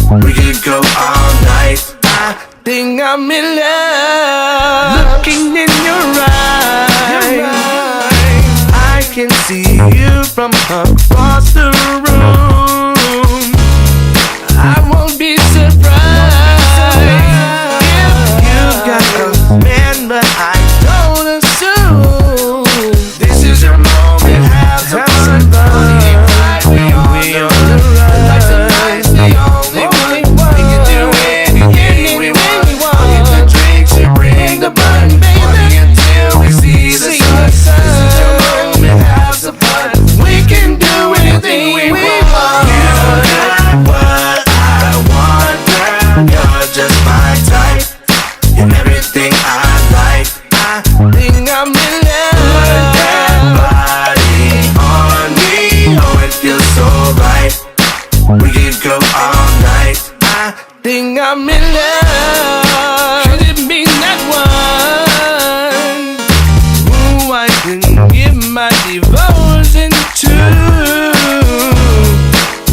We could go all night. I think I'm in love. Looking in your eyes, I can see you from across the room. I won't be surprised if you got a man, but I don't assume. This is your moment, have some fun. We on the run. Life's a nice, the only one. We can do anything we want. Get the drinks and bring the bun. Party until we see the sun. This is your moment, have some fun. We can do anything we want. You got what I want, girl. You're just my type. You're everything I like. I think I'm in love. Put that body on me. Oh, it feels so right. We could go all night. I think I'm in love. Could it be that one who I can give my devotion to?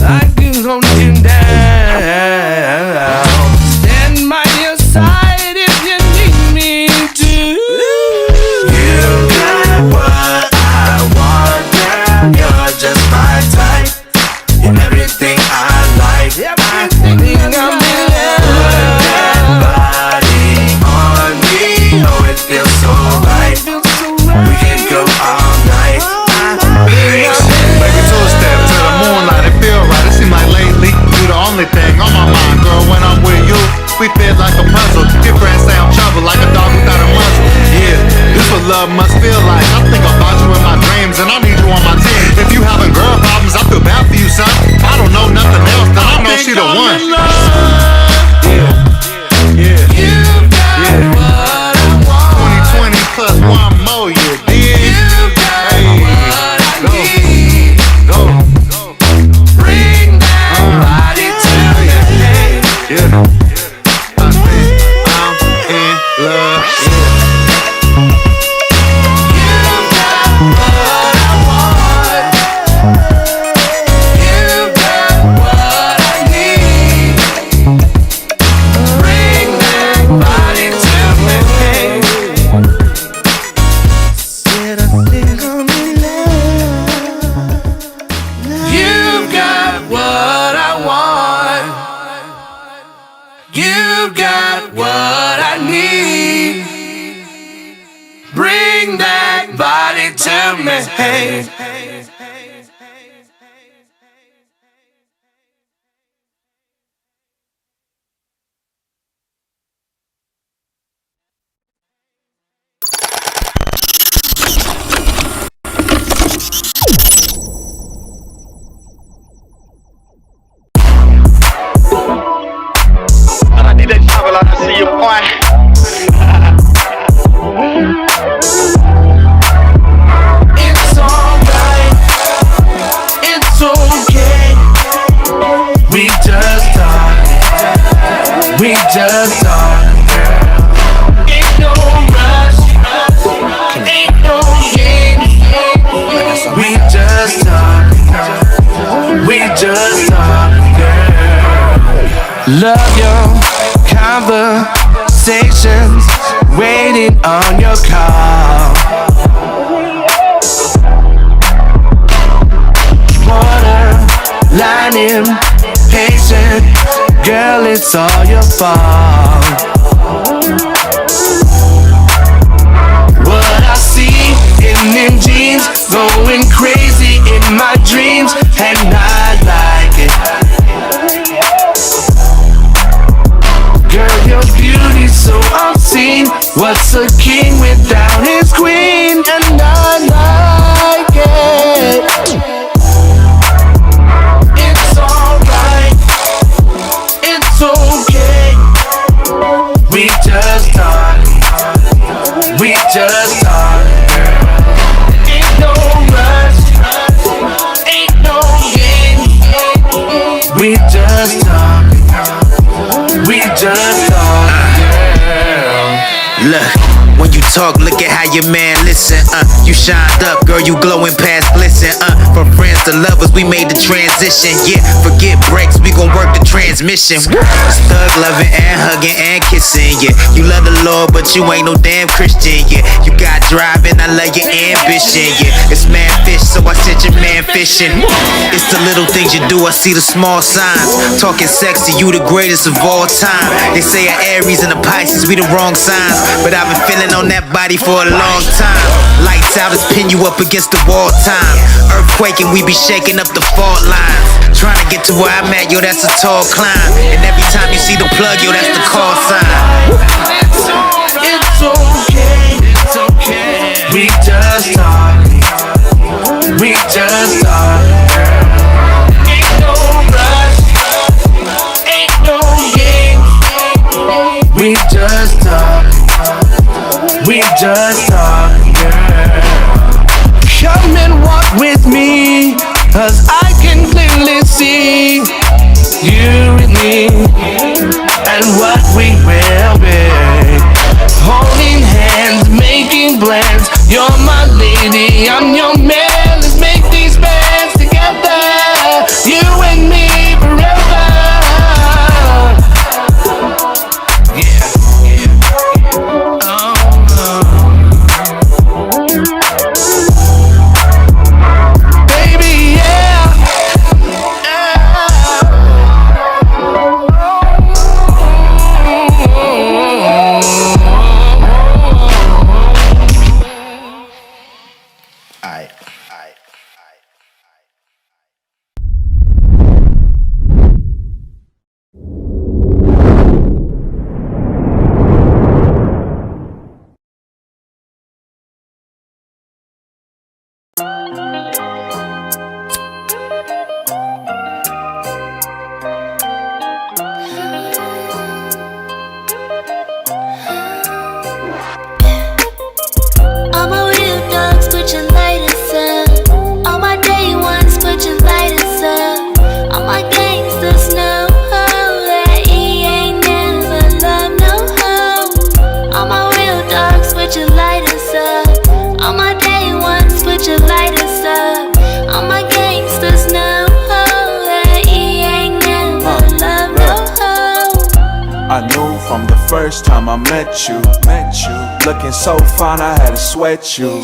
I can hold you down. Stand by your side if you need me to. You got what I want, girl. You're just my type. You're everything I like. I think I'm in love. Put that body on me. Oh, it feels so right. We can go all night. Baby, two-step to the moonlight, it feel right. It seem like lately you the only thing on my mind, girl. When I'm with you, we fit like a puzzle. Your friends say I'm trouble, like a dog without a muzzle. Yeah, this what love must feel like. I think about you in my dreams, and I need you on my team. If you having girl problems, I feel bad for you, son. I don't know nothing else, then I know she the one. Yeah. You got what I want. 2020 plus one more, you dig? You got what I need. Go. Bring that body to me. Yeah. I think I'm in love. You got what I want. You got what I need. Bring that body to me. Said I think I'm in love. You got what I want. You got what I need. Bring that body to me. And I need that travel out to see you, boy. It's alright. It's okay. We just talk. We just talk. Ain't no rush. Ain't no game. We just talk. We just talk, girl. Love your conversations, waiting on your call. Borderline impatient, girl, it's all your fault. What I see in them jeans, going crazy in my dreams, and I like it. Girl, your beauty's so obscene. What's a king without his queen? And I like it. It's alright. It's okay. We just talk. We just talk. Ain't no rush. Ain't no game. We just talk. We just talk, girl. Look, when you talk, look at how your man listen. You shined up, girl, you glowing past glisten. From friends to lovers, we made the transition. Yeah, forget breaks, we gon' work the transition. transmission. It's thug loving and hugging and kissing, yeah. You love the Lord, but you ain't no damn Christian, yeah. You got drive and I love your ambition, yeah. It's man fish, so I sent your man fishing. It's the little things you do, I see the small signs. Talking sexy, you the greatest of all time. They say an Aries and a Pisces, we the wrong signs, but I've been feeling on that body for a long time. Lights out, it's pin you up against the wall time. Earthquake and we be shaking up the fault lines. Trying to get to where I'm at, yo, that's a tall climb. And every time you see the plug, yo, that's the call sign. It's okay, it's okay. We just talk, we just talk. Ain't no rush, ain't no game. We just talk, we just talk, yeah. Come and walk with me, 'cause I can clearly see you and me and what we will be. Holding hands, making plans. You're my lady, I'm your man. Let's make these bands together. You and me forever. Yeah, yeah. Baby, yeah. All my real dogs, put your lighters up. All my day ones, put your lighters up. All my gangsters know that he ain't never loved no hoe. All my real dogs, put your lighters up. All my day ones, put your lighters up. All my gangsters know that he ain't never loved no hoe. I knew from the first time I met you. Looking so fine, I had to sweat you.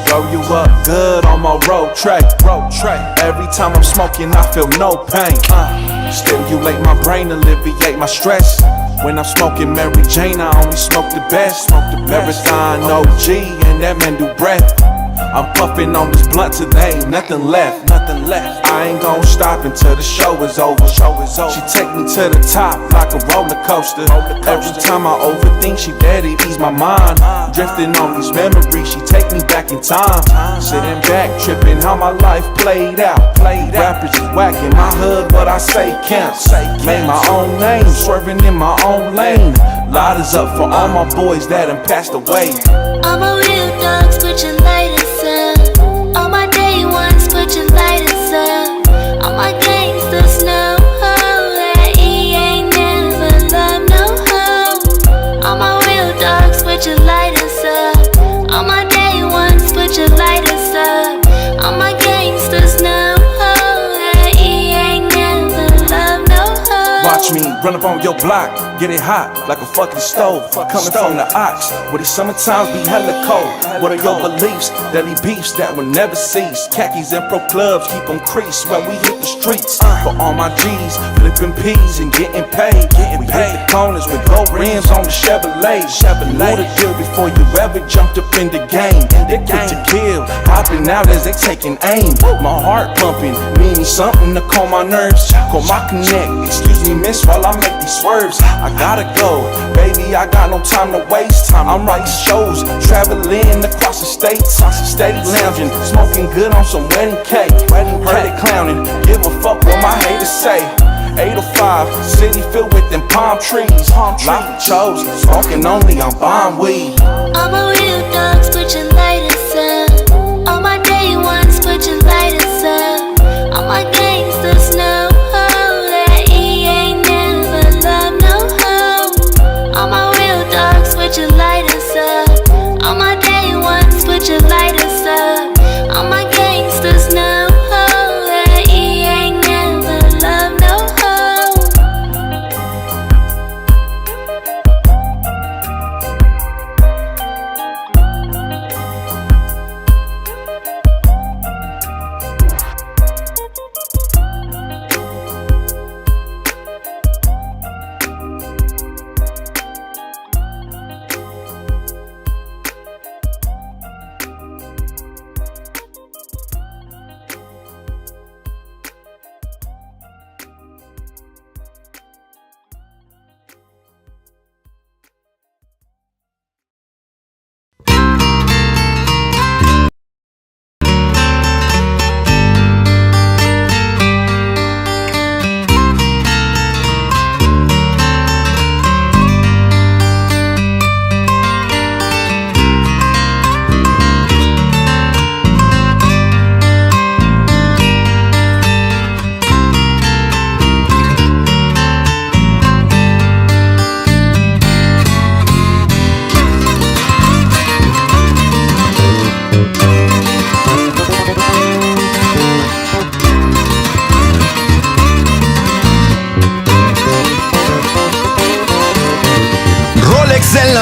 Throw you up good on my road tray. Every time I'm smoking, I feel no pain. Stimulate my brain, alleviate my stress. When I'm smoking Mary Jane, I only smoke the best. Marathon OG, and that man do breath. I'm puffing on this blunt today, nothing left. I ain't gon' stop until the show is over. She take me to the top like a roller coaster. Every time I overthink, she there to ease my mind. Drifting on these memories, she take me back in time. Sitting back, tripping how my life played out. Rappers is whack in my hood, but I say counts. Made my own name, swerving in my own lane. Lighters up for all my boys that done passed away. All my real dogs, put your lighters up. All my day ones, put your lighters up. All my gangsters know that he ain't never loved no hoe. All my real dogs, put your lighters up. All my day ones, put your lighters up. All my gangsters know that he ain't never loved no hoe. Watch me run up on your block, get it hot like a fucking stove. Coming from the ox, where the summertimes be hella cold. What are your beliefs? Daily beefs that will never cease. Khakis and pro clubs keep them creased when we hit the streets. For all my G's, flipping P's and getting paid. We hit the corners with gold rims on the Chevrolet. Know the deal before you ever jumped up in the game. They quick to kill, hopping out as they taking aim. My heart pumping, meaning something to calm my nerves. Call my connect, excuse me miss while I make these swerves. I gotta go, baby, I got no time to waste. I'm writing shows, traveling across the states. Steady lounging, smoking good on some wedding cake. Heard it clowning, give a fuck what my haters say. 805, city filled with them palm trees. Life we chose, smoking only on bomb weed. All my real dogs, put your lighters up. All my day ones, put your lighters up. All my gangsters know that he ain't never loved no hoe. All my real dogs, put your lighters up. All my day ones, put your lighters up. All my gangsters know that he ain't never loved no hoe.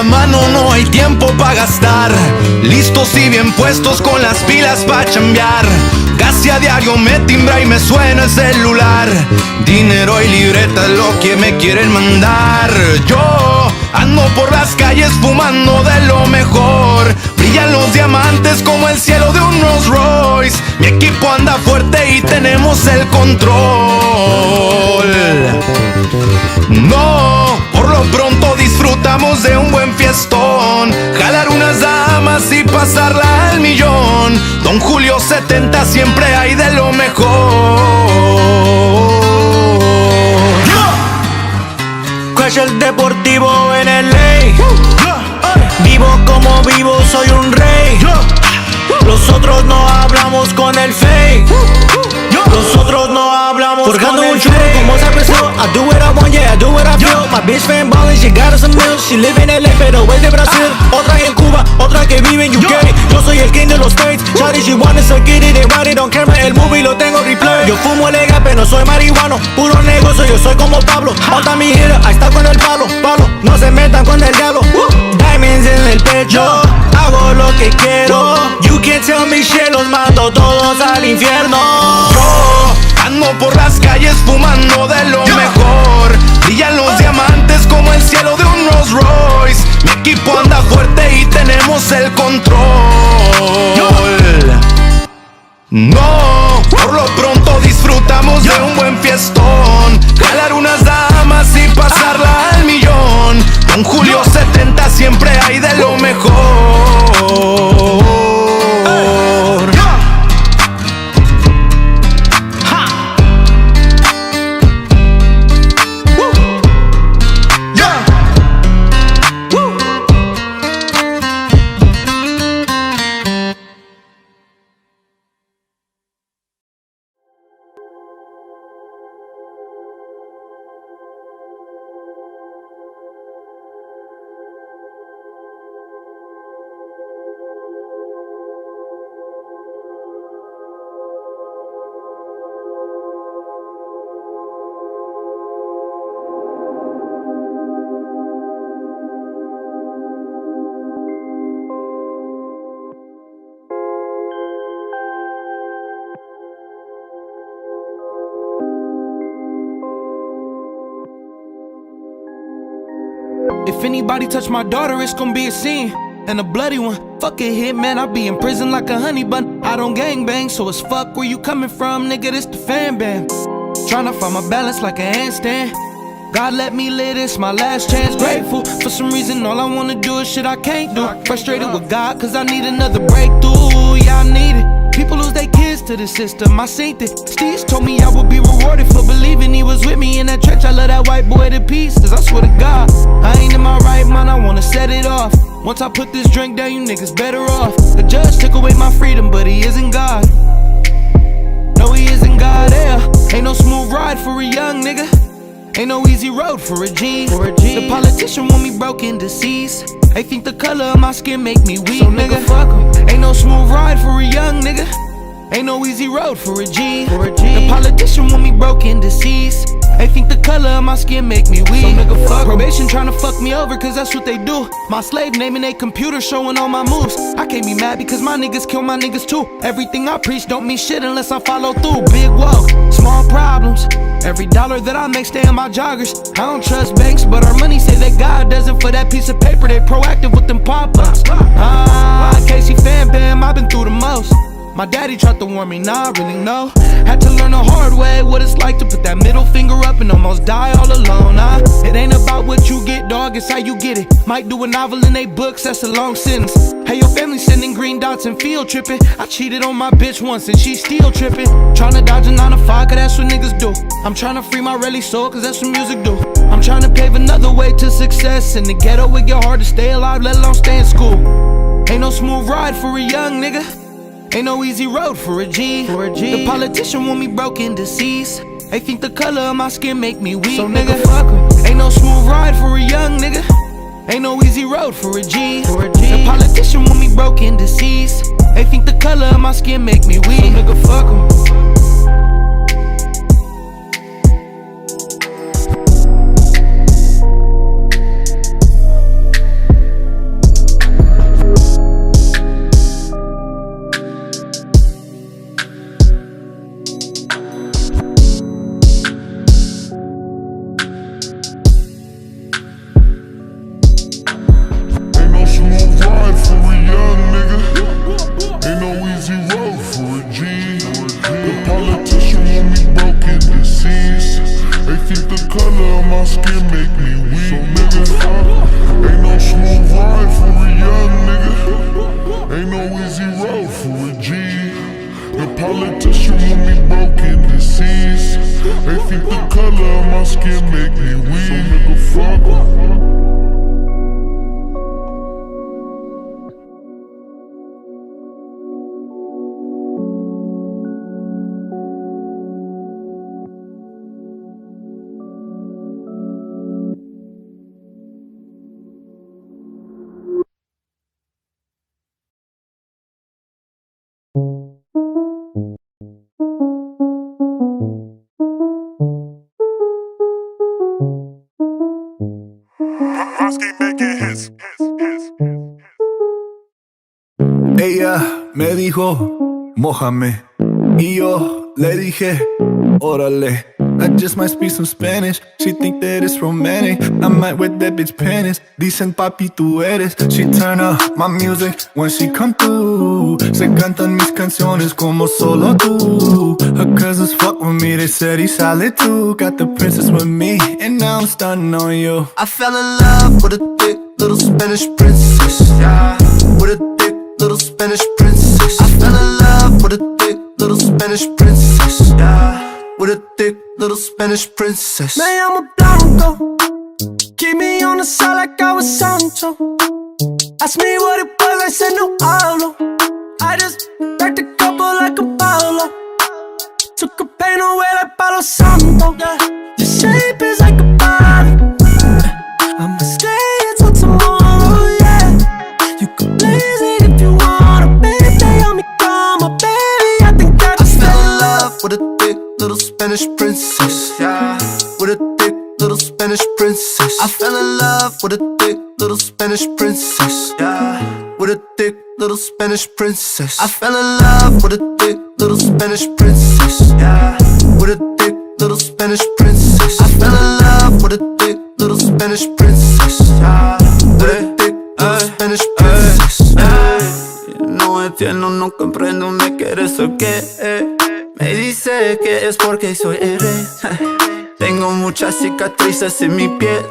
mano, no hay tiempo pa' gastar. Listos y bien puestos con las pilas pa' chambear. Casi a diario me timbra y me suena el celular. Dinero y libreta es lo que me quieren mandar. Yo ando por las calles fumando de lo mejor. Brillan los diamantes como el cielo de un Rolls Royce. Mi equipo anda fuerte y tenemos el control. No, por lo pronto disfrutamos de un buen fiestón. Jalar unas damas y pasarla al millón. Don Julio 70 siempre hay de lo mejor. Crash el deportivo en LA. Vivo como vivo, soy un rey. Nosotros no hablamos con el fake. Nosotros no hablamos Forjando con el un churro fake. como se empezó. I do what I want, yeah, I do what I feel. My bitch fan ballin', she got us some meals. She live in LA, pero es de Brasil. Otra en Cuba, otra que vive en UK. Yo soy el king de los States. Shawty, she wanna so get it and write it on camera. El movie lo tengo replay. Yo fumo legal, pero no soy marihuano. Puro negocio, yo soy como Pablo. Monta mi gira, ahí está con el palo. No se metan con el diablo. Diamonds en el pecho. Hago lo que quiero. You can't tell me shit, los mando todos al infierno. Yo ando por las calles fumando de lo mejor. Brillan los diamantes como el cielo de un Rolls Royce. Mi equipo anda fuerte y tenemos el control. No, por lo pronto disfrutamos de un buen fiestón. Jalar unas damas y pasarla al millón. Don Julio 70 siempre hay de lo mejor. If anybody touch my daughter, it's gonna be a scene, and a bloody one. Fuck a hit, man, I be in prison like a honey bun. I don't gangbang, so it's fuck where you coming from, nigga, this the fan band. Tryna find my balance like a handstand. God let me live, this my last chance. Grateful, for some reason all I wanna do is shit I can't do. Frustrated with God, cause I need another breakthrough, yeah, I need it. People lose their kids to the system, I seen it. Steve told me I would be rewarded for believing he was with me in that church. I love that white boy to pieces, I swear to God. I ain't in my right mind, I wanna set it off. Once I put this drink down, you niggas better off. The judge took away my freedom, but he isn't God. No, he isn't God, yeah. Ain't no smooth ride for a young nigga. Ain't no easy road for a G. The politician want me broke and deceased. They think the color of my skin make me weak, so nigga, fuck em. Ain't no smooth ride for a young nigga. Ain't no easy road for a G. The politician want me broke and deceased. They think the color of my skin make me weak, so nigga, fuck em. Probation tryna fuck me over, cause that's what they do. My slave naming they computer showing all my moves. I can't be mad because my niggas kill my niggas too. Everything I preach don't mean shit unless I follow through. Big woe, small problems. Every dollar that I make stay in my joggers. I don't trust banks, but our money say that God doesn't. For that piece of paper, they proactive with them pop-ups. Casey fan bam, I've been through the most. My daddy tried to warn me, nah, I really know. Had to learn the hard way what it's like to put that middle finger up and almost die all alone. It ain't about what you get, dog, it's how you get it. Might do a novel in they books, that's a long sentence. Hey, your family sending green dots and field tripping. I cheated on my bitch once and she still tripping. Tryna dodge a 9 to 5, cause that's what niggas do. I'm tryna free my rally soul, cause that's what music do. I'm tryna pave another way to success. In the ghetto it get hard to stay alive, let alone stay in school. Ain't no smooth ride for a young nigga. Ain't no easy road for a G. The politician want me broke and deceased. They think the color of my skin make me weak, so nigga, fuck em. Ain't no smooth ride for a young nigga. Ain't no easy road for a G. The politician want me broke and deceased. They think the color of my skin make me weak, so nigga, fuck em. color of my skin make me weak. So nigga, ain't no smooth ride for a young nigga. Ain't no easy road for a G. The politician want me broke and deceased. They think the color of my skin make me weak. So nigga, fuck 'em. Ella me dijo, mójame, y yo le dije, órale. I just might speak some Spanish. She think that it's romantic. I might wear that bitch panties. Dicen papi tú eres. She turn up my music when she come through. Se cantan mis canciones como solo tú. Her cousins fuck with me. They said he's solid too. Got the princess with me, and now I'm stunting on you. I fell in love with a thick little Spanish princess. Yeah. With a thick little Spanish princess. I fell in love with a thick little Spanish princess. Yeah. With a thick little Spanish princess. Me llamo Blanco. Keep me on the side like I was Sancho. Ask me what it was, I said no hablo. I just cracked a couple like a Pablo. Took a pain away like Palo Santo. Your shape is like a body. I'ma stay until tomorrow, yeah. You can blaze it if you wanna, baby. Tell me come on, baby. I think I fell in love with a thick little Spanish princess. Yeah. With a thick little Spanish princess. I fell in love with a thick little Spanish princess. Yeah. With a thick little Spanish princess. I fell in love with a thick little Spanish princess. Yeah. With a thick little Spanish princess. I fell in love with a thick little Spanish princess. Yeah. With a thick little Spanish princess. No entiendo, no comprendo, me quieres o qué. Me dice que es porque soy el rey. Tengo muchas cicatrices en mi piel.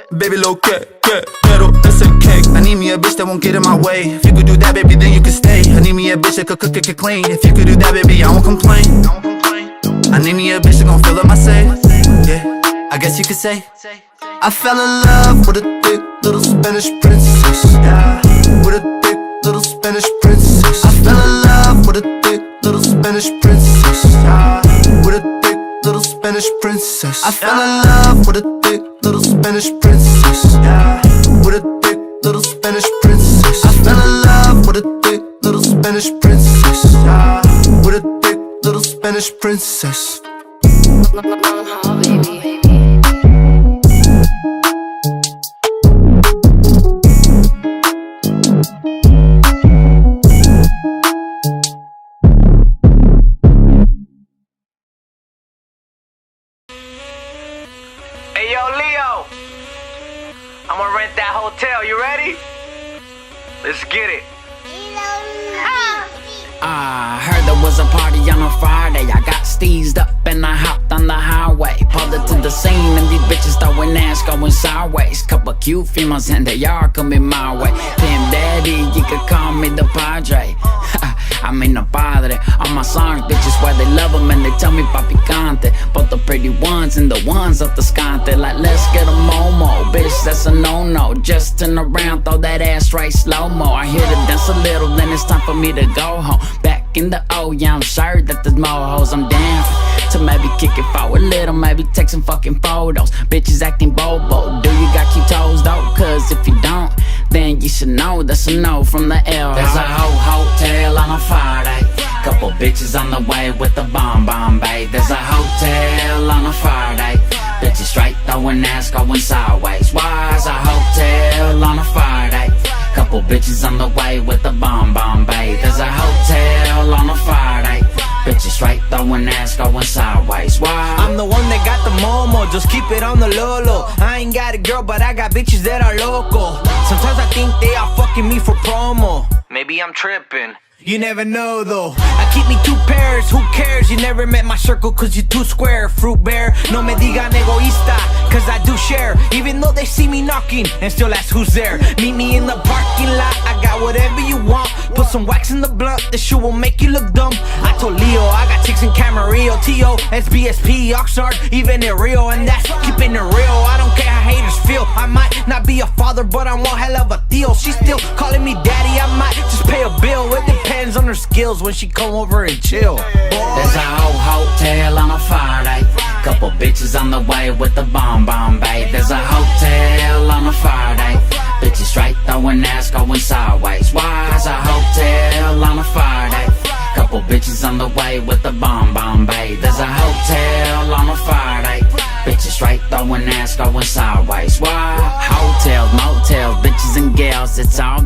Baby, lo que quiero es el cake. I need me a bitch that won't get in my way. If you could do that, baby, then you could stay. I need me a bitch that could cook it clean. If you could do that, baby, I won't complain. I need me a bitch that gon' fill up my safe. Yeah, I guess you could say I fell in love with a thick little Spanish princess. Yeah. With a thick little Spanish princess. I fell in love with a thick little Spanish princess. Yeah. With a thick little Spanish princess. I fell in love with a thick little Spanish princess. Yeah. With a thick little Spanish princess. I fell in love with a thick little Spanish princess. Yeah. With a thick little Spanish princess. Hey yo, Leo, I'ma rent that hotel, you ready? Let's get it. I heard there was a party on a Friday. I got steezed up and I hopped on the highway. Pulled it to the scene and these bitches throwing ass going sideways. Couple cute females and they are coming my way. Pimp daddy, you could call me the Padre. I mean the padre. All my songs, bitches swear they love them and they tell me papi cante. Both the pretty ones and the ones up the scante. Like let's get a momo, bitch that's a no-no. Just turn around, throw that ass right slow-mo. I hear the dance a little, then it's time for me to go home. Back in the O, yeah I'm sure that there's more hoes. I'm down to maybe kick it for a little, maybe take some fucking photos. Bitches acting bobo, do you got cute toes though? Cause if you don't, then you should know that's a no from the L. There's a hotel on a Friday. Couple bitches on the way with the bomb babe. There's a hotel on a Friday. Bitches straight throwing ass going sideways. Why's a hotel on a Friday? Couple bitches on the way with the bomb babe. There's a hotel on a Friday. Bitches straight throwing ass going sideways. Why? I'm the one that got the momo, just keep it on the low. I ain't got a girl, but I got bitches that are loco. Sometimes I think they are fucking me for promo. Maybe I'm tripping. You never know though. I keep me 2 pairs, who cares? You never met my circle cause you're too square. Fruit bear, no me digan egoísta, cause I do share. Even though they see me knocking and still ask who's there. Meet me in the parking lot, I got whatever you want. Put some wax in the blunt, this shit will make you look dumb. I told Leo, I got chicks in Camarillo, T.O., SBSP, Oxnard, even in Rio. And that's keeping it real, I don't care how haters feel. I might not be a father, but I'm one hell of a deal. She's still calling me daddy, I might just pay a bill. It depends on her skills when she come over and chill. There's a whole hotel on a Friday. Couple bitches on the way with the bomb babe. There's a hotel on a Friday. Bitches straight throwing ass going sideways. Why? There's a hotel on a Friday. Couple bitches on the way with the bomb babe. There's a hotel on a Friday. Bitches straight throwing ass going sideways. Why? Hotels, motels, bitches and gals. It's all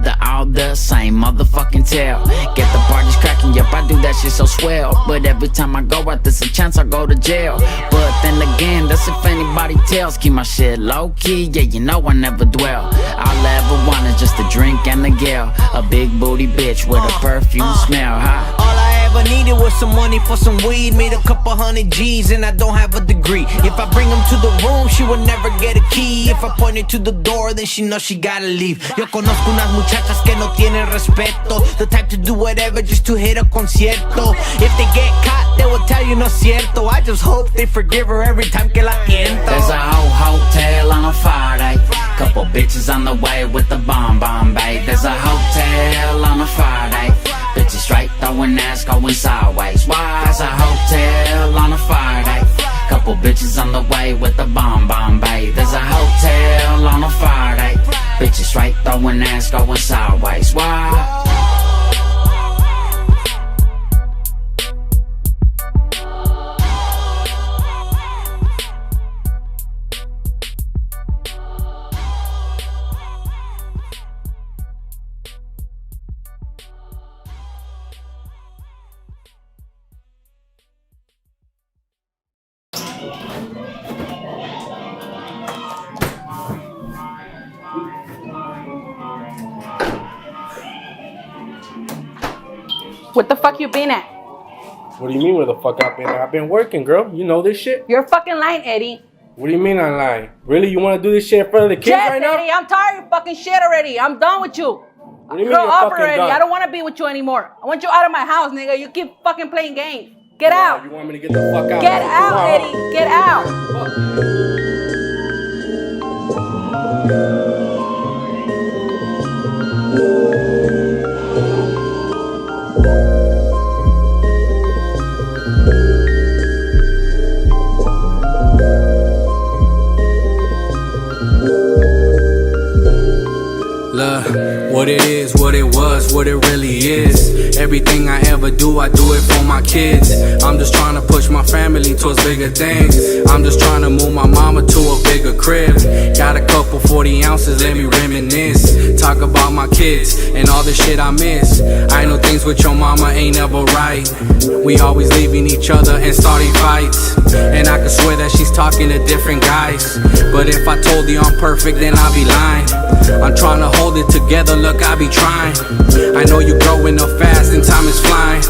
the same motherfucking tale. Get the parties cracking, yep, I do that shit so swell. But every time I go out, there's a chance I go to jail. But then again, that's if anybody tells. Keep my shit low key, yeah, you know I never dwell. All I ever want is just a drink and a gal. A big booty bitch with a perfume smell, huh? All I ever needed was some money for some weed. Made a couple hundred G's and I don't have a degree. If I bring them to the room, she would never get a key. If I point her to the door, then she knows she gotta leave. Yo conozco unas muchachas que no tienen respeto. The type to do whatever just to hit a concierto. If they get caught, they will tell you no cierto. I just hope they forgive her every time que la tiento. There's a whole hotel on a Friday. Couple bitches on the way with the bomb babe. There's a hotel on a Friday. Bitches straight throwing ass going sideways. Why? There's a hotel on a Friday. Couple bitches on the way with the bomb babe. There's a hotel on a Friday. Bitches straight throwing ass going sideways. Why? What the fuck you been at? What do you mean where the fuck I've been? I've been working, girl. You know this shit. You're fucking lying, Eddie. What do you mean I'm lying? Really? You want to do this shit in front of the kids right now? Eddie, I'm tired of your fucking shit already. I'm done with you. What do you mean Grow you're up fucking already. done? I don't want to be with you anymore. I want you out of my house, nigga. You keep fucking playing games. Get out. You want me to get the fuck out? Get out, Eddie. Get out. What it is, what it was, what it really is. Everything I ever do, I do it for my kids. I'm just trying to push my family towards bigger things. I'm just trying to move my mama to a bigger crib. Got a couple 40 ounces, let me reminisce. Talk about my kids and all the shit I miss. I know things with your mama ain't ever right. We always leaving each other and starting fights. And I can swear that she's talking to different guys. But if I told you I'm perfect, then I'd be lying. I'm trying to hold it together, look, I be trying. I know you growing up fast and time is flying.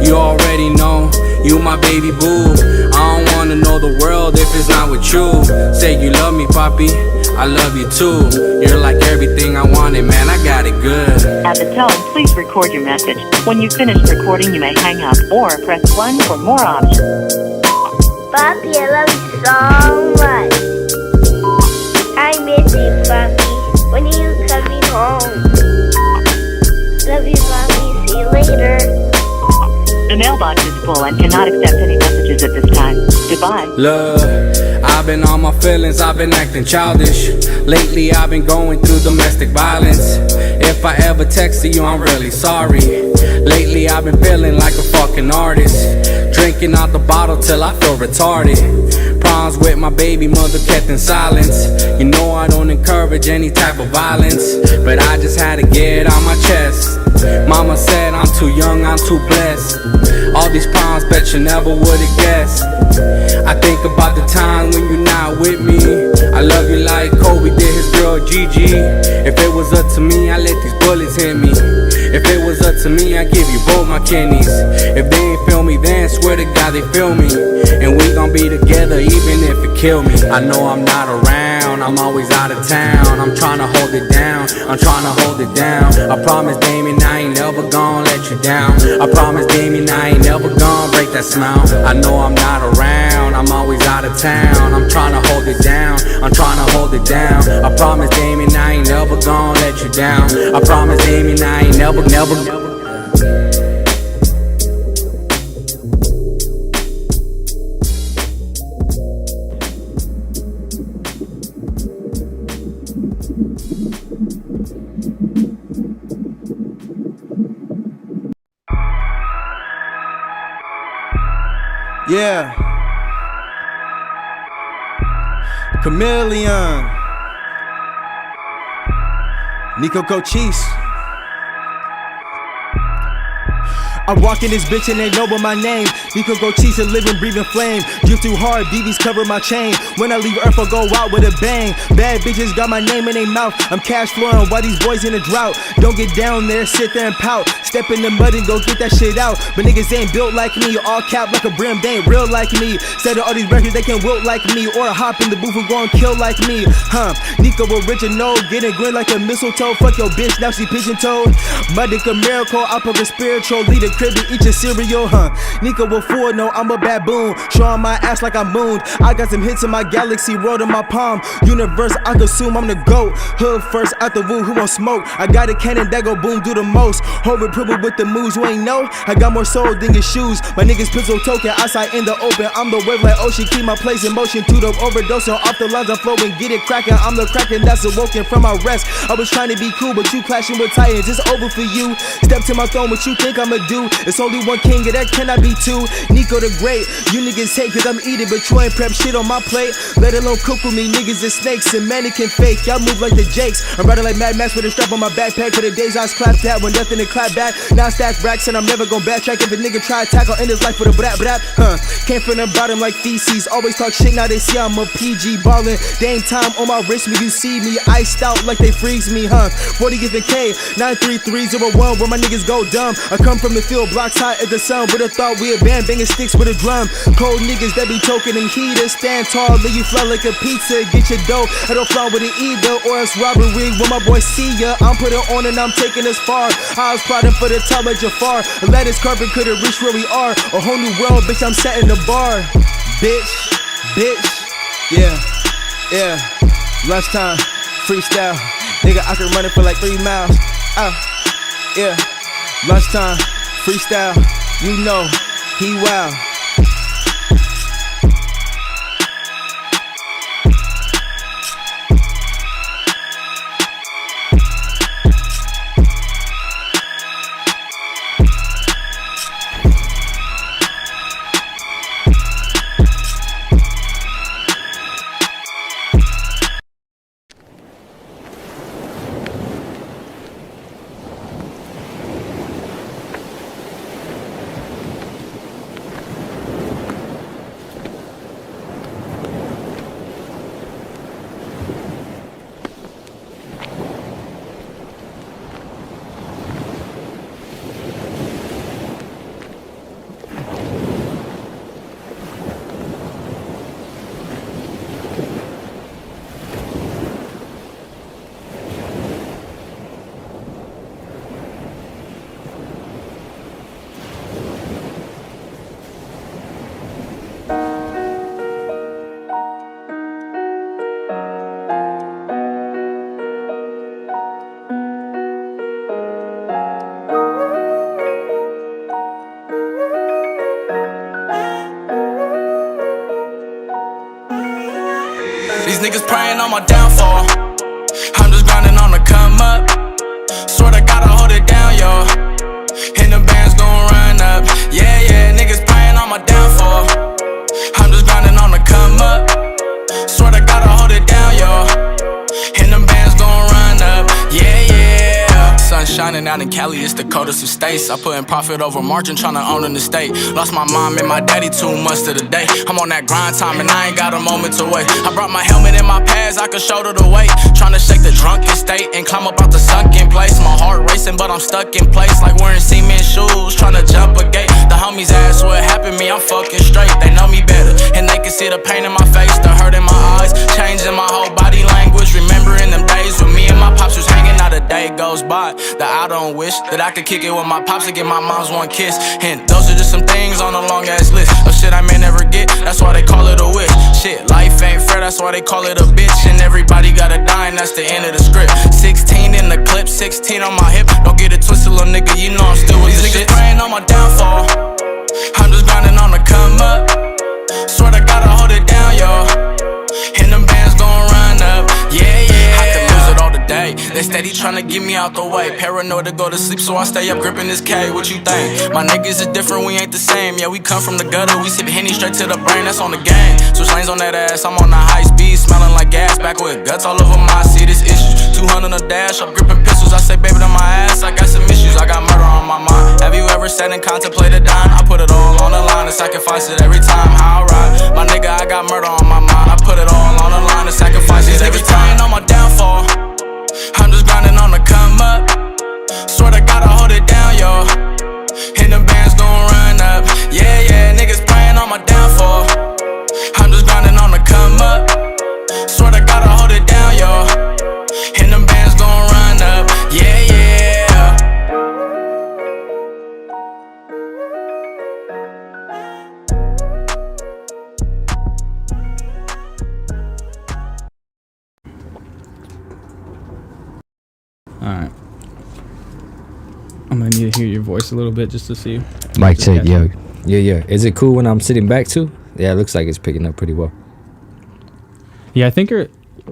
You already know, you my baby boo. I don't wanna know the world if it's not with you. Say you love me, Poppy, I love you too. You're like everything I wanted, man, I got it good. At the tone, please record your message. When you finish recording, you may hang up or press 1 for more options. Papi, I love you so much. I miss you, Papi. When are you coming home? Love you, Papi. See you later. The mailbox is full and cannot accept any messages at this time. Goodbye. Look, I've been on my feelings, I've been acting childish. Lately I've been going through domestic violence. If I ever texted you, I'm really sorry. Lately I've been feeling like a fucking artist. Drinking out the bottle till I feel retarded. Problems with my baby mother kept in silence. You know I don't encourage any type of violence, but I just had to get it on my chest. Mama said I'm too young, I'm too blessed. All these problems, bet you never would've guessed. I think about the time when you're not with me. I love you like Kobe did his girl Gigi. If it was up to me, I let these bullets hit me. If it was up to me, I give you my kidneys. If they ain't feel me then, swear to God they feel me. And we gon' be together even if it kill me. I know I'm not around, I'm always out of town. I'm tryna hold it down, I'm tryna hold it down. I promise Damien I ain't never gon' let you down. I promise Damien I ain't never gon' break that smile. I know I'm not around, I'm always out of town. I'm tryna hold it down, I'm tryna hold it down. I promise Damien I ain't never gon' let you down. I promise Damien I ain't never. Yeah. Chameleon. Nico Cochise. I walk in this bitch and they know but my name. Nico Cochise, a living, breathing flame. Drip too hard, BBs cover my chain. When I leave Earth, I go out with a bang. Bad bitches got my name in their mouth. I'm cash flowing while these boys in a drought. Don't get down there, sit there and pout. Step in the mud and go get that shit out. But niggas ain't built like me, all cap like a brim. They ain't real like me. Said all these records they can wilt like me, or hop in the booth and go and kill like me. Nico original, getting grin like a mistletoe. Fuck your bitch, now she pigeon-toed. My dick a miracle, I put a spiritual leader. Crib to eat your cereal, Nico will fool, no, I'm a baboon. Showing my ass like I'm mooned. I got some hits in my galaxy, rolled in my palm. Universe, I consume, I'm the GOAT. Hood first, out the woo, who won't smoke? I got a cannon that go boom, do the most. Hold it privilege with the moves, you ain't know? I got more soul than your shoes. My niggas pistol token, outside in the open. I'm the wave like ocean, keep my place in motion. To the overdosing, off the lines I'm flowing, get it cracking. I'm the kraken that's awoken from my rest. I was trying to be cool, but you clashing with titans, it's over for you. Step to my throne, what you think I'ma do? It's only one king, and there cannot be two. Nico the Great, you niggas hate cause I'm eating, but you ain't prep shit on my plate. Let alone cook with me, niggas is snakes and mannequin fake. Y'all move like the Jakes. I'm riding like Mad Max with a strap on my backpack. For the days I was clapped at when nothing to clap back. Now I stack racks and I'm never gon' backtrack. If a nigga try to tackle in his life with a brap brap, came from the bottom like feces. Always talk shit, now they see I'm a PG ballin'. Dame time on my wrist when you see me iced out like they freeze me, 40 giving K, 93301 where my niggas go dumb. I come from the field, blocks hot at the sun. Would've thought we a band banging sticks with a drum. Cold niggas that be token and heaters. Stand tall, leave you fly like a pizza. Get your dough, I don't fly with it either. Or it's robbery when my boys see ya. I'm putting on and I'm taking us far. I was plotting for the top like Jafar. A lattice carpet could've reached where we are. A whole new world, bitch, I'm setting the bar. Bitch, yeah. Lunchtime, freestyle. Nigga, I can run it for like 3 miles. Yeah. Lunchtime, freestyle. You know, he wild. These niggas praying on my downfall. I'm just grinding on the come up. Swear I gotta hold it down, yo. And the band's gon' run up. Yeah, niggas praying on my downfall. I'm just grinding on the come up. Swear I gotta hold it down, yo. And the band's gon' run up. Yeah. Sunshine grinding out in Cali, it's the coldest of states. I put in profit over margin, tryna own an estate. Lost my mom and my daddy 2 months to the day. I'm on that grind time and I ain't got a moment to wait. I brought my helmet in my pads, I could shoulder the weight. Tryna shake the drunken state and climb up out the sunken place. My heart racing, but I'm stuck in place like wearing cement shoes, tryna jump a gate. The homies ask what happened to me, I'm fucking straight. They know me better, and they can see the pain in my face, the hurt in my eyes, changing my whole body language. Remembering them days when me and my pops was hanging out, a day goes by that I don't wish that I could kick it with my pops and give my mom's one kiss. And those are just some things on a long ass list of shit I may never get, that's why they call it a wish. Shit, life ain't fair, that's why they call it a bitch. And everybody gotta die, and that's the end of the script. 16 in the clip, 16 on my hip. Don't get it twisted, little nigga, you know I'm still with these niggas praying on my downfall. I'm just grinding on the come up. Swear I gotta hold it down, yo. And them bands gon' run up, yeah, yeah. I could lose it all today. They steady tryna get me out the way. Paranoid to go to sleep, so I stay up gripping this K. What you think? My niggas is different, we ain't the same. Yeah, we come from the gutter, we sip Henny straight to the brain, that's on the game. Switch lanes on that ass, I'm on the high speed, smelling like gas. Back with guts all over my seat, it's issues. 200 a dash, I'm gripping pistols. I say, baby, to my ass, I got some issues. I got murder on my mind. Have you ever sat and contemplated dying? I put it all on the line and sacrifice it every time how I ride. My nigga, I got murder on my mind. I put it all on the line and sacrifice it every time. On my downfall, I'm just grinding on the come up. Swear I gotta hold it down, yo. And the bands gon' run up, yeah, yeah. Niggas praying on my downfall. I'm just grinding on the come up. Swear I gotta hold it down, yo. And them bands gon' run up, yeah, yeah. Alright. I'm gonna need to hear your voice a little bit just to see. Mic check, yo. Yeah. Is it cool when I'm sitting back too? Yeah, it looks like it's picking up pretty well. Yeah, I think you're...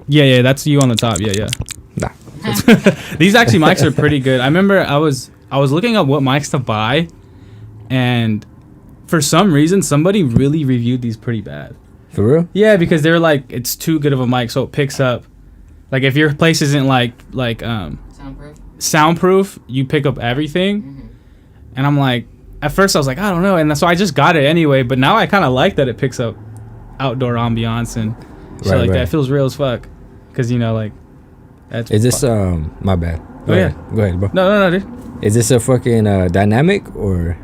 Yeah, that's you on the top. Yeah. Nah. These actually mics are pretty good. I remember I was looking up what mics to buy, and for some reason somebody really reviewed these pretty bad. For real? Yeah, because they're like, it's too good of a mic, so it picks up. Like if your place isn't like soundproof, you pick up everything. And I'm like, at first I was like, I don't know, and so I just got it anyway. But now I kind of like that it picks up outdoor ambiance and shit like that. It feels real as fuck, because like that's. Is this my bad? Go ahead, bro. No, dude. Is this a fucking dynamic, or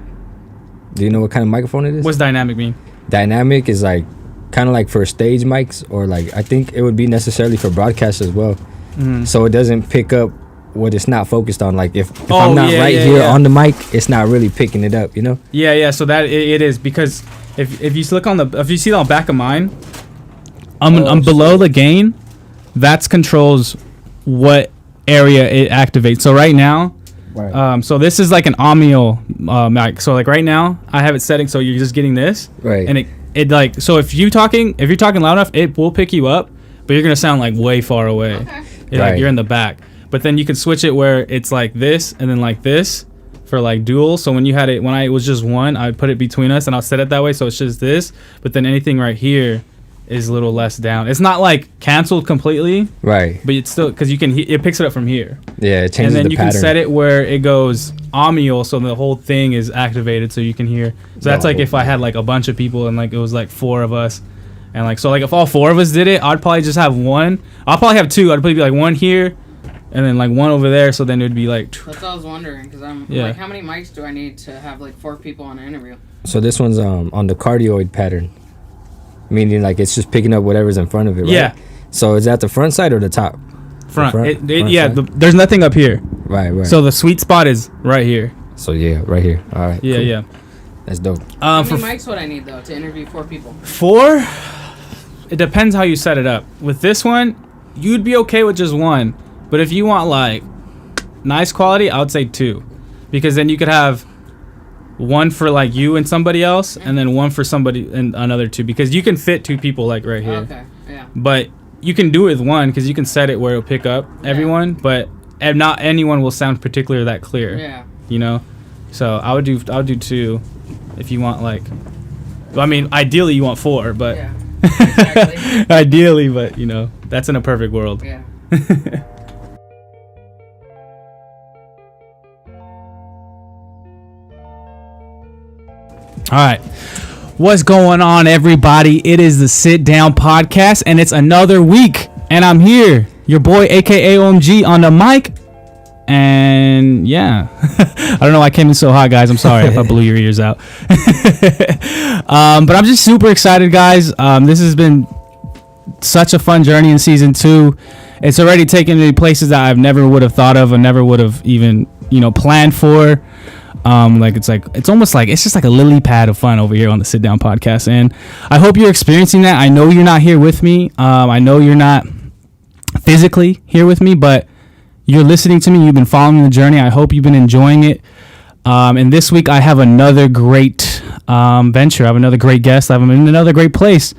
do you know what kind of microphone it is? What's dynamic mean? Dynamic is like kind of like for stage mics, or like I think it would be necessarily for broadcast as well. So it doesn't pick up what it's not focused on. Like if I'm not here on the mic, it's not really picking it up, Yeah, so that it is, because if you look on if you see on the back of mine, I'm below the gain. That's controls what area it activates. So right now, so this is like an omnial mic. So like right now I have it setting so you're just getting this, and it like, so if you're talking loud enough, it will pick you up, but you're gonna sound like way far away. Like you're in the back. But then you can switch it where it's like this and then like this for like dual. So when it was just one, I would put it between us and I'll set it that way so it's just this. But then anything right here is a little less down. It's not like canceled completely, right? But it's still, because it picks it up from here. Yeah, it changes and then the you pattern. can set it where it goes omnial, so the whole thing is activated so you can hear. So that's like if I had like a bunch of people and like it was like 4 of us, and like, so like if all 4 of us did it, I'd probably just have one. I'll probably have 2. I'd probably be like one here and then like one over there, so then it would be like. That's what I was wondering, because I'm like, how many mics do I need to have like 4 people on an interview? So this one's on the cardioid pattern, meaning like it's just picking up whatever's in front of it, right? Yeah. So is that the front side or the top? Front. Front There's nothing up here. Right. So the sweet spot is right here. So yeah, right here. All right. Yeah, cool. yeah. That's dope. How many mics would I need though to interview 4 people? 4? It depends how you set it up. With this one, you'd be okay with just 1. But if you want like nice quality, I would say 2, because then you could have 1 for like you and somebody else, and then 1 for somebody and another 2, because you can fit 2 people like right here. Okay, yeah. But you can do it with 1, because you can set it where it'll pick up everyone, but not anyone will sound particularly that clear. Yeah. So I would do 2 if you want like. I mean, ideally you want 4, but. Yeah. Exactly. Ideally, but that's in a perfect world. Yeah. All right. What's going on, everybody? It is the Sit Down Podcast, and it's another week. And I'm here, your boy, a.k.a. OMG, on the mic. And yeah, I don't know why I came in so hot, guys. I'm sorry if I blew your ears out. But I'm just super excited, guys. This has been such a fun journey in season 2. It's already taken me places that I've never would have thought of and never would have even, planned for. It's almost like it's just like a lily pad of fun over here on the Sit Down Podcast, and I hope you're experiencing that. I know you're not here with me. I know you're not physically here with me, but you're listening to me. You've been following the journey. I hope you've been enjoying it. And this week I have another great venture. I have another great guest. I'm in another great place.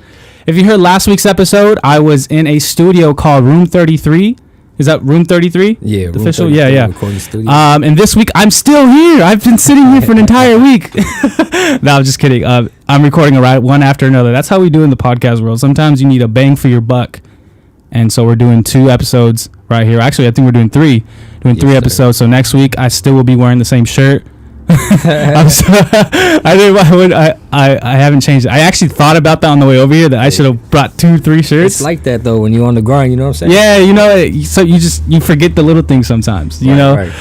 If you heard last week's episode, I was in a studio called Room 33. Is that Room 33? Yeah, the official. Yeah. Recording studio. And this week I'm still here. I've been sitting here for an entire week. No, I'm just kidding. I'm recording one after another. That's how we do in the podcast world. Sometimes you need a bang for your buck, and so we're doing 2 episodes right here. Actually, I think we're doing 3. Three episodes. So next week I still will be wearing the same shirt. I haven't changed it. I actually thought about that on the way over here, that I should have brought 2-3 shirts. It's like that though when you're on the grind, you know what I'm Yeah, saying? so you forget the little things sometimes, Right.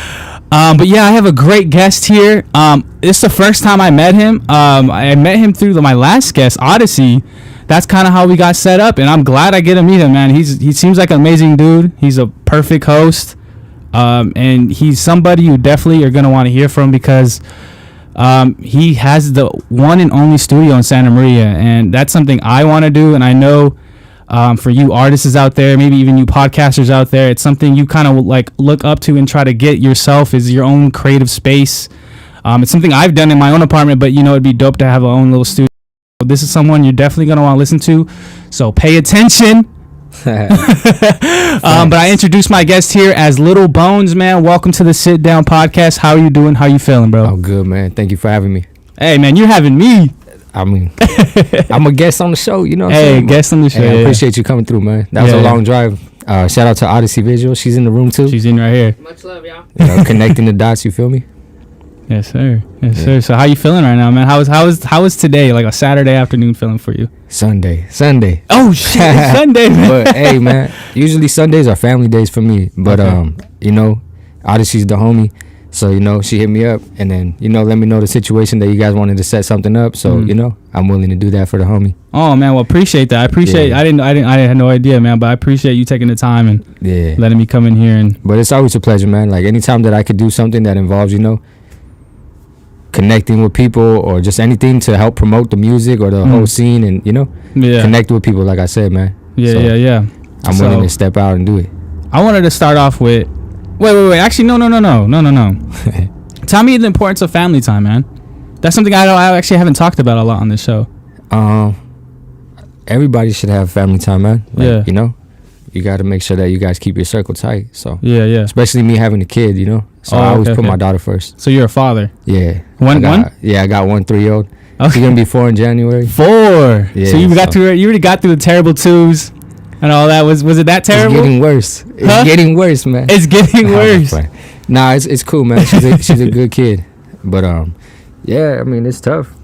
But yeah, I have a great guest here. It's the first time I met him. I met him through my last guest, Odyssey. That's kind of how we got set up, and I'm glad I get to meet him, man. He seems like an amazing dude. He's a perfect host. And he's somebody you definitely are going to want to hear from, because he has the one and only studio in Santa Maria, and that's something I want to do. And I know for you artists out there, maybe even you podcasters out there, it's something you kind of like look up to and try to get yourself, is your own creative space. It's something I've done in my own apartment, but it'd be dope to have our own little studio. This is someone you're definitely going to want to listen to, so pay attention. But I introduced my guest here as Little Bones, man. Welcome to the Sit Down Podcast. How are you doing? How you feeling, bro? I'm good, man. Thank you for having me. Hey, man, you're having me. I mean, I'm a guest on the show, you know what I'm saying? Guest on the show. I appreciate you coming through, man. That was a long drive. Shout out to Odyssey Visual. She's in the room too. She's in right here. Much love, y'all. Connecting the dots, you feel me? Yes, sir. Yes, sir. So how you feeling right now, man? How was today, like a Saturday afternoon, feeling for you? Sunday. Oh shit, it's Sunday, man. But hey, man, usually Sundays are family days for me. But Odyssey's the homie, so she hit me up and then let me know the situation that you guys wanted to set something up. So I'm willing to do that for the homie. Oh man, well, appreciate that. I appreciate. I had no idea, man, but I appreciate you taking the time and letting me come in here. But it's always a pleasure, man. Like anytime that I could do something that involves connecting with people or just anything to help promote the music or the whole scene and connect with people, like I said, man. Yeah. I'm willing to step out and do it. I wanted to start off with wait, actually no. Tell me the importance of family time, man. That's something I actually haven't talked about a lot on this show. Everybody should have family time, man. Like, you got to make sure that you guys keep your circle tight. So yeah. Especially me having a kid, So I always put my daughter first. So you're a father? Yeah. One? Yeah, I got 1 3-year-old. Okay. She's gonna be 4 in January. 4. Yeah. So you already got through the terrible 2s and all that. Was it that terrible? It's getting worse. It's getting worse, man. It's getting worse. Nah, it's cool, man. She's a good kid. But yeah, I mean it's tough.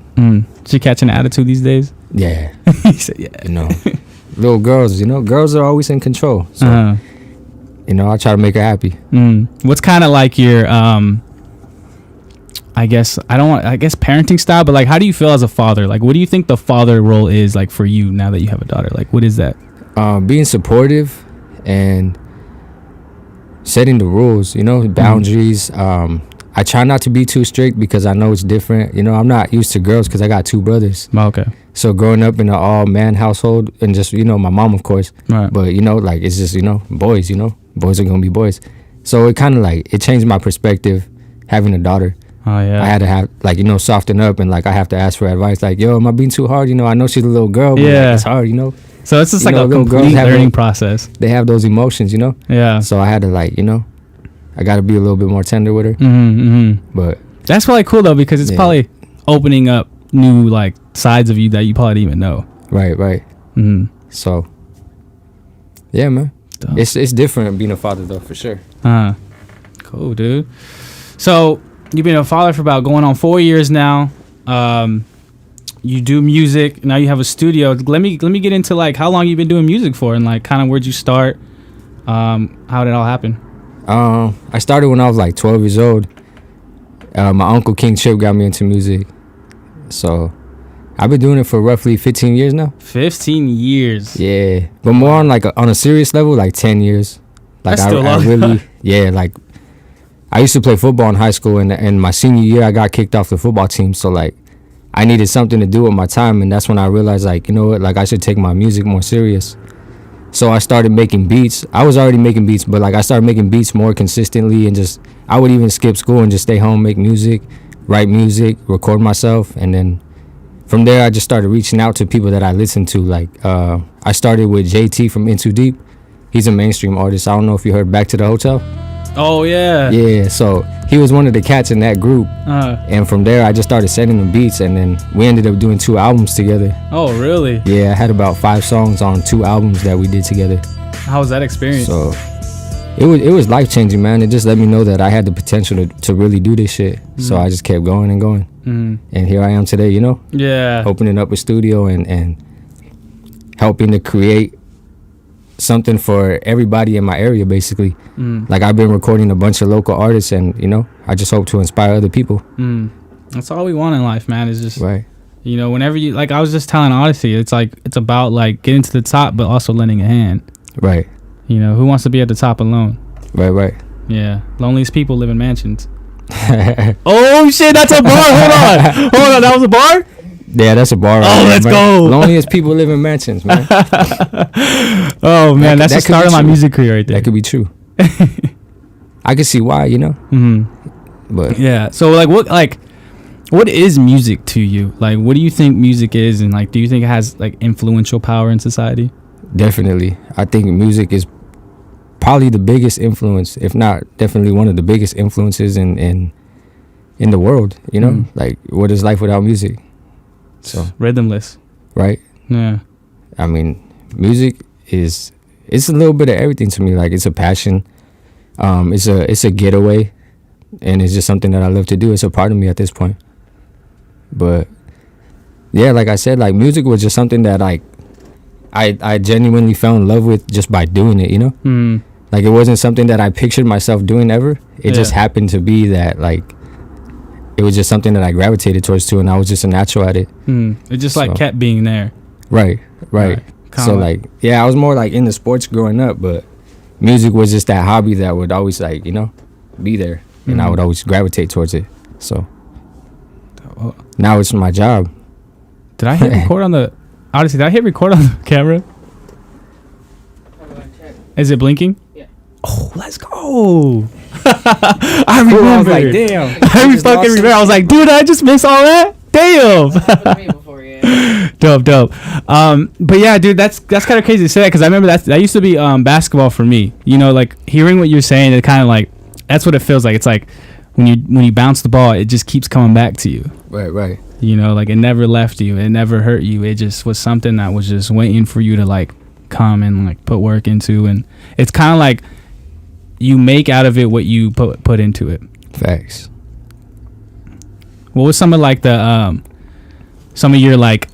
She catching an attitude these days? Yeah. He said, yeah. Little girls, girls are always in control. So I try to make her happy. What's kind of like your I guess parenting style, but like how do you feel as a father? Like what do you think the father role is like for you now that you have a daughter? Like what is that? Being supportive and setting the rules, boundaries. I try not to be too strict because I know it's different. I'm not used to girls because I got 2 brothers. Okay. So growing up in an all-man household and just, my mom, of course. Right. But, it's just, boys, boys are going to be boys. So it kind of it changed my perspective having a daughter. Oh, yeah. I had to have, soften up and, I have to ask for advice. Like, yo, am I being too hard? I know she's a little girl, but it's hard, So it's just like a complete learning process. They have those emotions, Yeah. So I had to, I got to be a little bit more tender with her. But that's probably cool though, because it's probably opening up new sides of you that you probably didn't even know. Right. So yeah, man. Dope. It's different being a father though, for sure. Cool, dude. So you've been a father for about going on 4 years now. you do music. Now you have a studio. Let me get into like how long you've been doing music for, and like kind of where'd you start? How did it all happen? I started when I was like 12 years old. My uncle King Chip got me into music, so I've been doing it for roughly 15 years now. 15 years. Yeah, but more on like on a serious level, like 10 years. Like That's still long. really, yeah. Like I used to play football in high school, and in my senior year, I got kicked off the football team. So like, I needed something to do with my time, and that's when I realized like, you know what, like I should take my music more serious. So I started making beats. I was already making beats, but like I started making beats more consistently, and just I would even skip school and just stay home, make music, write music, record myself, and then from there I just started reaching out to people that I listened to. Like I started with JT from In Too Deep. He's a mainstream artist. I don't know if you heard Back to the Hotel. Oh yeah. Yeah, so he was one of the cats in that group, and from there I just started sending him beats, and then we ended up doing 2 albums together. Oh really? Yeah, I had about 5 songs on 2 albums that we did together. How was that experience? So it was life changing, man. It just let me know that I had the potential to really do this shit. So I just kept going and going, and here I am today. You know? Yeah. Opening up a studio and helping to create something for everybody in my area, basically. Like I've been recording a bunch of local artists, and you know, I just hope to inspire other people. That's all we want in life, man. Is just right. You know, whenever you like, I was just telling Odyssey, it's like it's about like getting to the top, but also lending a hand. Right. You know, who wants to be at the top alone? Right. Yeah, loneliest people live in mansions. Oh shit, that's a bar. Hold on, that was a bar. Yeah, that's a bar. Oh, let's go. Loneliest people live in mansions, man. Oh man, that's the start of my music career right there. That could be true. I can see why, you know. But yeah, so what is music to you? Like, what do you think music is, and like, do you think it has like influential power in society? Definitely, I think music is probably the biggest influence, if not definitely one of the biggest influences in the world. You know, like what is life without music? So rhythmless, right? Yeah. I mean, music it's a little bit of everything to me. Like it's a passion, it's a getaway, and it's just something that I love to do. It's a part of me at this point. But yeah, like I said, like music was just something that like I genuinely fell in love with just by doing it. You know, like it wasn't something that I pictured myself doing ever. It just happened to be that like. It was just something that I gravitated towards too, and I was just a natural at it. It just like kept being there. Right. So like, yeah, I was more like into sports growing up, but music was just that hobby that would always like, you know, be there, and I would always gravitate towards it. So now it's my job. Did I hit record on the Odyssey? Did I hit record on the camera? Is it blinking? Yeah. Oh, let's go. I remember. I was like, damn. I fucking remember. I was like, dude, I just missed all that. Damn. Dope. But yeah, dude, that's kind of crazy to say that, because I remember that used to be basketball for me. You know, like hearing what you're saying, it kind of like that's what it feels like. It's like when you bounce the ball, it just keeps coming back to you. Right. You know, like it never left you. It never hurt you. It just was something that was just waiting for you to like come and like put work into, and it's kind of like you make out of it what you put into it. Facts. What was some of like the some of your like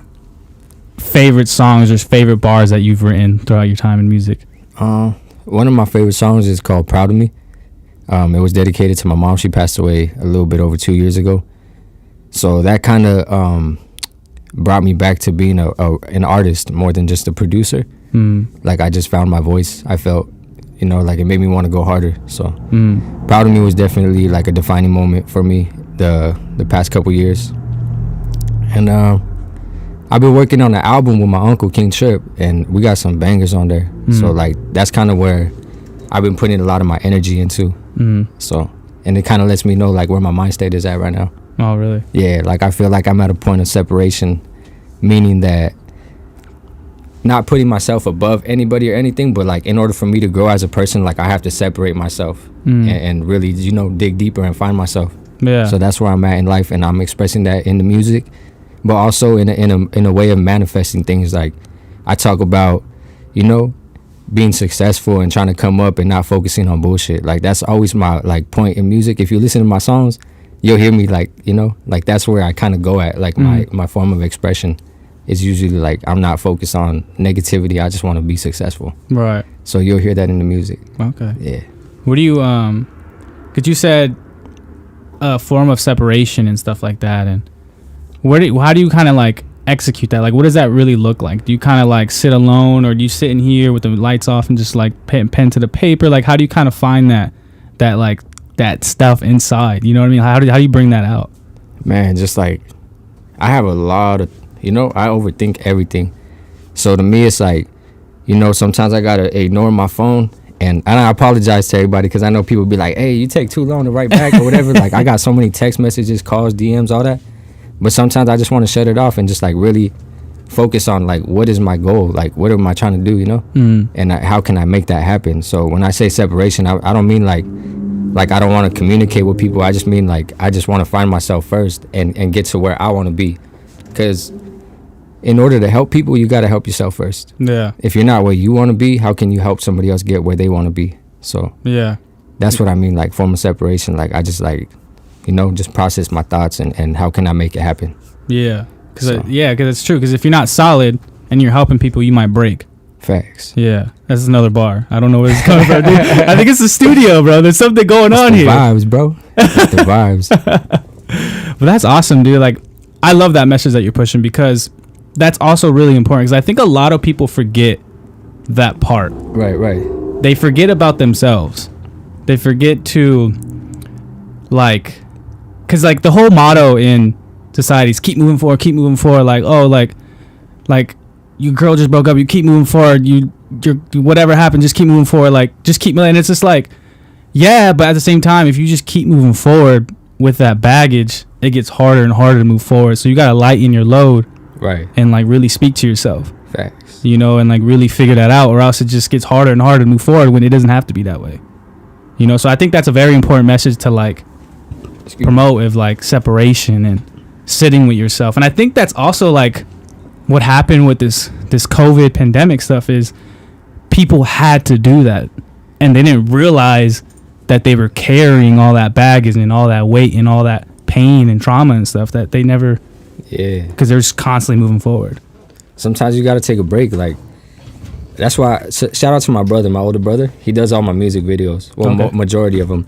favorite songs or favorite bars that you've written throughout your time in music? One of my favorite songs is called Proud of Me. It was dedicated to my mom. She passed away a little bit over 2 years ago. So that kind of brought me back to being an artist more than just a producer. Like I just found my voice. I felt, you know, like it made me want to go harder. So Proud of Me was definitely like a defining moment for me the past couple years. And I've been working on an album with my uncle King Chip, and we got some bangers on there. So like that's kind of where I've been putting a lot of my energy into. So, and it kind of lets me know like where my mind state is at right now. Oh really? Yeah, like I feel like I'm at a point of separation, meaning that not putting myself above anybody or anything, but like in order for me to grow as a person, like I have to separate myself and really, you know, dig deeper and find myself. Yeah. So that's where I'm at in life, and I'm expressing that in the music, but also in a way of manifesting things. Like I talk about, you know, being successful and trying to come up and not focusing on bullshit. Like that's always my like point in music. If you listen to my songs, you'll hear me like, you know, like that's where I kind of go at, like my form of expression is usually like I'm not focused on negativity. I just want to be successful. Right. So you'll hear that in the music. Okay. Yeah. What do you cause you said a form of separation and stuff like that, and how do you kind of like execute that? Like, what does that really look like? Do you kind of like sit alone, or do you sit in here with the lights off and just like pen to the paper? Like, how do you kind of find that like that stuff inside? You know what I mean? How do you bring that out? Man, just like I have a lot of, you know, I overthink everything. So to me, it's like, you know, sometimes I gotta ignore my phone. And I apologize to everybody because I know people be like, hey, you take too long to write back or whatever. Like, I got so many text messages, calls, DMs, all that. But sometimes I just want to shut it off and just, like, really focus on, like, what is my goal? Like, what am I trying to do, you know? And how can I make that happen? So when I say separation, I don't mean, like I don't want to communicate with people. I just mean, like, I just want to find myself first and get to where I want to be. Because in order to help people, you got to help yourself first. Yeah. If you're not where you want to be, how can you help somebody else get where they want to be? So yeah, that's what I mean, like form of separation. Like I just like, you know, just process my thoughts and how can I make it happen? Yeah. Because it's true. Because if you're not solid and you're helping people, you might break. Facts. Yeah. That's another bar. I don't know where it's coming from, dude. I think it's the studio, bro. There's something going on here. Vibes, bro. It's the vibes. But that's awesome, dude. Like, I love that message that you're pushing because that's also really important, because I think a lot of people forget that part. Right. They forget about themselves. They forget to, like, because, like, the whole motto in society is keep moving forward. Like, oh, like your girl just broke up. You keep moving forward. You're whatever happened, just keep moving forward. Like, just keep moving. And it's just like, yeah, but at the same time, if you just keep moving forward with that baggage, it gets harder and harder to move forward. So you got to lighten your load. Right. And like really speak to yourself. Facts. You know, and like really figure that out, or else it just gets harder and harder to move forward when it doesn't have to be that way. You know, so I think that's a very important message to like promote, of like separation and sitting with yourself. And I think that's also like what happened with this COVID pandemic stuff is people had to do that, and they didn't realize that they were carrying all that baggage and all that weight and all that pain and trauma and stuff that they never. Yeah, because they're just constantly moving forward. Sometimes you got to take a break. Like, that's why, shout out to my brother, my older brother. He does all my music videos. Well, Okay. Majority of them.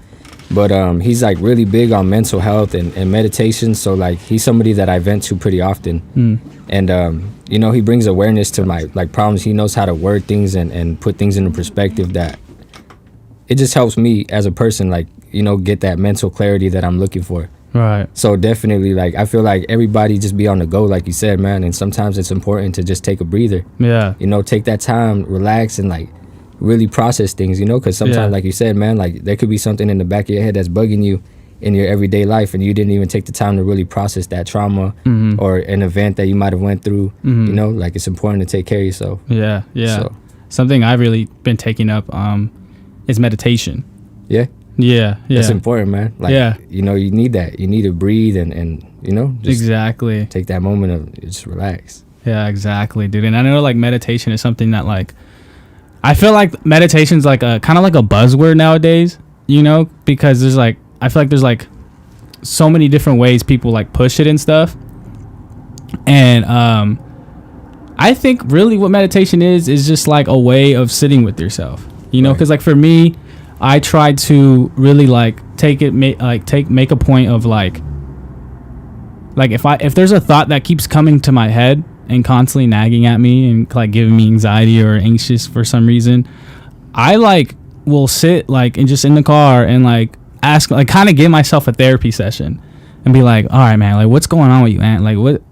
But he's like really big on mental health and meditation. So like he's somebody that I vent to pretty often. And you know, he brings awareness to my like problems. He knows how to word things and put things into perspective that it just helps me as a person, like, you know, get that mental clarity that I'm looking for. Right. So definitely, like, I feel like everybody just be on the go, like you said, man. And sometimes it's important to just take a breather. Yeah. You know, take that time, relax, and like really process things, you know, because sometimes, like you said, man, like there could be something in the back of your head that's bugging you in your everyday life, and you didn't even take the time to really process that trauma or an event that you might have went through. You know, like it's important to take care of yourself. Yeah. So. Something I've really been taking up is meditation. Yeah. That's important, man. Like, you know, you need that. You need to breathe and you know, just exactly take that moment of just relax. Yeah, exactly, dude. And I know like meditation is something that like I feel like meditation's like a kind of like a buzzword nowadays, you know, because there's like I feel like there's like so many different ways people like push it and stuff. And I think really what meditation is just like a way of sitting with yourself, you know, because like for me, I try to really like make a point of like if there's a thought that keeps coming to my head and constantly nagging at me and like giving me anxiety or anxious for some reason, I like will sit like and just in the car and like ask, like kind of give myself a therapy session and be like, all right, man, like what's going on with you, man? Like what?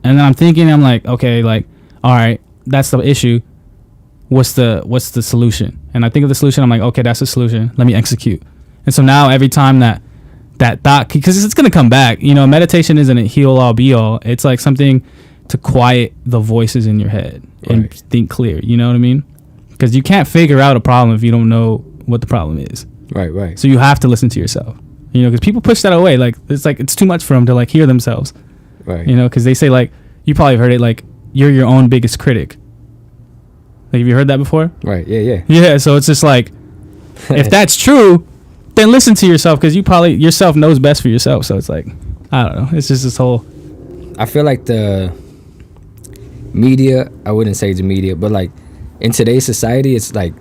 And then I'm like, okay, like, all right, that's the issue. What's the solution? And I think of the solution. I'm like, okay, that's the solution. Let me execute. And so now every time that thought, because it's gonna come back. You know, meditation isn't a heal all be all. It's like something to quiet the voices in your head and think clear. You know what I mean? Because you can't figure out a problem if you don't know what the problem is. Right. So you have to listen to yourself. You know, because people push that away. Like it's too much for them to like hear themselves. Right. You know, because they say like you probably heard it like you're your own biggest critic. Like, have you heard that before? Right. Yeah. Yeah. So it's just like, if that's true, then listen to yourself, because you probably yourself knows best for yourself. So it's like, I don't know. It's just this whole. I feel like the media, I wouldn't say it's media, but like in today's society, it's like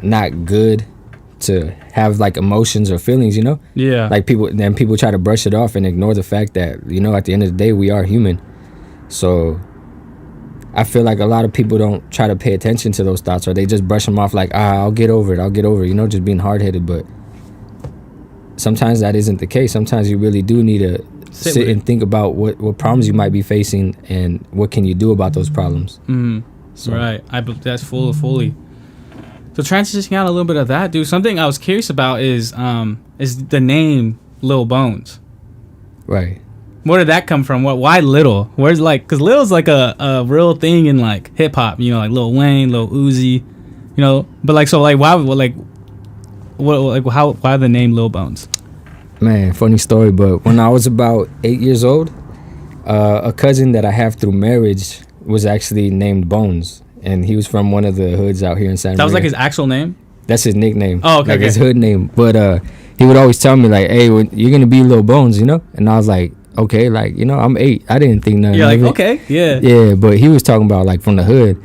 not good to have like emotions or feelings, you know? Yeah. Like people try to brush it off and ignore the fact that, you know, at the end of the day, we are human. So I feel like a lot of people don't try to pay attention to those thoughts, or they just brush them off like, I'll get over it, you know, just being hard-headed. But sometimes that isn't the case. Sometimes you really do need to sit and think about what problems you might be facing and what can you do about those problems. So. Right. That's fully. So transitioning out a little bit of that, dude, something I was curious about is the name Lil Bones. Right. Where did that come from? Why Little? Where's like, because Lil's like a real thing in like hip hop, you know, like Lil Wayne, Lil Uzi, you know, but like, so like, why the name Lil Bones? Man, funny story, but when I was about 8 years old, a cousin that I have through marriage was actually named Bones, and he was from one of the hoods out here in San Maria. That was like his actual name? That's his nickname. Oh, okay. Like his hood name. But he would always tell me like, hey, you're going to be Lil Bones, you know? And I was like, okay, like, you know, I'm 8. I didn't think nothing You're of like, it. okay, yeah. Yeah, but he was talking about like from the hood.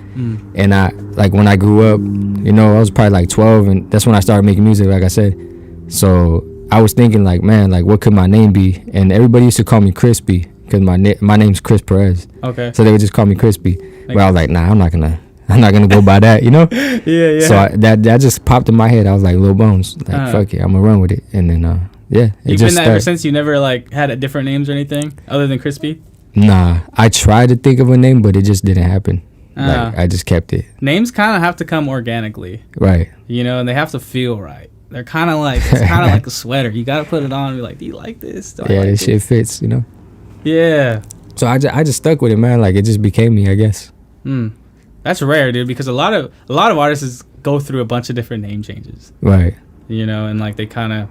And I, like when I grew up, you know, I was probably like 12, and that's when I started making music, like I said. So I was thinking like, man, like what could my name be? And everybody used to call me Crispy, because my name's Chris Perez. Okay. So they would just call me Crispy. But I was like, nah, I'm not gonna go by that, you know? Yeah. So that just popped in my head. I was like, Lil Bones, like fuck it, I'm gonna run with it. And then yeah, You've been that ever since? You never like had a different names or anything other than Crispy? Nah, I tried to think of a name, but it just didn't happen. Like I just kept it. Names kind of have to come organically, right? You know, and they have to feel right. They're kind of like, it's kind of like a sweater. You gotta put it on and be like, do you like this? This shit fits, you know. Yeah. So I just stuck with it, man. Like it just became me, I guess. That's rare, dude, because a lot of artists go through a bunch of different name changes. Right. You know, and like it's kind of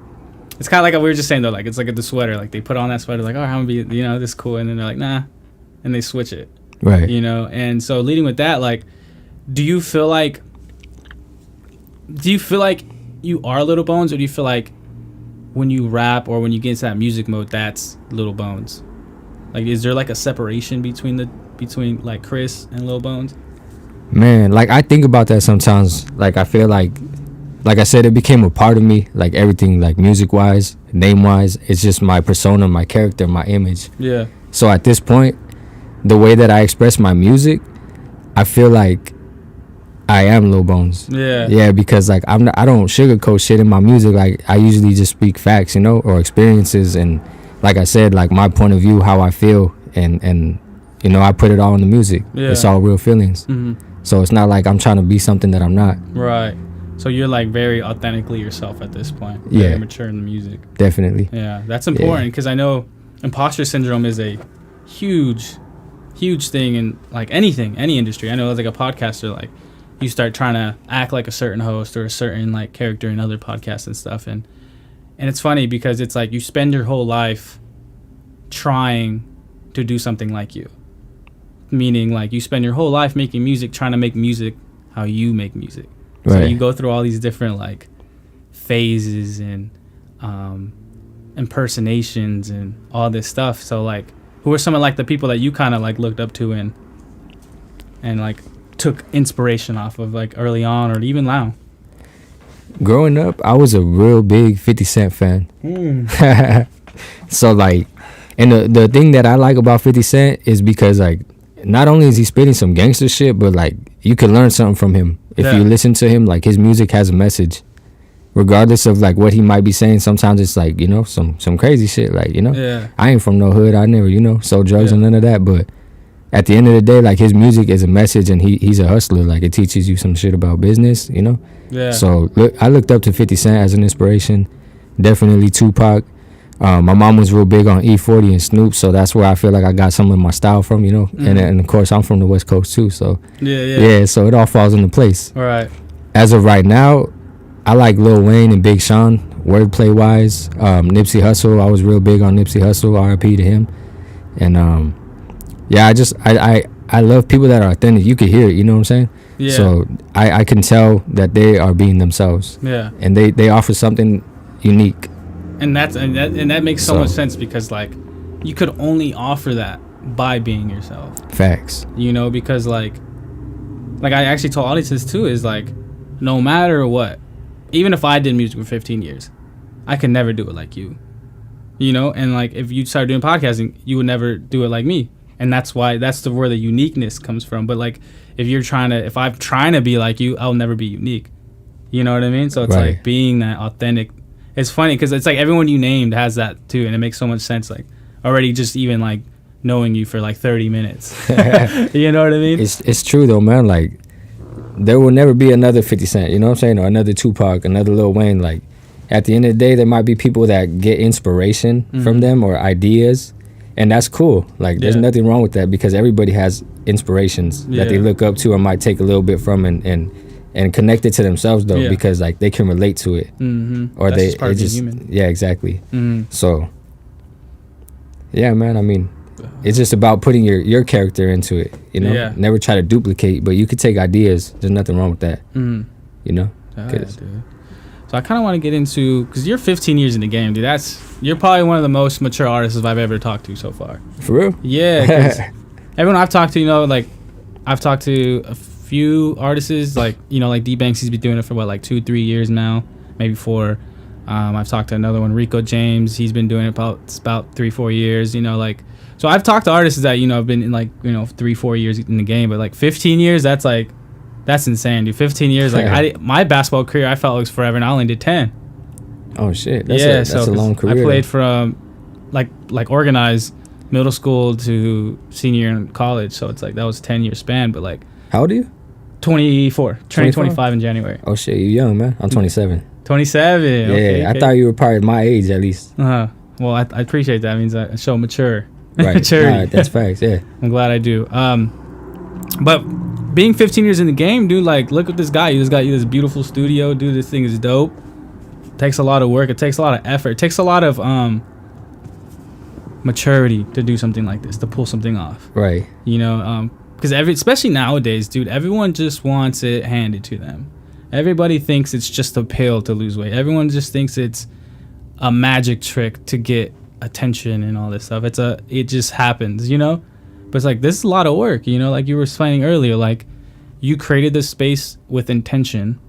like we were just saying though, like it's like the sweater, like they put on that sweater, like, oh, I'm gonna be, you know, this cool, and then they're like, nah, and they switch it. Right. You know, and so leading with that, like, do you feel like you are Little Bones, or do you feel like when you rap or when you get into that music mode, that's Little Bones? Like, is there like a separation between like Chris and Lil Bones? Man, like I think about that sometimes. Like I feel like I said, it became a part of me. Like everything, like music wise, name wise, it's just my persona, my character, my image. Yeah. So at this point, the way that I express my music, I feel like I am Lil Bones. Yeah. Yeah, because like I don't sugarcoat shit in my music. Like I usually just speak facts, you know, or experiences, and like I said, like my point of view, how I feel, and you know, I put it all in the music. Yeah. It's all real feelings. So it's not like I'm trying to be something that I'm not. Right. So you're like very authentically yourself at this point. Yeah. Very mature in the music. Definitely. Yeah, that's important, because I know imposter syndrome is a huge thing in like any industry. I know as like a podcaster, like you start trying to act like a certain host or a certain like character in other podcasts and stuff, and it's funny because it's like you spend your whole life trying to do something like you, meaning like you spend your whole life making music, trying to make music how you make music. So you go through all these different like phases and impersonations and all this stuff. So like, who are some of like the people that you kind of like looked up to and like took inspiration off of like early on or even now? Growing up, I was a real big 50 Cent fan. So like, and the thing that I like about 50 Cent is because like, not only is he spitting some gangster shit, but like you can learn something from him if you listen to him. Like his music has a message, regardless of like what he might be saying. Sometimes it's like, you know, some crazy shit, like, you know, I ain't from no hood, I never, you know, sold drugs and none of that, but at the end of the day, like his music is a message, and he's a hustler. Like it teaches you some shit about business, you know. So I looked up to 50 Cent as an inspiration. Definitely Tupac. My mom was real big on E40 and Snoop, so that's where I feel like I got some of my style from, you know. And of course I'm from the West Coast too, so so it all falls into place. All right. As of right now, I like Lil Wayne and Big Sean, wordplay wise. Nipsey Hussle, I was real big on Nipsey Hussle, R.I.P. to him. And I love people that are authentic. You can hear it, you know what I'm saying? So I can tell that they are being themselves. Yeah. And they offer something unique. And that makes so much sense because like you could only offer that by being yourself. Facts. You know, because like I actually told audiences too is like no matter what, even if I did music for 15 years, I could never do it like you. You know, and like if you started doing podcasting, you would never do it like me. And that's where the uniqueness comes from. But like if I'm trying to be like you, I'll never be unique. You know what I mean? So it's like being that authentic. It's funny because it's like everyone you named has that too, and it makes so much sense. Like already just even like knowing you for like 30 minutes. You know what I mean? It's true though, man. Like there will never be another 50 Cent, you know what I'm saying? Or another Tupac, another Lil Wayne. Like at the end of the day, there might be people that get inspiration from them or ideas, and that's cool. Like there's nothing wrong with that because everybody has inspirations that they look up to or might take a little bit from and connect it to themselves though because like they can relate to it. Or that's just human. Yeah, exactly. So yeah, man, I mean it's just about putting your character into it, you know. Never try to duplicate, but you could take ideas. There's nothing wrong with that. You know. Dude. So I kind of want to get into, because you're 15 years in the game, dude. You're probably one of the most mature artists I've ever talked to so far. For real? Yeah, because everyone I've talked to, you know, like I've talked to a few artists, like, you know, like D-Banks, he's been doing it for what, like 2-3 years now, maybe 4. I've talked to another one, Rico James, he's been doing it about 3-4 years, you know, like, so I've talked to artists that, you know, have been in like, you know, 3-4 years in the game, but like 15 years, that's insane, dude. 15 years, like my basketball career, I felt it was forever, and I only did 10. Oh shit, that's a long career. I played from like organized middle school to senior year in college, so it's like that was a 10-year span. But like, how old are you? 24, turning 25 in January. Oh shit, you young, man. I'm 27. 27. Yeah, okay. I thought you were probably my age at least. Well, I appreciate that. It means I show maturity. Nah, that's facts. Yeah, I'm glad I do. But being 15 years in the game, dude, like, look at this guy. You just got this beautiful studio, dude. This thing is dope. It takes a lot of work. It takes a lot of effort. It takes a lot of maturity to do something like this, to pull something off. Right. You know, because especially nowadays, dude, everyone just wants it handed to them. Everybody thinks it's just a pill to lose weight. Everyone just thinks it's a magic trick to get attention and all this stuff. It just happens, you know? But it's like, this is a lot of work, you know, like you were explaining earlier, like you created this space with intention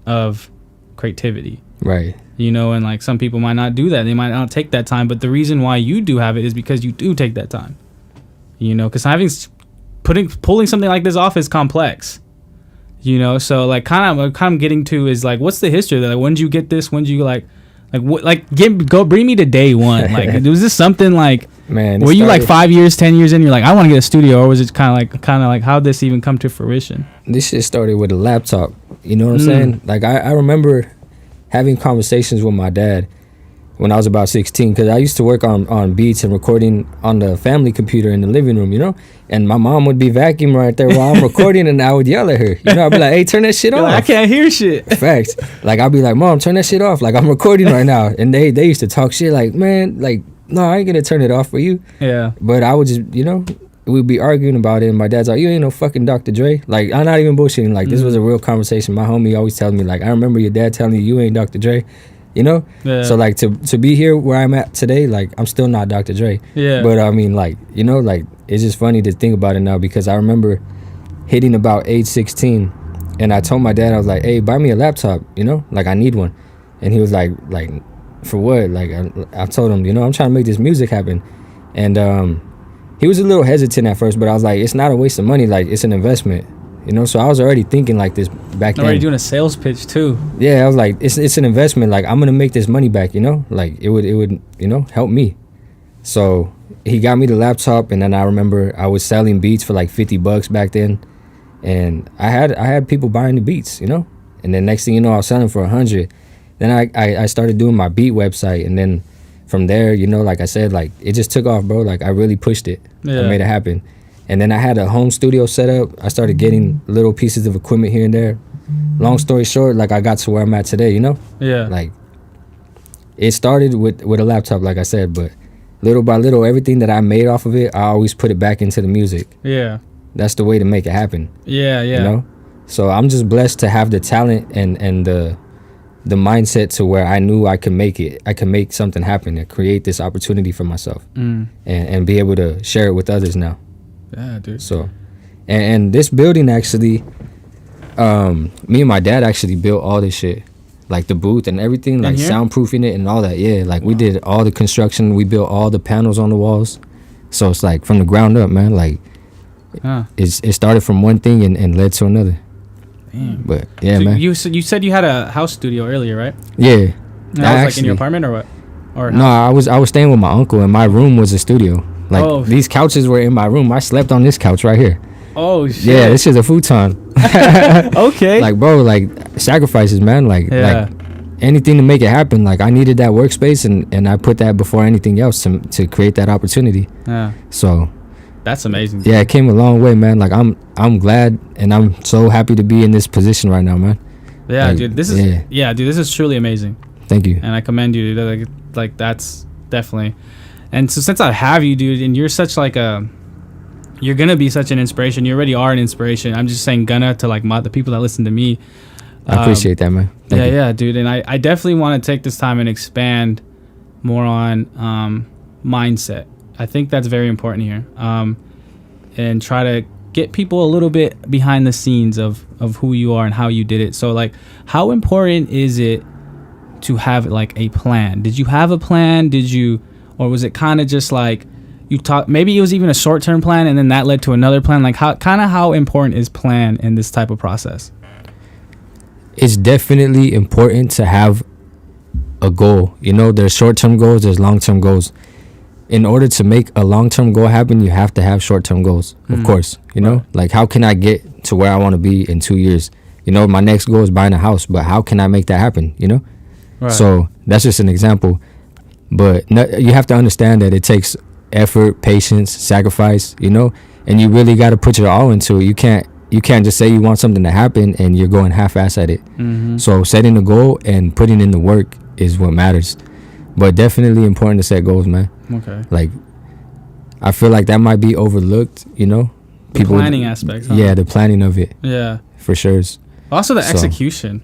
of creativity. Right. You know, and like some people might not do that. They might not take that time. But the reason why you do have it is because you do take that time. You know, because pulling something like this off is complex. You know, so like kind of getting to is like, what's the history of that? Like, when did you get this? When did you bring me to day one? Like, was this something like, man, were you like 5 years, 10 years in, you're like, I want to get a studio, or was it kind of like how'd this even come to fruition? This shit started with a laptop. You know what I'm saying? Like I remember having conversations with my dad when I was about 16, because I used to work on beats and recording on the family computer in the living room, you know? And my mom would be vacuuming right there while I'm recording, and I would yell at her. You know, I'd be like, hey, turn that shit off. Like, I can't hear shit. Facts. Like, I'd be like, Mom, turn that shit off. Like, I'm recording right now. And they used to talk shit like, man, like, no, I ain't gonna turn it off for you. Yeah. But I would just, you know, we'd be arguing about it, and my dad's like, you ain't no fucking Dr. Dre. Like, I'm not even bullshitting. Like, this was a real conversation. My homie always tells me, like, I remember your dad telling you ain't Dr. Dre. You know? Yeah. So, like, to be here where I'm at today, like, I'm still not Dr. Dre. Yeah. But, I mean, like, you know, like, it's just funny to think about it now, because I remember hitting about age 16, and I told my dad, I was like, hey, buy me a laptop, you know? Like, I need one. And he was like, for what? Like, I told him, you know, I'm trying to make this music happen. And he was a little hesitant at first, but I was like, it's not a waste of money. Like, it's an investment. You know, so I was already thinking like this back then. Already doing a sales pitch too. Yeah, I was like, it's an investment. Like, I'm gonna make this money back. You know, like it would you know, help me. So he got me the laptop, and then I remember I was selling beats for like $50 back then, and I had people buying the beats. You know, and then next thing you know, I was selling for $100. Then I started doing my beat website, and then from there, you know, like I said, like it just took off, bro. Like I really pushed it. Yeah. I made it happen. And then I had a home studio set up. I started getting little pieces of equipment here and there. Long story short, like I got to where I'm at today, you know? Yeah. Like it started with a laptop, like I said, but little by little, everything that I made off of it, I always put it back into the music. Yeah. That's the way to make it happen. Yeah, yeah. You know? So I'm just blessed to have the talent and the the mindset to where I knew I could make it. I could make something happen and create this opportunity for myself, and be able to share it with others now. Yeah, dude. So, and this building actually, me and my dad actually built all this shit, like the booth and everything, like soundproofing it and all that. Yeah, like we did all the construction. We built all the panels on the walls. So it's like from the ground up, man. Like it started from one thing and led to another. Damn. But yeah, so man. You said you had a house studio earlier, right? Yeah. That was like in your apartment or what? Or no, I was staying with my uncle, and my room was a studio. Like these couches were in my room. I slept on this couch right here. Oh shit. Yeah, this is a futon. Okay. Like, bro, like sacrifices, man. Like anything to make it happen. Like I needed that workspace, and I put that before anything else to create that opportunity. Yeah. So that's amazing. Yeah, it came a long way, man. Like I'm glad, and I'm so happy to be in this position right now, man. Yeah, like, dude. This is truly amazing. Thank you. And I commend you, dude. Like that's definitely. And so since I have you, dude, and you're such like you're gonna be such an inspiration. You already are an inspiration. I'm just saying to like the people that listen to me. I appreciate that, man. Thank you. Yeah, dude. And I definitely want to take this time and expand more on mindset. I think that's very important here. And try to get people a little bit behind the scenes of who you are and how you did it. So like, how important is it to have like a plan? Did you have a plan? Or was it kind of just like you talk? Maybe it was even a short-term plan, and then that led to another plan. Like how important is plan in this type of process? It's definitely important to have a goal. You know, there's short-term goals, there's long-term goals. In order to make a long-term goal happen, you have to have short-term goals, of course. You know, like how can I get to where I want to be in 2 years? You know, my next goal is buying a house, but how can I make that happen? You know, so that's just an example. But you have to understand that it takes effort, patience, sacrifice, you know, and you really got to put your all into it. You can't just say you want something to happen and you're going half-ass at it. So setting a goal and putting in the work is what matters. But definitely important to set goals, man. Okay. Like, I feel like that might be overlooked, you know? The planning aspect. Huh? Yeah, the planning of it. Yeah. For sure. Also the execution.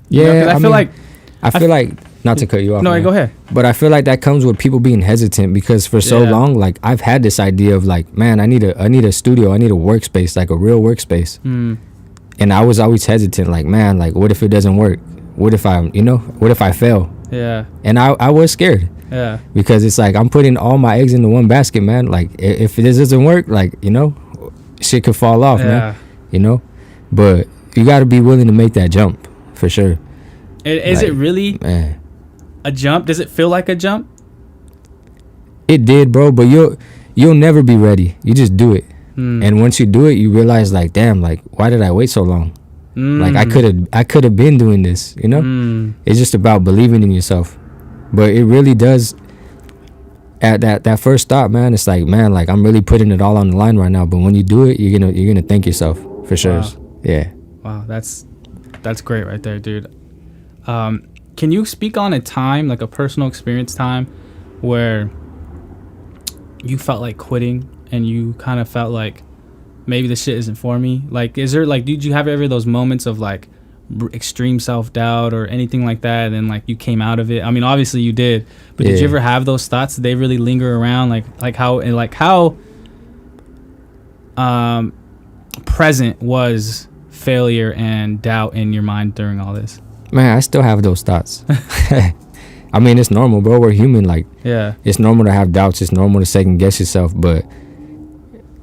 Yeah, I feel like not to cut you off. No, man, go ahead. But I feel like that comes with people being hesitant because for so long, like I've had this idea of like, man, I need a studio, I need a workspace, like a real workspace. And I was always hesitant, like, man, like what if it doesn't work? What if I fail? Yeah. And I was scared. Yeah. Because it's like I'm putting all my eggs into one basket, man. Like if this doesn't work, like, you know, shit could fall off, man. You know? But you got to be willing to make that jump for sure. Is it really a jump? Does it feel like a jump? It did, bro, but you'll never be ready. You just do it. And once you do it, you realize like, damn, like why did I wait so long? Like I could have been doing this, you know? It's just about believing in yourself. But it really does at that first thought, man, it's like, man, like I'm really putting it all on the line right now, but when you do it, you're going to thank yourself for sure. Wow. Yeah. Wow, that's great right there, dude. Can you speak on a time, like a personal experience time, where you felt like quitting and you kind of felt like maybe this shit isn't for me? Like, is there like, did you have ever those moments of like extreme self-doubt or anything like that, and then like you came out of it? I mean, obviously you did, but did you ever have those thoughts? Did they really linger around? Like how present was failure and doubt in your mind during all this? Man, I still have those thoughts. I mean, it's normal, bro. We're human. Like, it's normal to have doubts. It's normal to second guess yourself. But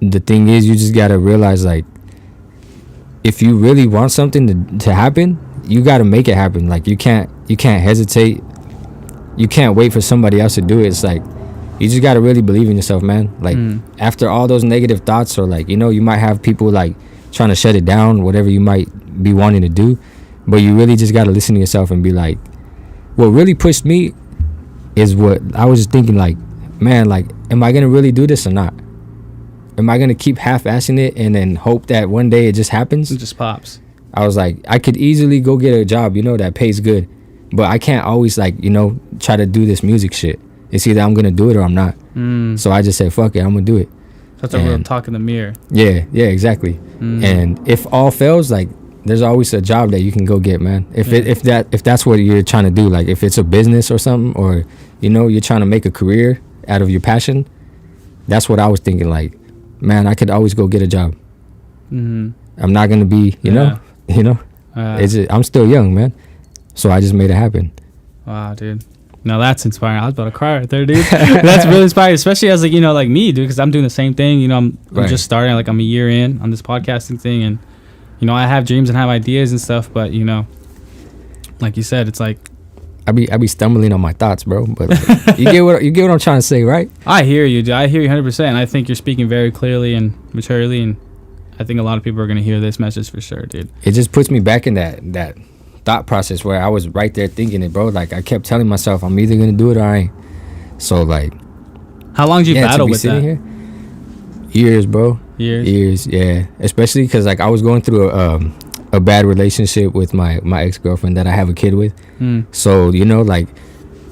the thing is, you just gotta realize, like, if you really want something to happen, you gotta make it happen. Like, you can't hesitate. You can't wait for somebody else to do it. It's like, you just gotta really believe in yourself, man. Like, after all those negative thoughts, or like, you know, you might have people like trying to shut it down, whatever you might be wanting to do. But you really just got to listen to yourself and be like, what really pushed me is what I was just thinking, like, man, like, am I going to really do this or not? Am I going to keep half-assing it and then hope that one day it just happens? It just pops. I was like, I could easily go get a job, you know, that pays good. But I can't always, like, you know, try to do this music shit. It's either I'm going to do it or I'm not. So I just said, fuck it, I'm going to do it. That's a real talk in the mirror. Yeah, exactly. And if all fails, like, there's always a job that you can go get, man. If that's what you're trying to do, like if it's a business or something, or you know, you're trying to make a career out of your passion. That's what I was thinking. Like, man, I could always go get a job. Mm-hmm. I'm not gonna be, you know. I'm still young, man. So I just made it happen. Wow, dude. No, that's inspiring. I was about to cry right there, dude. That's really inspiring, especially as like, you know, like me, dude, because I'm doing the same thing. You know, I'm just starting. Like I'm a year in on this podcasting thing, and you know, I have dreams and have ideas and stuff, but you know, like you said, it's like I be stumbling on my thoughts, bro. But like, you get what I'm trying to say, right? I hear you, dude. I hear you 100%. I think you're speaking very clearly and maturely, and I think a lot of people are gonna hear this message for sure, dude. It just puts me back in that thought process where I was right there thinking it, bro. Like I kept telling myself, I'm either gonna do it or I ain't. So like, how long did you battle with that? Here, years, bro. Years, yeah. Especially because like I was going through a bad relationship with my ex-girlfriend that I have a kid with. So you know, like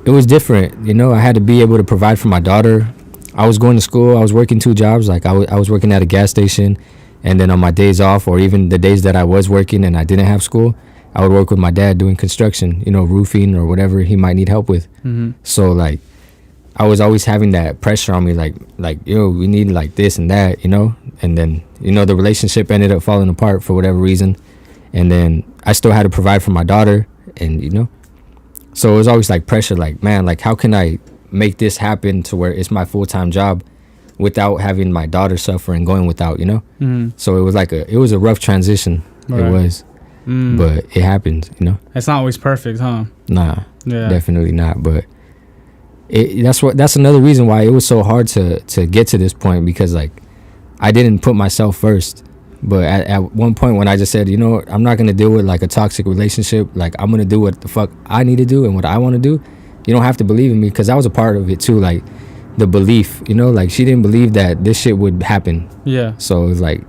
it was different. You know, I had to be able to provide for my daughter. I was going to school. I was working 2 jobs. Like I was working at a gas station, and then on my days off, or even the days that I was working and I didn't have school, I would work with my dad doing construction. You know, roofing or whatever he might need help with. So like, I was always having that pressure on me, like yo, we need like this and that, you know. And then you know, the relationship ended up falling apart for whatever reason, and then I still had to provide for my daughter, and you know, so it was always like pressure, like man, like how can I make this happen to where it's my full-time job without having my daughter suffer and going without, you know. So it was like it was a rough transition. Right. It was, but it happens, you know. It's not always perfect, huh? Nah, definitely not. But that's another reason why it was so hard to get to this point, because like I didn't put myself first. But at one point when I just said, you know, I'm not gonna deal with like a toxic relationship, like I'm gonna do what the fuck I need to do and what I want to do. You don't have to believe in me, because I was a part of it too, like the belief, you know, like she didn't believe that this shit would happen. Yeah. So it was like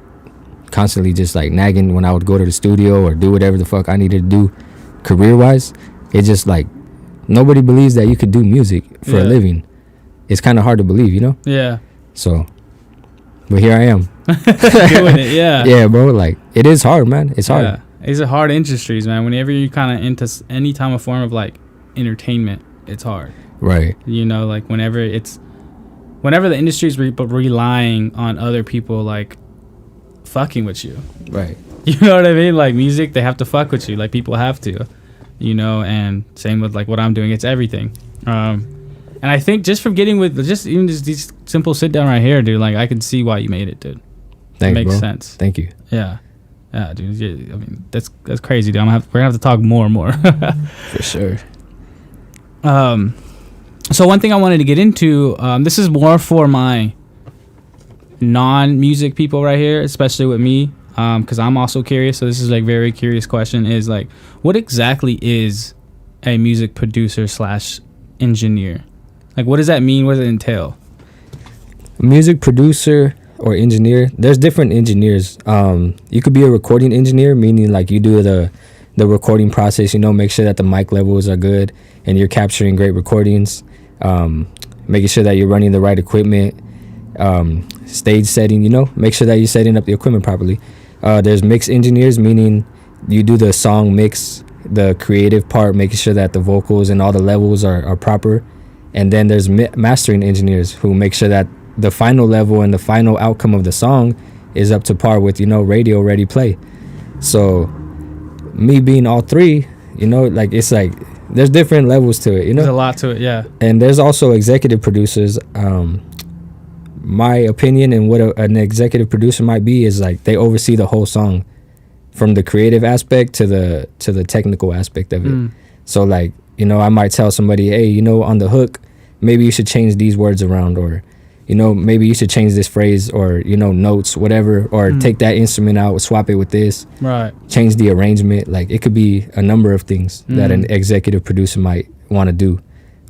constantly just like nagging when I would go to the studio or do whatever the fuck I needed to do career wise. It just like, nobody believes that you could do music for a living. It's kind of hard to believe, you know? Yeah. So, but here I am. Doing it, yeah. Yeah, bro, like, it is hard, man. It's hard. Yeah. These are hard industries, man. Whenever you're kind of into any type of form of, like, entertainment, it's hard. Right. You know, like, whenever the industry's relying on other people, like, fucking with you. Right. You know what I mean? Like, music, they have to fuck with you. Like, people have to. You know, and same with like what I'm doing, it's everything. And I think just from getting with just even just these simple sit down right here, dude, like I can see why you made it, dude. Thanks, it makes bro. sense. Thank you. Yeah, dude. I mean, that's crazy, dude. We're gonna have to talk more and more. For sure. So one thing I wanted to get into, this is more for my non-music people right here, especially with me. Because I'm also curious, so this is like very curious question, is like, what exactly is a music producer / engineer? Like, what does that mean? What does it entail? Music producer or engineer, there's different engineers. You could be a recording engineer, meaning like you do the recording process, you know, make sure that the mic levels are good and you're capturing great recordings, making sure that you're running the right equipment, stage setting, you know, make sure that you're setting up the equipment properly. There's mix engineers, meaning you do the song mix, the creative part, making sure that the vocals and all the levels are proper. And then there's mastering engineers who make sure that the final level and the final outcome of the song is up to par with, you know, radio ready play. So me being all three, you know, like it's like there's different levels to it, you know. There's a lot to it, yeah. And there's also executive producers. My opinion and what an executive producer might be is like they oversee the whole song, from the creative aspect to the technical aspect of it. So like, you know, I might tell somebody, hey, you know, on the hook, maybe you should change these words around, or you know, maybe you should change this phrase, or you know, notes, whatever, or take that instrument out, swap it with this, right, change the arrangement. Like it could be a number of things that an executive producer might want to do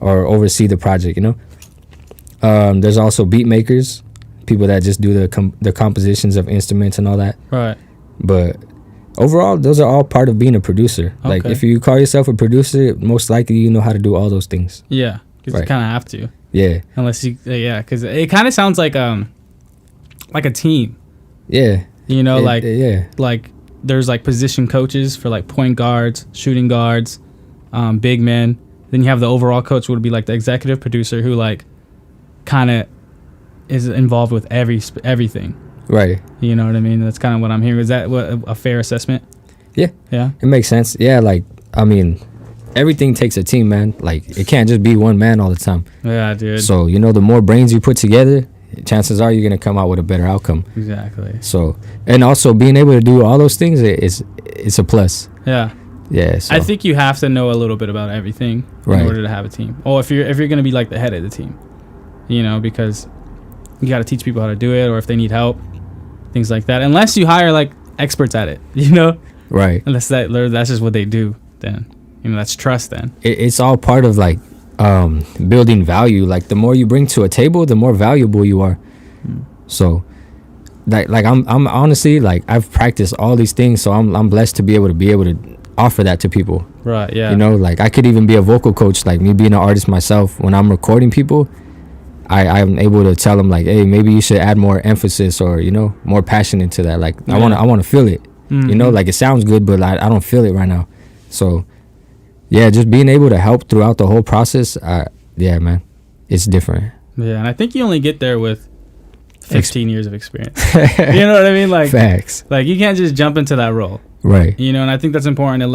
or oversee the project, you know. There's also beat makers, people that just do the compositions of instruments and all that. Right. But overall, those are all part of being a producer. Okay. Like if you call yourself a producer, most likely you know how to do all those things. Yeah, because you kind of have to. Yeah. Unless you, because it kind of sounds like a team. Yeah. You know, like there's like position coaches for like point guards, shooting guards, big men. Then you have the overall coach, would be like the executive producer, who like kind of is involved with everything. Right. You know what I mean? That's kind of what I'm hearing. Is that a fair assessment? Yeah. Yeah. It makes sense. Yeah, like I mean, everything takes a team, man. Like it can't just be one man all the time. Yeah, dude. So the more brains you put together, chances are you're gonna come out with a better outcome. Exactly. So, and also being able to do all those things it's a plus. Yeah. Yeah. So. I think you have to know a little bit about everything in order to have a team. Or if you're gonna be like the head of the team, because you got to teach people how to do it, or if they need help, things like that. Unless you hire like experts at it, Right. Unless that's just what they do, then that's trust. Then it's all part of like building value. Like the more you bring to a table, the more valuable you are. So like I'm honestly, like I've practiced all these things, so I'm blessed to be able to offer that to people. Right. Yeah. Like I could even be a vocal coach. Like me being an artist myself, when I'm recording people, I'm able to tell them like, hey, maybe you should add more emphasis or more passion into that. Like I want to feel it. Like it sounds good, but I don't feel it right now. So yeah, just being able to help throughout the whole process. Yeah, man, it's different. Yeah, and I think you only get there with 15 years of experience. You know what I mean? Like facts. Like you can't just jump into that role. Right. And I think that's important to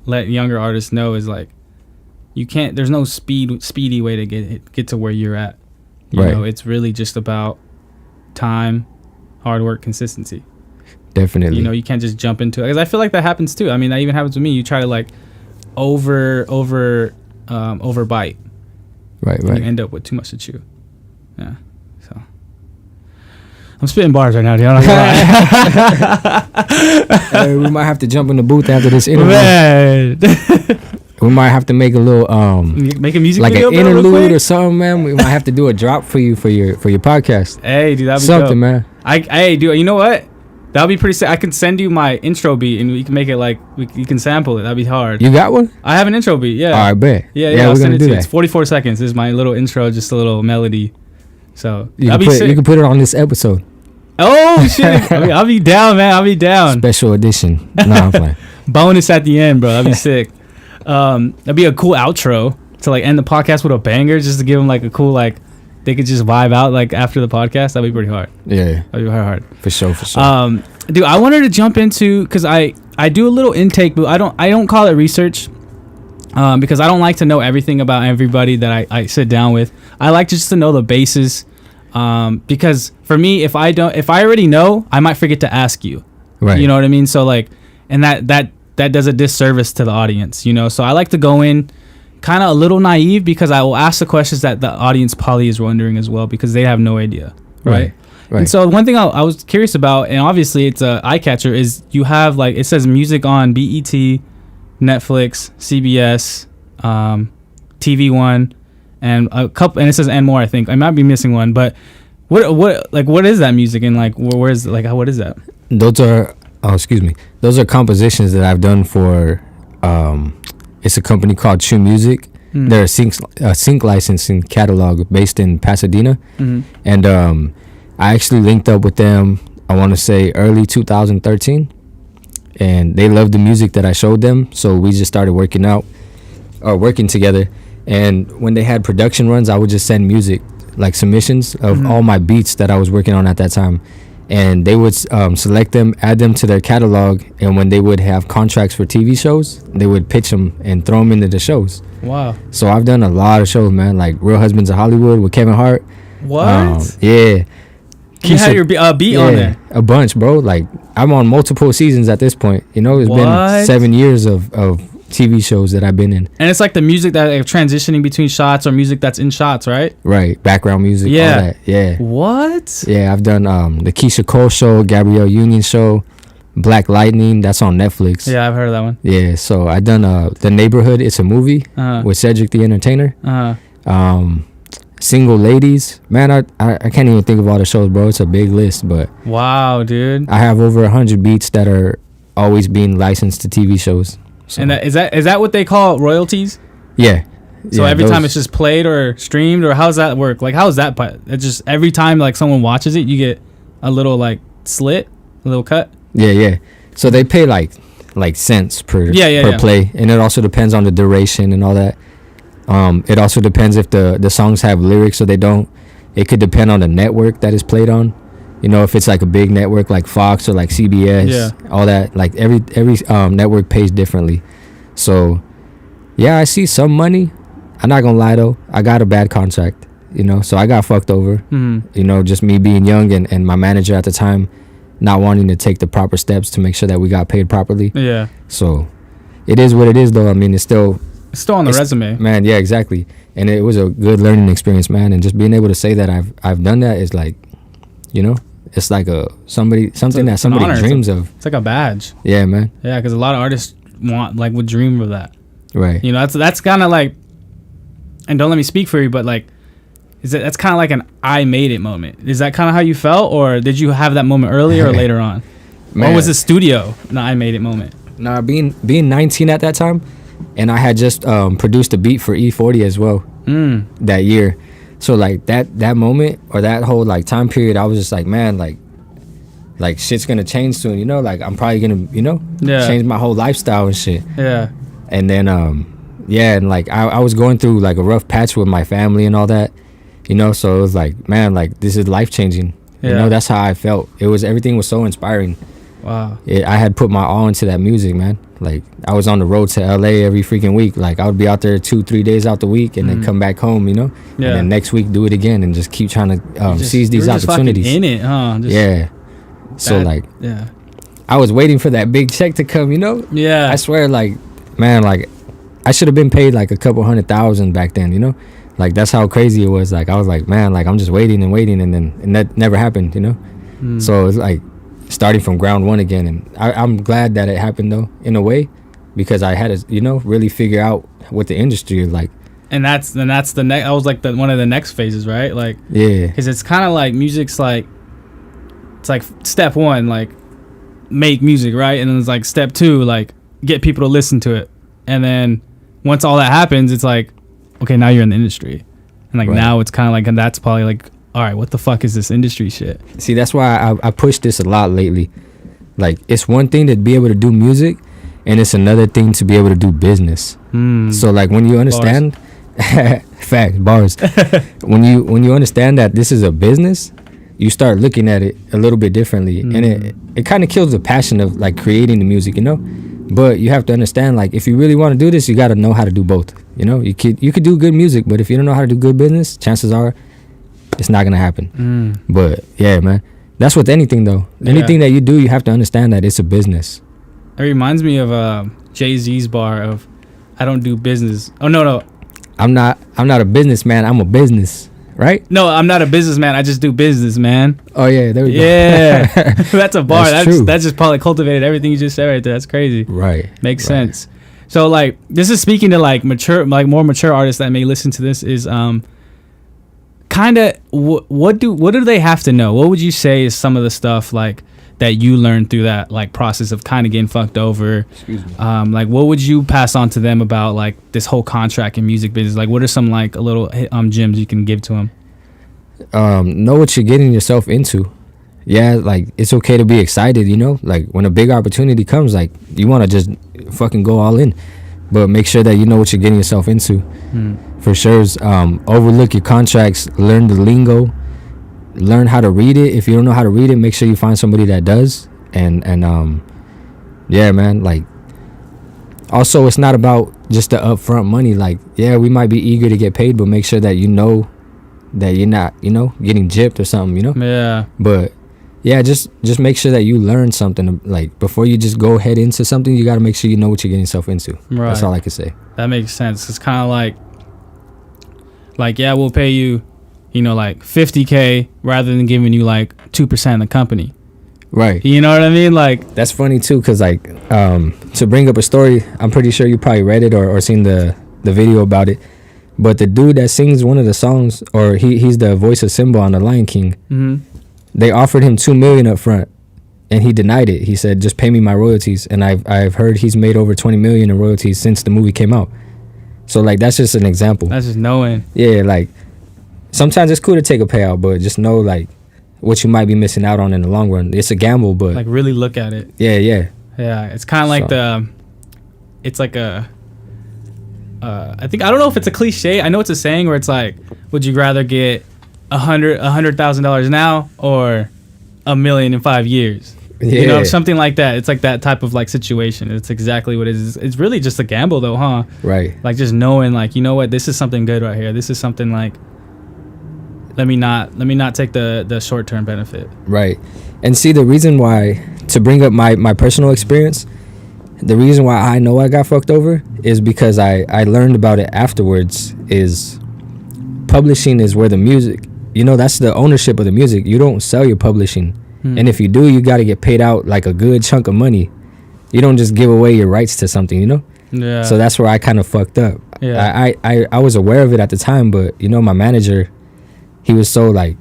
let younger artists know is like you can't. There's no speedy way to get to where you're at. You know, it's really just about time, hard work, consistency. Definitely. You can't just jump into it, because I feel like that happens too. I mean, that even happens with me. You try to like overbite. Right. And you end up with too much to chew. Yeah. So I'm spitting bars right now, dude. I'm not gonna lie. Hey, we might have to jump in the booth after this interview. Man. We might have to make a little make a music like video, an interlude or something, man. We might have to do a drop for your podcast. Hey, dude, that'd be something, dope. man. Hey, dude, you know what? That'd be pretty sick. I can send you my intro beat and we can make it like you can sample it. That'd be hard. You got one? I have an intro beat. Yeah. All right, bet. Yeah. I'll send it to you. It's 44 seconds. This is my little intro, just a little melody. So you can put it on this episode. Oh shit! I'll be down, man. I'll be down. Special edition. No, I'm playing. Bonus at the end, bro. That'd be sick. That'd be a cool outro to like end the podcast with a banger, just to give them like a cool like they could just vibe out like after the podcast. That'd be pretty hard. Yeah, that'd be hard. For sure. Dude, I wanted to jump into, because I do a little intake, but I don't call it research, because I don't like to know everything about everybody that I sit down with. I like just to know the basis. Because for me, if I already know, I might forget to ask you. Right. You know what I mean? So like, and that does a disservice to the audience, So I like to go in kind of a little naive, because I will ask the questions that the audience probably is wondering as well, because they have no idea. Right. And so one thing I was curious about, and obviously it's a eye catcher, is you have like, it says music on BET, Netflix, CBS, TV One, and a couple, and it says and more. I think I might be missing one, but what is that music, and like where's like what is that? Those are compositions that I've done for it's a company called True Music. They're a sync licensing catalog based in Pasadena. And I actually linked up with them, I want to say early 2013, and they loved the music that I showed them, so we just started working together. And when they had production runs, I would just send music, like submissions of all my beats that I was working on at that time, and they would select them, add them to their catalog, and when they would have contracts for TV shows, they would pitch them and throw them into the shows. Wow. So I've done a lot of shows, man, like Real Husbands of Hollywood with Kevin Hart. What? Yeah. You had your beat on there? A bunch, bro. Like, I'm on multiple seasons at this point. It's been 7 years of TV shows that I've been in. And it's like the music that like, transitioning between shots, or music that's in shots, right? Right. Background music, all that. Yeah. What? Yeah, I've done the Keisha Cole show, Gabrielle Union show, Black Lightning. That's on Netflix. Yeah, I've heard of that one. Yeah, so I've done The Neighborhood. It's a movie with Cedric the Entertainer. Single Ladies. Man, I can't even think of all the shows, bro. It's a big list, but... Wow, dude. I have over 100 beats that are always being licensed to TV shows. So. And is that what they call royalties? Yeah. So every time it's just played or streamed, or how does that work? Like, how is that part? It's just every time like someone watches it, you get a little like slit, a little cut? Yeah. So they pay like cents per play, and it also depends on the duration and all that. It also depends if the songs have lyrics or they don't. It could depend on the network that is played on. You know, if it's like a big network like Fox or like CBS, all that. Like every network pays differently. So yeah, I see some money. I'm not gonna lie though, I got a bad contract. You know, so I got fucked over. You know, just me being young and my manager at the time not wanting to take the proper steps to make sure that we got paid properly. Yeah. So it is what it is though. I mean, it's still on the resume, man. Yeah, exactly. And it was a good learning experience, man. And just being able to say that I've done that is like, you know, it's like something that somebody dreams of. It's like a badge. Yeah, man. Yeah, because a lot of artists would dream of that. Right. You know, that's kind of like, and don't let me speak for you, but like, that's kind of like an I made it moment. Is that kind of how you felt, or did you have that moment earlier or later on? Man. Or was it studio? No, I made it moment. Nah, being 19 at that time. And I had just produced a beat for E40 as well that year. So like that moment or that whole like time period, I was just like, man, like shit's gonna change soon, you know? Like I'm probably gonna, you know, change my whole lifestyle and shit. Yeah. And then and like I was going through like a rough patch with my family and all that, you know. So it was like, man, like this is life changing. You know, that's how I felt. Everything was so inspiring. Wow. I had put my all into that music, man. Like I was on the road to LA every freaking week. Like I would be out there 2-3 days out the week and then come back home, you know. Yeah. And then next week do it again and just keep trying to seize these opportunities. In it, huh? So like, I was waiting for that big check to come, you know. Yeah. I swear, like, man, like I should have been paid like a couple $100,000 back then, you know. Like that's how crazy it was. Like I was like, man, like I'm just waiting and that never happened, you know. So it's like starting from ground one again, and I'm glad that it happened though, in a way, because I had to, you know, really figure out what the industry is like. And that's the next. I was like one of the next phases, right? Like because it's kind of like music's like, it's like step one, like make music, right? And then it's like step two, like get people to listen to it, and then once all that happens, it's like, okay, now you're in the industry, and like now it's kind of like, and that's probably like, all right, what the fuck is this industry shit? See, that's why I push this a lot lately. Like, it's one thing to be able to do music, and it's another thing to be able to do business. So, like, when you understand, facts, bars. when you understand that this is a business, you start looking at it a little bit differently, and it kind of kills the passion of like creating the music, you know. But you have to understand, like, if you really want to do this, you got to know how to do both. You know, you could do good music, but if you don't know how to do good business, chances are it's not gonna happen. But yeah, man, that's with anything though. Anything that you do, you have to understand that it's a business. It reminds me of Jay-Z's bar of, I don't do business. Oh no, I'm not a businessman. I'm a business, right? No, I'm not a businessman. I just do business, man. Oh yeah, there we go. Yeah, that's a bar. That's just probably cultivated everything you just said right there. That's crazy. Right. Makes sense. So like, this is speaking to like more mature artists that may listen to this. Is kind of what do they have to know? What would you say is some of the stuff like that you learned through that like process of kind of getting fucked over? Excuse me. Like what would you pass on to them about like this whole contract and music business? Like what are some like a little gems you can give to them? Know what you're getting yourself into. Yeah, like it's okay to be excited, you know. Like when a big opportunity comes, like you want to just fucking go all in, but make sure that you know what you're getting yourself into. For sure. Overlook your contracts, learn the lingo, learn how to read it. If you don't know how to read it, make sure you find somebody that does. And yeah, man, like also it's not about just the upfront money. Like, yeah, we might be eager to get paid, but make sure that you know that you're not, you know, getting gypped or something, you know. Yeah. But yeah, just make sure that you learn something. Like before you just go head into something, you got to make sure you know what you're getting yourself into. Right. That's all I can say. That makes sense. It's kind of like, yeah, we'll pay you, you know, like $50K rather than giving you like 2% of the company. Right. You know what I mean? Like, that's funny too, because like to bring up a story, I'm pretty sure you probably read it or seen the video about it. But the dude that sings one of the songs, or he's the voice of Simba on The Lion King, they offered him $2 million up front, and he denied it. He said, just pay me my royalties. And I've heard he's made over $20 million in royalties since the movie came out. So like that's just an example. That's just knowing. Yeah, like sometimes it's cool to take a payout, but just know like what you might be missing out on in the long run. It's a gamble, but like really look at it. Yeah. Yeah, it's kind of like it's like a, I don't know if it's a cliche. I know it's a saying where it's like, would you rather get $100,000 now or $1 million in 5 years? Yeah. You know, something like that. It's like that type of like situation. It's exactly what it is. It's really just a gamble though, huh? Right. Like just knowing like, you know what, this is something good right here. This is something like, let me not take the short-term benefit. Right. And see, the reason why, to bring up my personal experience, the reason why I know I got fucked over is because I learned about it afterwards. Is publishing is where the music, you know, that's the ownership of the music. You don't sell your publishing. And if you do, you got to get paid out like a good chunk of money. You don't just give away your rights to something, you know? Yeah. So that's where I kind of fucked up. Yeah. I was aware of it at the time, but, you know, my manager, he was so like,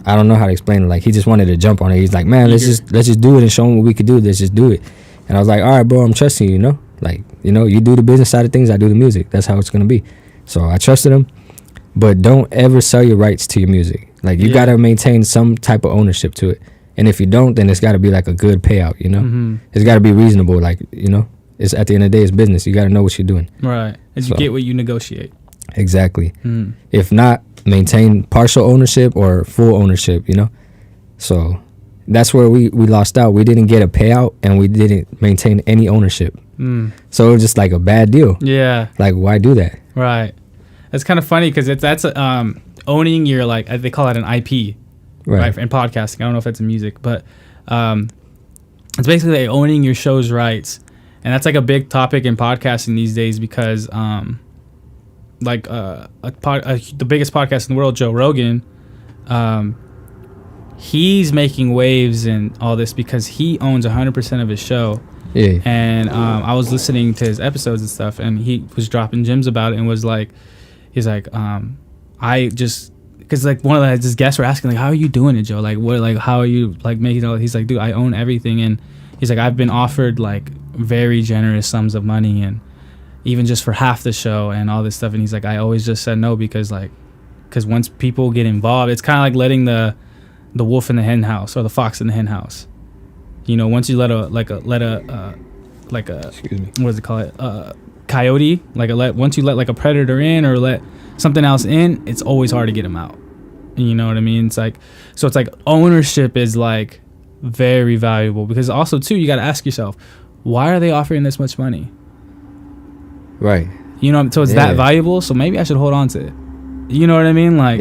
I don't know how to explain it. Like, he just wanted to jump on it. He's like, man, let's just do it and show him what we could do. Let's just do it. And I was like, all right, bro, I'm trusting you, you know? Like, you know, you do the business side of things, I do the music. That's how it's going to be. So I trusted him. But don't ever sell your rights to your music. Like, you got to maintain some type of ownership to it. And if you don't, then it's got to be like a good payout, you know? Mm-hmm. It's got to be reasonable. Like, you know, it's at the end of the day, it's business. You got to know what you're doing. Right. And you get what you negotiate. Exactly. Mm. If not, maintain partial ownership or full ownership, you know? So that's where we lost out. We didn't get a payout and we didn't maintain any ownership. Mm. So it was just like a bad deal. Yeah. Like, why do that? Right. It's kind of funny because that's owning your, like, they call it an IP. Right. In podcasting. I don't know if that's in music, but it's basically like owning your show's rights. And that's like a big topic in podcasting these days because the biggest podcast in the world, Joe Rogan, he's making waves and all this because he owns 100% of his show. Yeah. And I was listening to his episodes and stuff, and he was dropping gems about it and was like, he's like, I just... Because like one of his guests were asking like, how are you doing it, Joe? Like what, like how are you like making it all? He's like, dude, I own everything. And he's like, I've been offered like very generous sums of money and even just for half the show and all this stuff. And he's like, I always just said no because once people get involved, it's kind of like letting the wolf in the hen house or the fox in the hen house. You know, once you let a excuse me, what does it call it? Coyote, once you let like a predator in or let something else in, it's always hard to get them out. You know what I mean? It's like, so it's like ownership is like very valuable because also too, you got to ask yourself, why are they offering this much money? Right. You know, so it's that valuable. So maybe I should hold on to it. You know what I mean? Like,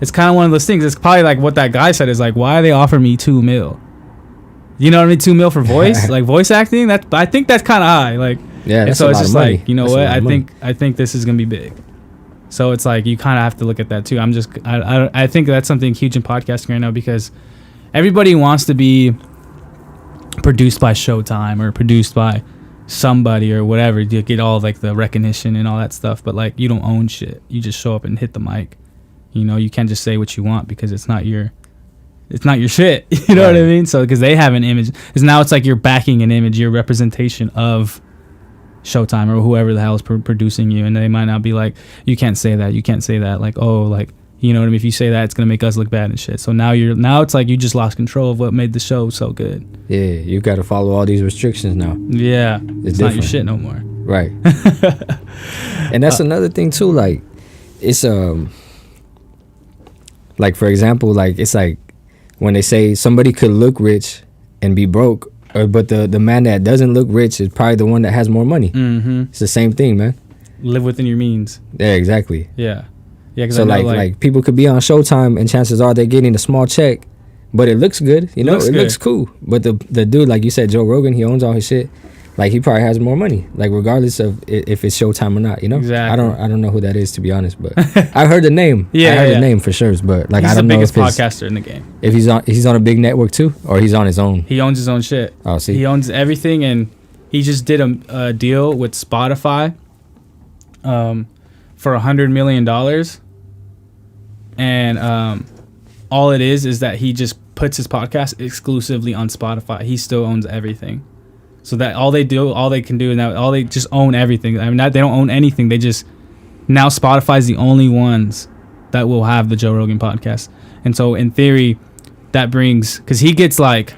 it's kind of one of those things. It's probably like what that guy said is like, why they offer me $2 million? You know what I mean? $2 million for voice, like voice acting. I think that's kind of high. Like, yeah. And so it's just like, you know what? I think this is gonna be big. So it's like you kind of have to look at that too. I think that's something huge in podcasting right now because everybody wants to be produced by Showtime or produced by somebody or whatever to get all like the recognition and all that stuff. But like you don't own shit. You just show up and hit the mic. You know, you can't just say what you want because it's not your shit. You know what I mean? So because they have an image, because now it's like you're backing an image, your representation of Showtime or whoever the hell is producing you, and they might not be like, you can't say that, like, oh, like, you know what I mean, if you say that it's gonna make us look bad and shit. So now it's like you just lost control of what made the show so good. Yeah, you got to follow all these restrictions now. Yeah, it's not your shit no more. Right. And that's another thing too, like it's like for example, like it's like when they say somebody could look rich and be broke, but the man that doesn't look rich is probably the one that has more money. Mm-hmm. It's the same thing, man. Live within your means. Yeah, exactly. Yeah. Yeah. So like people could be on Showtime and chances are they're getting a small check, but it looks good. You know, it looks cool. But the dude, like you said, Joe Rogan, he owns all his shit. Like he probably has more money, like regardless of if it's Showtime or not. You know, exactly. I don't know who that is, to be honest, but I heard the name. Yeah, I heard the name for sure, but like he's I don't know if he's the biggest podcaster in the game. If he's on a big network too, or he's on his own. He owns his own shit. Oh, see, he owns everything, and he just did a deal with Spotify, for $100 million, and all it is that he just puts his podcast exclusively on Spotify. He still owns everything. So that all they can do now, they just own everything. I mean, they don't own anything. They just, now Spotify's the only ones that will have the Joe Rogan podcast. And so in theory, that brings, because he gets like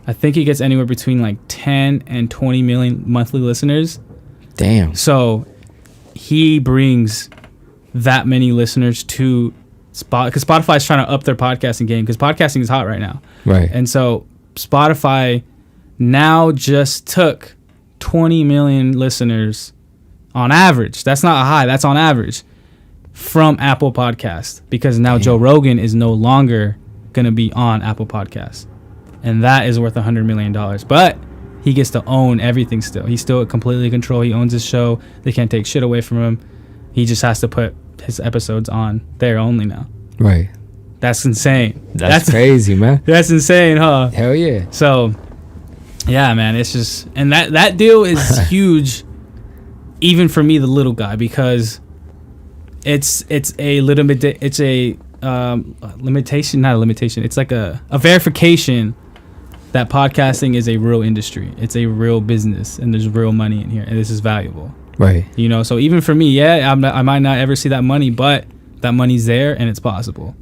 I think he gets anywhere between like 10 and 20 million monthly listeners. Damn. So he brings that many listeners to because Spotify's trying to up their podcasting game because podcasting is hot right now. Right. And so Spotify now just took 20 million listeners on average. That's not a high. That's on average from Apple Podcast because now Joe Rogan is no longer going to be on Apple Podcast. And that is worth $100 million. But he gets to own everything still. He's still completely in control. He owns his show. They can't take shit away from him. He just has to put his episodes on there only now. Right. That's insane. That's crazy, man. That's insane, huh? Hell yeah. So, yeah, man, it's just... And that deal is huge even for me, the little guy, because it's a limitation. It's a limitation, not a limitation. It's like a verification that podcasting is a real industry. It's a real business, and there's real money in here, and this is valuable. Right. You know, so even for me, I might not ever see that money, but that money's there, and it's possible.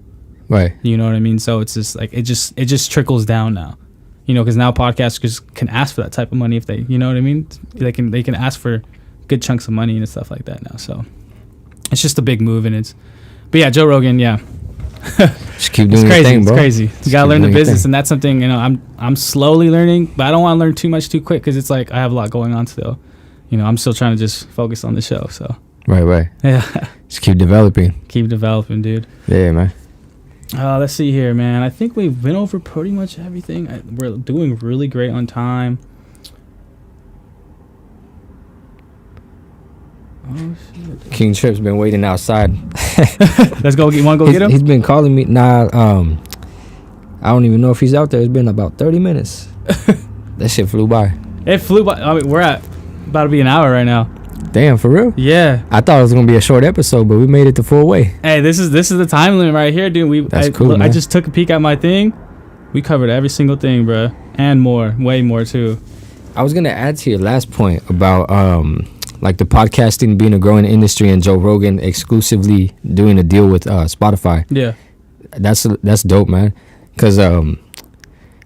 Right. You know what I mean? So it's just like it just trickles down now. You know, because now podcasters can ask for that type of money if they, you know what I mean? They can ask for good chunks of money and stuff like that now. So it's just a big move, and but yeah, Joe Rogan, yeah. Just keep doing your thing, bro. It's crazy. You gotta learn the business, and that's something, you know, I'm slowly learning, but I don't want to learn too much too quick because it's like I have a lot going on still. You know, I'm still trying to just focus on the show. So right. Yeah. Just keep developing. Keep developing, dude. Yeah, man. Let's see here, man. I think we've been over pretty much everything. We're doing really great on time. Oh shit. King Trip's been waiting outside. Let's go. You want to go get him? He's been calling me. Nah, I don't even know if he's out there. It's been about 30 minutes. That shit flew by. It flew by. I mean, we're at about to be an hour right now. Damn, for real? Yeah. I thought it was gonna be a short episode, but we made it the full way. Hey, this is the time limit right here, dude. That's cool, man. I just took a peek at my thing. We covered every single thing, bro, and more, way more too. I was gonna add to your last point about like the podcasting being a growing industry and Joe Rogan exclusively doing a deal with Spotify. Yeah. That's dope, man. Because a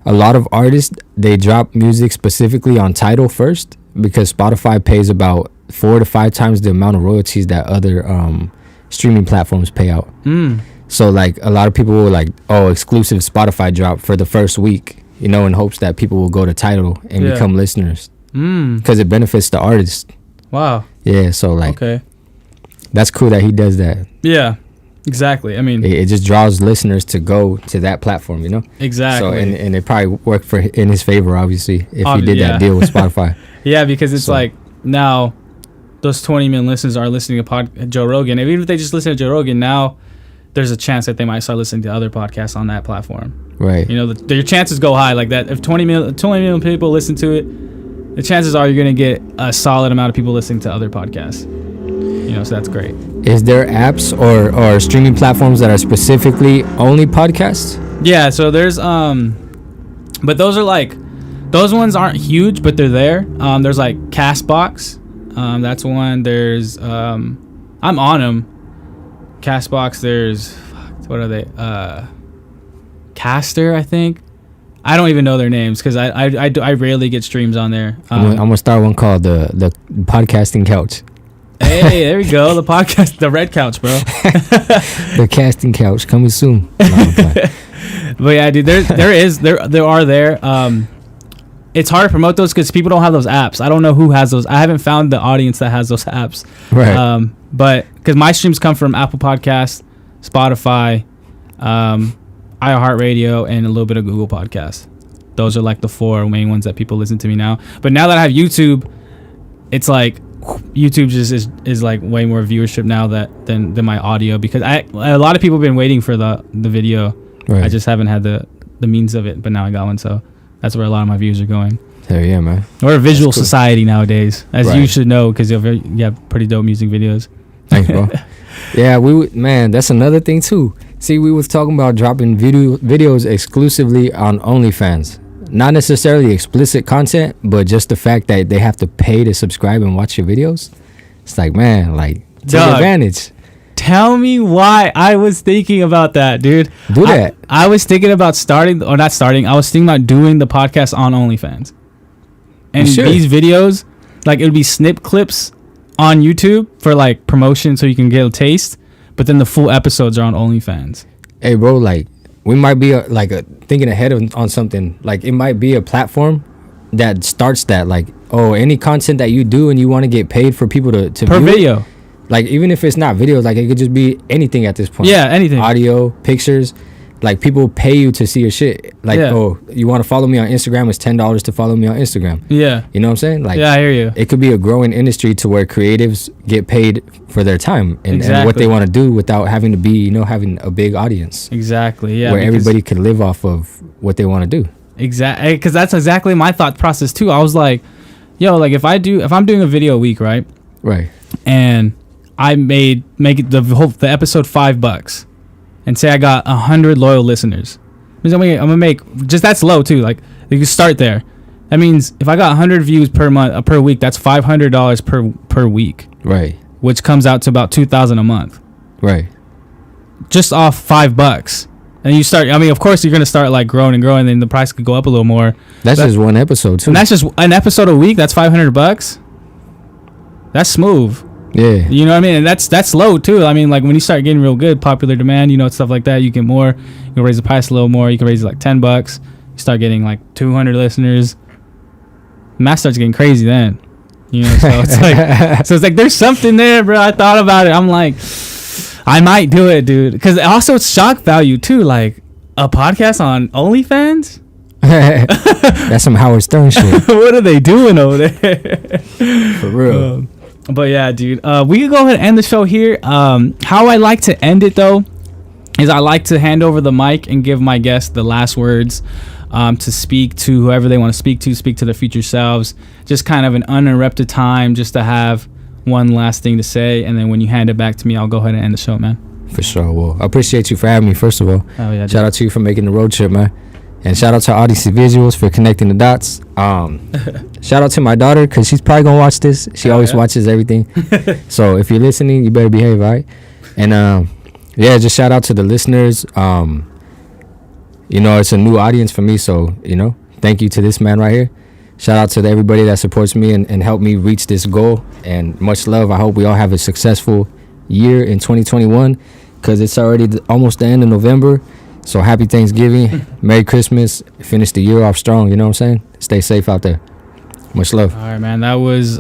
lot of artists, they drop music specifically on Tidal first because Spotify pays about 4 to 5 times the amount of royalties that other streaming platforms pay out. So like a lot of people will like, exclusive Spotify drop for the first week, you know, in hopes that people will go to Tidal and become listeners because it benefits the artist. Wow. Yeah, so like, okay, that's cool that he does that. Yeah, exactly. I mean, it just draws listeners to go to that platform, you know. Exactly. So and it probably worked in his favor, obviously, if he did that deal with Spotify. Yeah, because it's like now those 20 million listeners are listening to Joe Rogan. Even if they just listen to Joe Rogan, now there's a chance that they might start listening to other podcasts on that platform. Right. You know, your chances go high like that. If 20 million people listen to it, the chances are you're going to get a solid amount of people listening to other podcasts. You know, so that's great. Is there apps or streaming platforms that are specifically only podcasts? Yeah, so there's but those are like, those ones aren't huge, but they're there. There's like Castbox. That's one. There's I'm on them. Castbox, there's what are they? Caster, I think. I don't even know their names because I rarely get streams on there. I'm gonna start one called the podcasting couch. Hey, there we go. The podcast, the red couch, bro. The casting couch coming soon. But yeah, dude, there are. It's hard to promote those because people don't have those apps. I don't know who has those. I haven't found the audience that has those apps. Right. But because my streams come from Apple Podcasts, Spotify, iHeartRadio, and a little bit of Google Podcasts. Those are like the 4 main ones that people listen to me now. But now that I have YouTube, it's like YouTube just is like way more viewership now than my audio because a lot of people have been waiting for the video. Right. I just haven't had the means of it, but now I got one, so that's where a lot of my views are going. Hell yeah, man. We're a visual society nowadays, as Right. you should know, because you have pretty dope music videos. Thanks, bro. Yeah, man, that's another thing too. See, we was talking about dropping videos exclusively on OnlyFans. Not necessarily explicit content, but just the fact that they have to pay to subscribe and watch your videos. It's like, man, like, take advantage. Tell me why I was thinking about that, dude. Do that. I was thinking about not starting. I was thinking about doing the podcast on OnlyFans. And these videos, like, it would be snip clips on YouTube for like promotion so you can get a taste. But then the full episodes are on OnlyFans. Hey, bro, like, we might be thinking ahead on something. Like, it might be a platform that starts that. Like, any content that you do and you want to get paid for people to per view video. It, like, even if it's not video, like, it could just be anything at this point. Yeah, anything. Audio, pictures. Like, people pay you to see your shit. Like, you want to follow me on Instagram? It's $10 to follow me on Instagram. Yeah. You know what I'm saying? Like, yeah, I hear you. It could be a growing industry to where creatives get paid for their time and what they want to do without having to be, having a big audience. Exactly, yeah. Where everybody can live off of what they want to do. Exactly, because that's exactly my thought process too. I was like, yo, like if I'm doing a video a week, right? Right. And I make it the episode $5. And say I got 100 loyal listeners. Means I'm gonna make that's low too. Like you can start there. That means if I got 100 views per week, that's $500 per week. Right. Which comes out to about $2,000 a month. Right. Just off $5. And you start. I mean, of course, you're gonna start like growing and growing. Then the price could go up a little more. That's just one episode too. And that's just an episode a week. That's $500. That's smooth. Yeah. You know what I mean? And that's low too. I mean, like when you start getting real good, popular demand, stuff like that, you get more. You can raise the price a little more. You can raise it like $10. You start getting like 200 listeners. Math starts getting crazy then. So it's like there's something there, bro. I thought about it. I'm like, I might do it, dude. Because also it's shock value too. Like a podcast on OnlyFans. That's some Howard Stern shit. What are they doing over there? For real. But yeah, dude, we can go ahead and end the show here. How I like to end it, though, is I like to hand over the mic and give my guests the last words to speak to whoever they want to speak to their future selves. Just kind of an uninterrupted time just to have one last thing to say. And then when you hand it back to me, I'll go ahead and end the show, man. For sure. Well, I appreciate you for having me, first of all. Oh, yeah, shout out to you for making the road trip, man. And shout out to Odyssey Visuals for connecting the dots. Shout out to my daughter because she's probably going to watch this. She always watches everything. So if you're listening, you better behave, all right? And just shout out to the listeners. It's a new audience for me. So, thank you to this man right here. Shout out to everybody that supports me and helped me reach this goal. And much love. I hope we all have a successful year in 2021 because it's already almost the end of November. So happy Thanksgiving, Merry Christmas, finish the year off strong, you know what I'm saying? Stay safe out there. Much love. All right, man, that was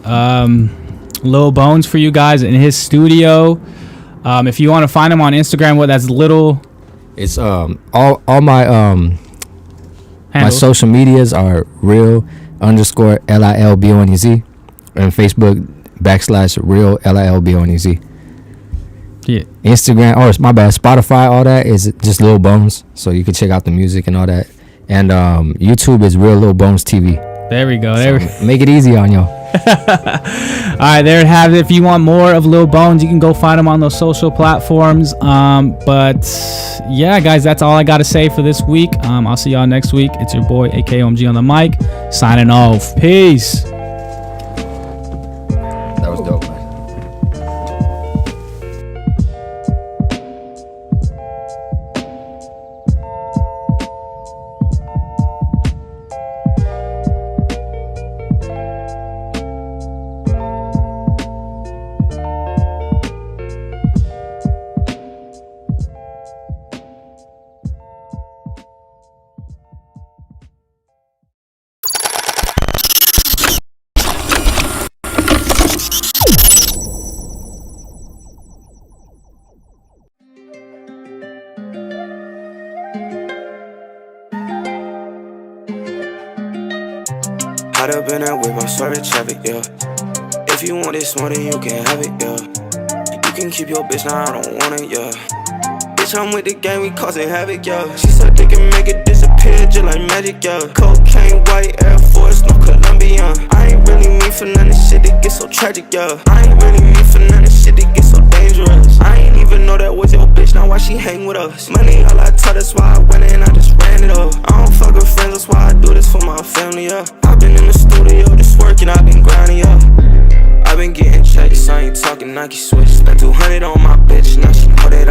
Lil Bones for you guys in his studio. If you want to find him on Instagram, that's Little. It's all my my social medias are real_LILBONEZ and Facebook /real_LILBONEZ. Yeah. Instagram, it's my bad, Spotify, all that is just Lil Bones, so you can check out the music and all that. And YouTube is Real Lil Bones TV. There we go. Make it easy on y'all. All right, there it has it. If you want more of Lil Bones, you can go find him on those social platforms. But yeah, guys, that's all I got to say for this week. I'll see y'all next week. It's your boy AKOMG on the mic, signing off. Peace. That was dope, man. Caught up in that whip, I'm swerving traffic, yeah. If you want this more, then you can have it, yeah. You can keep your bitch, now I don't want it, yeah. Bitch, I'm with the game, we causing havoc, yeah. She said they can make it disappear just like magic, yeah. Cocaine, white Air Force, no Colombian. I ain't really mean for none of shit that gets so tragic, yeah. I ain't really mean for none of shit that gets so dangerous. I ain't even know that was your bitch, now why she hang with us? Money all I taught, that's why I went in, I just ran it up. I don't fuck with friends, that's why I do this for my family, yeah. I've been in the studio, just working, I've been grinding, yeah. I've been getting checks, I ain't talking Nike switch. Spent 200 on my bitch, now she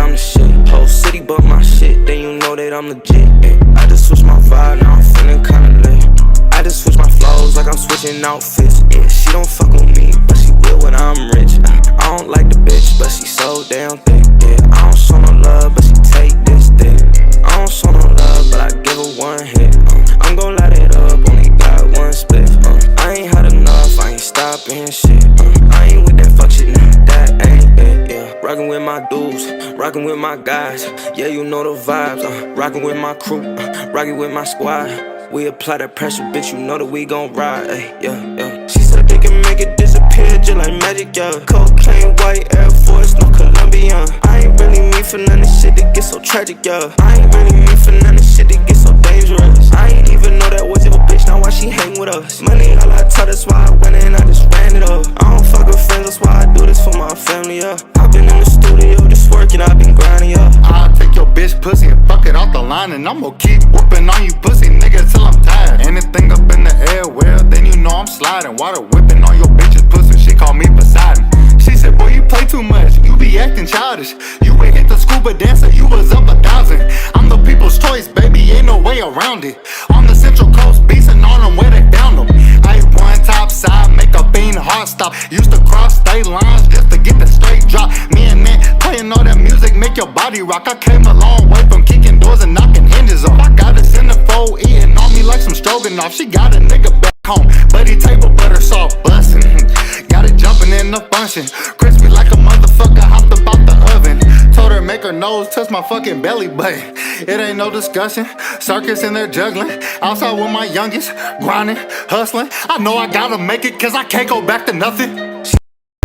I'm the shit. Whole city but my shit, then you know that I'm legit. I just switched my vibe, now I'm feeling kinda lit. I just switch my flows like I'm switching outfits. Yeah, she don't fuck with me, but she will when I'm rich. I don't like the bitch, but she so damn thick. Yeah, I don't show no love, but she take this dick. I don't show no love, but I give her one hit. I'm gon' light it up, only got one split. I ain't had enough, I ain't stopping shit. I ain't with that fuck shit, nah, that ain't it. Yeah, rockin' with my dudes, rockin' with my guys. Yeah, you know the vibes. Rockin' with my crew, rockin' with my squad. We apply that pressure, bitch, you know that we gon' ride, yeah. She said they can make it disappear just like magic, yeah. Cocaine, white Air Force, no Colombian. I ain't really mean for none of shit that gets so tragic, yeah. I ain't really mean for none of shit that gets so dangerous. I ain't even know that was your bitch, now why she hang with us? Money all I taught, that's why I went in, I just ran it up. I don't fuck with friends, that's why I do this for my family, yeah. I've been in the studio just working, I've been grinding, yeah. I'll take your bitch pussy and fuck it off the line, and I'm gon' keep whooping on you pussy niggas till I'm tired. Anything up in the air, well, then you know I'm sliding. Water whipping on your bitch's pussy, she call me Poseidon. She said, boy, you play too much, you be acting childish. You ain't hit the scuba dancer, you was up 1,000. I'm the people's choice, baby, ain't no way around it. On the Central Coast, beastin' on them where they found them. I one top side, make a fiend heart stop. Used to cross state lines just to get the straight drop. Me and man playing all that music, make your body rock. I came a long way from kicking doors and knocking hinges off. I got a centerfold eating on me like some stroganoff. She got a nigga back home, buddy table butter soft bustin'. Got it jumping in the function, crispy like a motherfucker hopped up out the oven. Told her make her nose touch my fucking belly button. It ain't no discussion, circus in there juggling. Outside with my youngest, grinding, hustling. I know I gotta make it, cause I can't go back to nothing.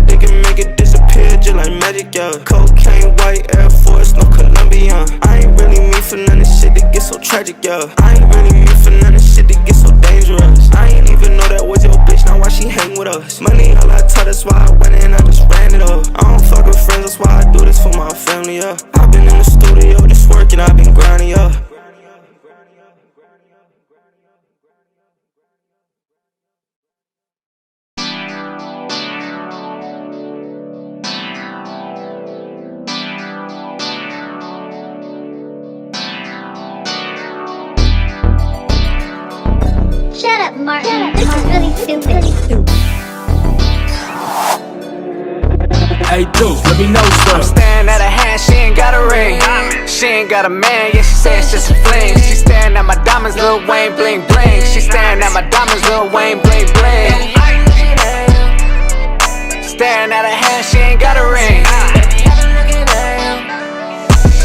They can make it disappear just like magic, yeah. Cocaine, white Air Force, no Colombian. I ain't really mean for none of shit that gets so tragic, yeah. I ain't really mean for none of shit that gets so dangerous. I ain't even know that was your bitch, now why she hang with us? Money all I taught, that's why I went in, I just ran it up. I don't fuck with friends, that's why I do this for my family, yeah. I've been in the studio just working, I've been grinding, yeah. Shut up, Martin. This is really stupid. Hey, dude, let me know stuff. I'm staring at her hand, she ain't got a ring. She ain't got a man, yeah, she say it's just a fling. She staring at my diamonds, Lil Wayne, bling, bling. She staring at my diamonds, Lil Wayne, bling, bling. Staring at her hand, she ain't got a ring.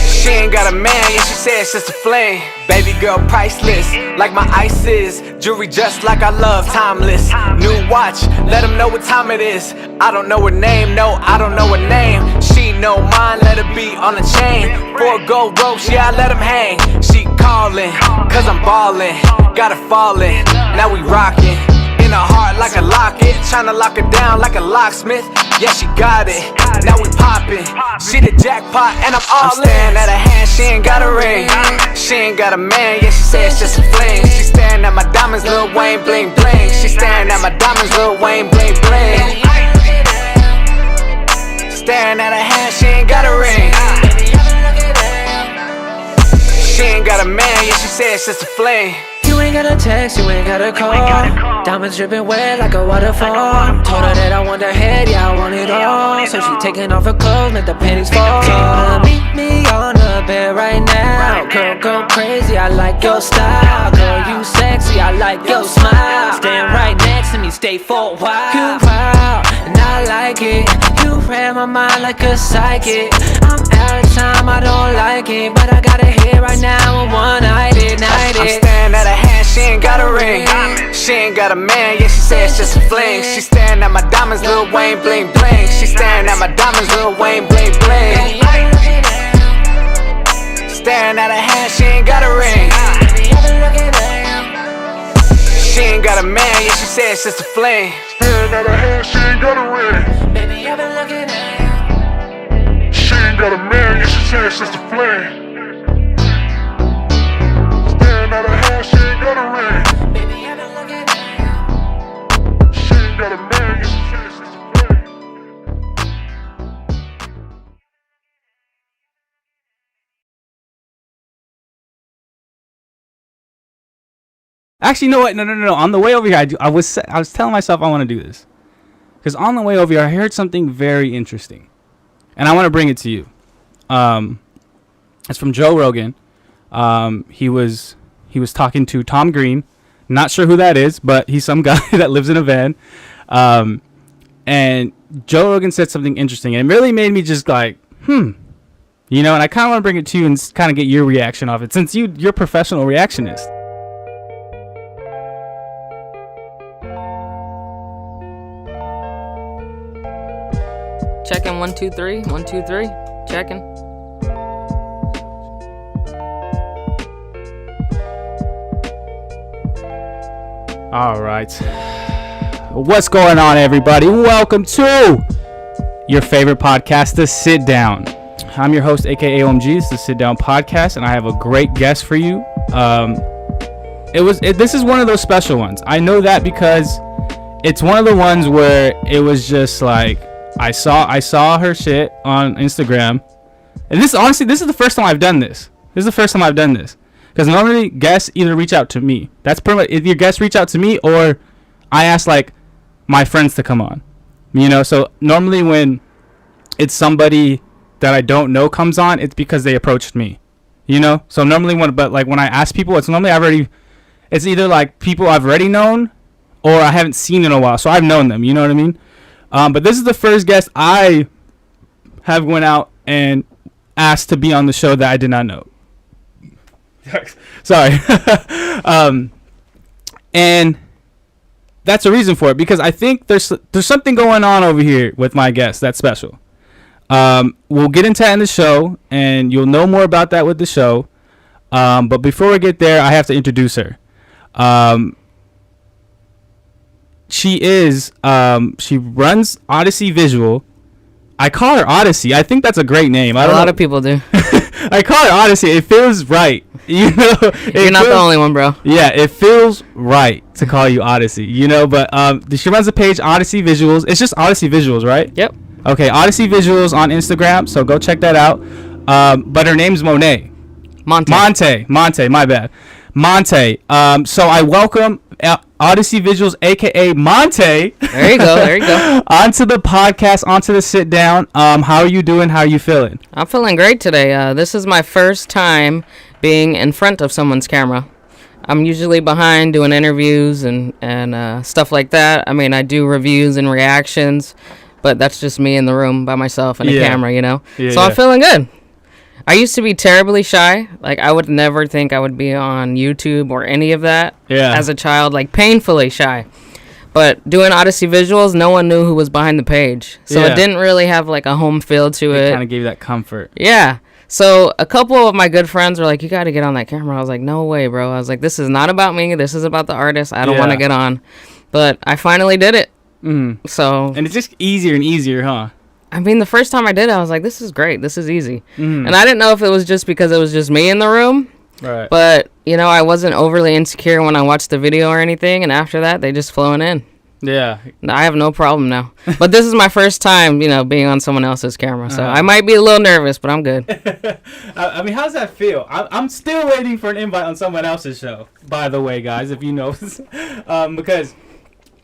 She ain't got a man, yeah, she said it's just a fling. Baby girl priceless, like my ice is. Jewelry just like I love, timeless. New watch, let them know what time it is. I don't know her name, no, I don't know her name. She know mine, let her be on the chain. 4 gold ropes, yeah, I let them hang. She calling, cause I'm ballin'. Got her fallin', now we rockin'. In her heart like a locket, tryna lock her down like a locksmith. Yeah, she got it, now we poppin'. She the jackpot and I'm all in. Staring at her hand, she ain't got a ring. She ain't got a man, yeah, she say it's just a fling. She staring at my diamonds, Lil Wayne, bling, bling. She staring at my diamonds, Lil Wayne, bling, bling. Staring at her hand, she ain't got a ring. She ain't got a man, yeah, she say it's just a fling. You ain't gotta text, you ain't gotta call. Diamonds dripping wet like a waterfall. Told her that I want her head, yeah, I want it all. So she taking off her clothes, make the panties fall. Told her meet me on the bed right now. Girl, go crazy, I like your style. Girl, you sexy, I like your smile. Stand right next to me, stay for a while. You proud, and I like it. You read my mind like a psychic. I'm out of time, I don't like it, but I got her here right now, and one night it. I'm staring at her hand, she ain't got a ring. She ain't got a man, yeah, she say it's just a fling. She staring at my diamonds, Lil Wayne, bling, bling. She staring at my diamonds, Lil Wayne, bling, bling. Staring at her hand, she ain't got a ring. She ain't got a man, yeah, she say it's just a fling. Staring at her hand, she ain't got a ring. Baby, I've been looking at you. She ain't got a man, yeah, she say it's just a flame. Staring at her hand, she ain't got a ring. Baby, I've been looking at you. She ain't got a man, yeah, she say it's just a flame. Actually, you know what? No. On the way over here, I was telling myself I want to do this. Because on the way over here, I heard something very interesting. And I want to bring it to you. It's from Joe Rogan. He was talking to Tom Green. Not sure who that is, but he's some guy that lives in a van. And Joe Rogan said something interesting. And it really made me just like, You know, and I kind of want to bring it to you and kind of get your reaction off it. Since you're a professional reactionist. Checking 1 2 3 1 2 3. Checking. All right. What's going on, everybody? Welcome to your favorite podcast, The Sit Down. I'm your host, aka OMG. It's The Sit Down Podcast, and I have a great guest for you. This is one of those special ones. I know that because it's one of the ones where it was just like I saw her shit on Instagram, and this is the first time I've done this. Because normally guests either reach out to me. That's pretty much, if your guests reach out to me, or I ask like my friends to come on. You know, so normally when it's somebody that I don't know comes on, it's because they approached me. You know, so normally when I ask people, it's normally it's either like people I've already known, or I haven't seen in a while, so I've known them. You know what I mean? But this is the first guest I have went out and asked to be on the show that I did not know. Sorry. And that's a reason for it, because I think there's something going on over here with my guest that's special. We'll get into that in the show, and you'll know more about that with the show. But before we get there, I have to introduce her. She runs Odyssey Visual. I call her Odyssey. I think that's a great name. A lot of people do. I call her Odyssey. It feels right. You know, you're not the only one, bro. Yeah, it feels right to call you Odyssey. You know, but she runs the page Odyssey Visuals. It's just Odyssey Visuals, right? Yep. Okay, Odyssey Visuals on Instagram. So go check that out. But her name's Monet. Monte. My bad. Monte. So I welcome Odyssey Visuals, aka Monte. There you go. Onto the podcast, onto the sit down. How are you doing? How are you feeling? I'm feeling great today. This is my first time being in front of someone's camera. I'm usually behind doing interviews and stuff like that. I mean, I do reviews and reactions, but that's just me in the room by myself and a camera, you know? So I'm feeling good. I used to be terribly shy. Like, I would never think I would be on YouTube or any of that as a child, like painfully shy. But doing Odyssey Visuals, no one knew who was behind the page. So it didn't really have like a home feel to it. It kind of gave you that comfort. Yeah. So a couple of my good friends were like, you got to get on that camera. I was like, no way, bro. I was like, this is not about me. This is about the artist. I don't want to get on. But I finally did it. So. And it's just easier and easier, huh? I mean, the first time I did it, I was like, this is great. This is easy. And I didn't know if it was just because it was just me in the room. Right. But, you know, I wasn't overly insecure when I watched the video or anything. And after that, they just flowing in. Yeah. I have no problem now. But this is my first time, you know, being on someone else's camera. So I might be a little nervous, but I'm good. I mean, how's that feel? I'm still waiting for an invite on someone else's show, by the way, guys, if you know. Because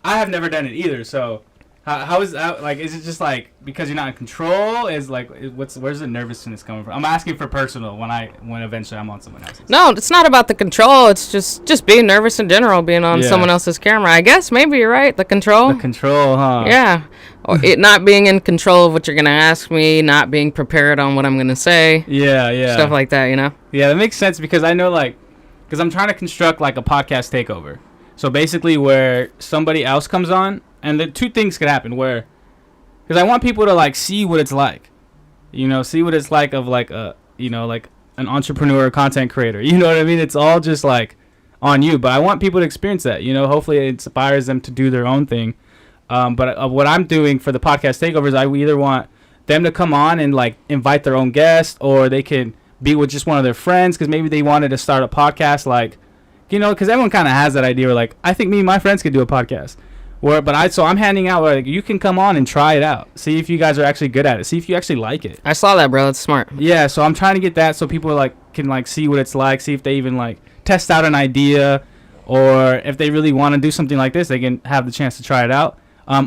I have never done it either, so... How is that, like, is it just like because you're not in control? Is like where's the nervousness coming from? I'm asking for personal when eventually I'm on someone else's. No, it's not about the control. It's just being nervous in general, being on someone else's camera. I guess maybe you're right. The control. The control, huh? Yeah. Or it not being in control of what you're gonna ask me, not being prepared on what I'm gonna say. Yeah. Stuff like that, you know. Yeah, that makes sense because I know because I'm trying to construct like a podcast takeover. So basically, where somebody else comes on. And the two things could happen because I want people to like see what it's like, you know, see what it's like of like like an entrepreneur or content creator. You know what I mean? It's all just like on you, but I want people to experience that, you know, hopefully it inspires them to do their own thing. But what I'm doing for the podcast takeovers, I either want them to come on and like invite their own guest, or they can be with just one of their friends because maybe they wanted to start a podcast, like, you know, because everyone kind of has that idea where like, I think me and my friends could do a podcast. So I'm handing out like you can come on and try it out. See if you guys are actually good at it. See if you actually like it. I saw that, bro. It's smart. Yeah, so I'm trying to get that so people like can like see what it's like, see if they even like test out an idea, or if they really want to do something like this, they can have the chance to try it out.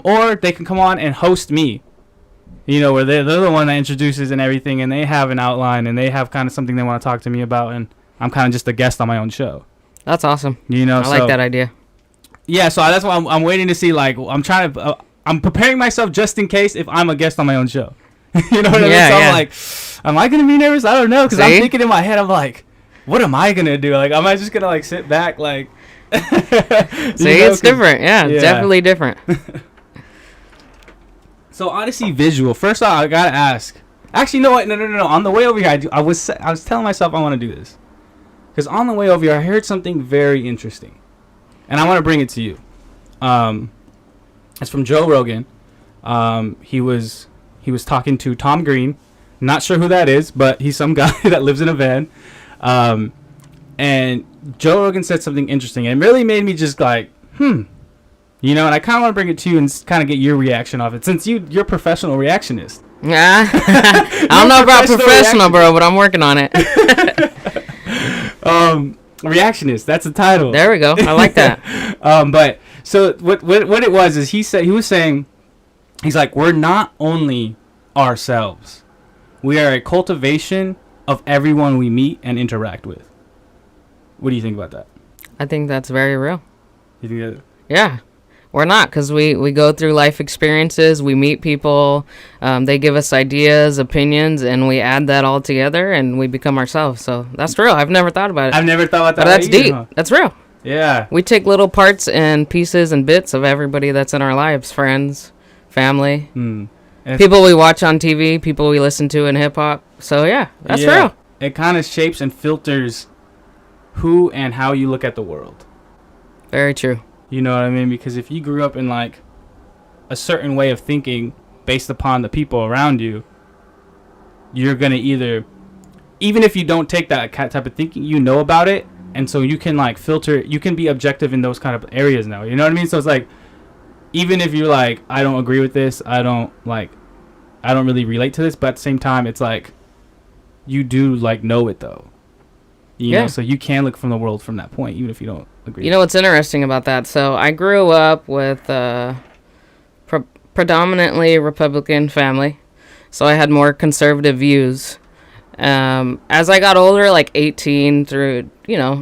Or they can come on and host me. You know, where they're the one that introduces and everything, and they have an outline, and they have kind of something they want to talk to me about, and I'm kind of just a guest on my own show. That's awesome. You know, I like that idea. Yeah, so that's why I'm waiting to see. Like, I'm preparing myself just in case if I'm a guest on my own show. You know what I mean? So I'm like, am I gonna be nervous? I don't know, because I'm thinking in my head, I'm like, what am I gonna do? Like, am I just gonna like sit back, like? It's different. Yeah, it's definitely different. So Odyssey visual. First off, I gotta ask. Actually, no, no. On the way over here, I was telling myself I want to do this, because on the way over here, I heard something very interesting, and I want to bring it to you. It's from Joe Rogan. He was talking to Tom Green. Not sure who that is, but he's some guy that lives in a van. And Joe Rogan said something interesting, and it really made me just like, You know, and I kind of want to bring it to you and kind of get your reaction off it, since you're a professional reactionist. Yeah. I don't know about professional, bro, but I'm working on it. Reactionist, that's the title. There we go. I like that. But so what it was is he was saying, he's like, we're not only ourselves. We are a cultivation of everyone we meet and interact with. What do you think about that? I think that's very real. You think that? Yeah. We're not, because we go through life experiences, we meet people, they give us ideas, opinions, and we add that all together and we become ourselves. So that's real. I've never thought about it. I've never thought about that. But that's either, deep. huh? That's real. Yeah. We take little parts and pieces and bits of everybody that's in our lives, friends, family, people we watch on TV, people we listen to in hip-hop. So yeah, that's real. It kind of shapes and filters who and how you look at the world. Very true. You know what I mean? Because if you grew up in like a certain way of thinking based upon the people around you, you're going to either, even if you don't take that type of thinking, you know about it. And so you can like filter, you can be objective in those kind of areas now. You know what I mean? So it's like, even if you're like, I don't agree with this, I don't really relate to this, but at the same time, it's like, you do like know it though. You know, so you can look from the world from that point, even if you don't agree. You know what's interesting about that? So I grew up with a predominantly Republican family, so I had more conservative views. As I got older, like 18 through,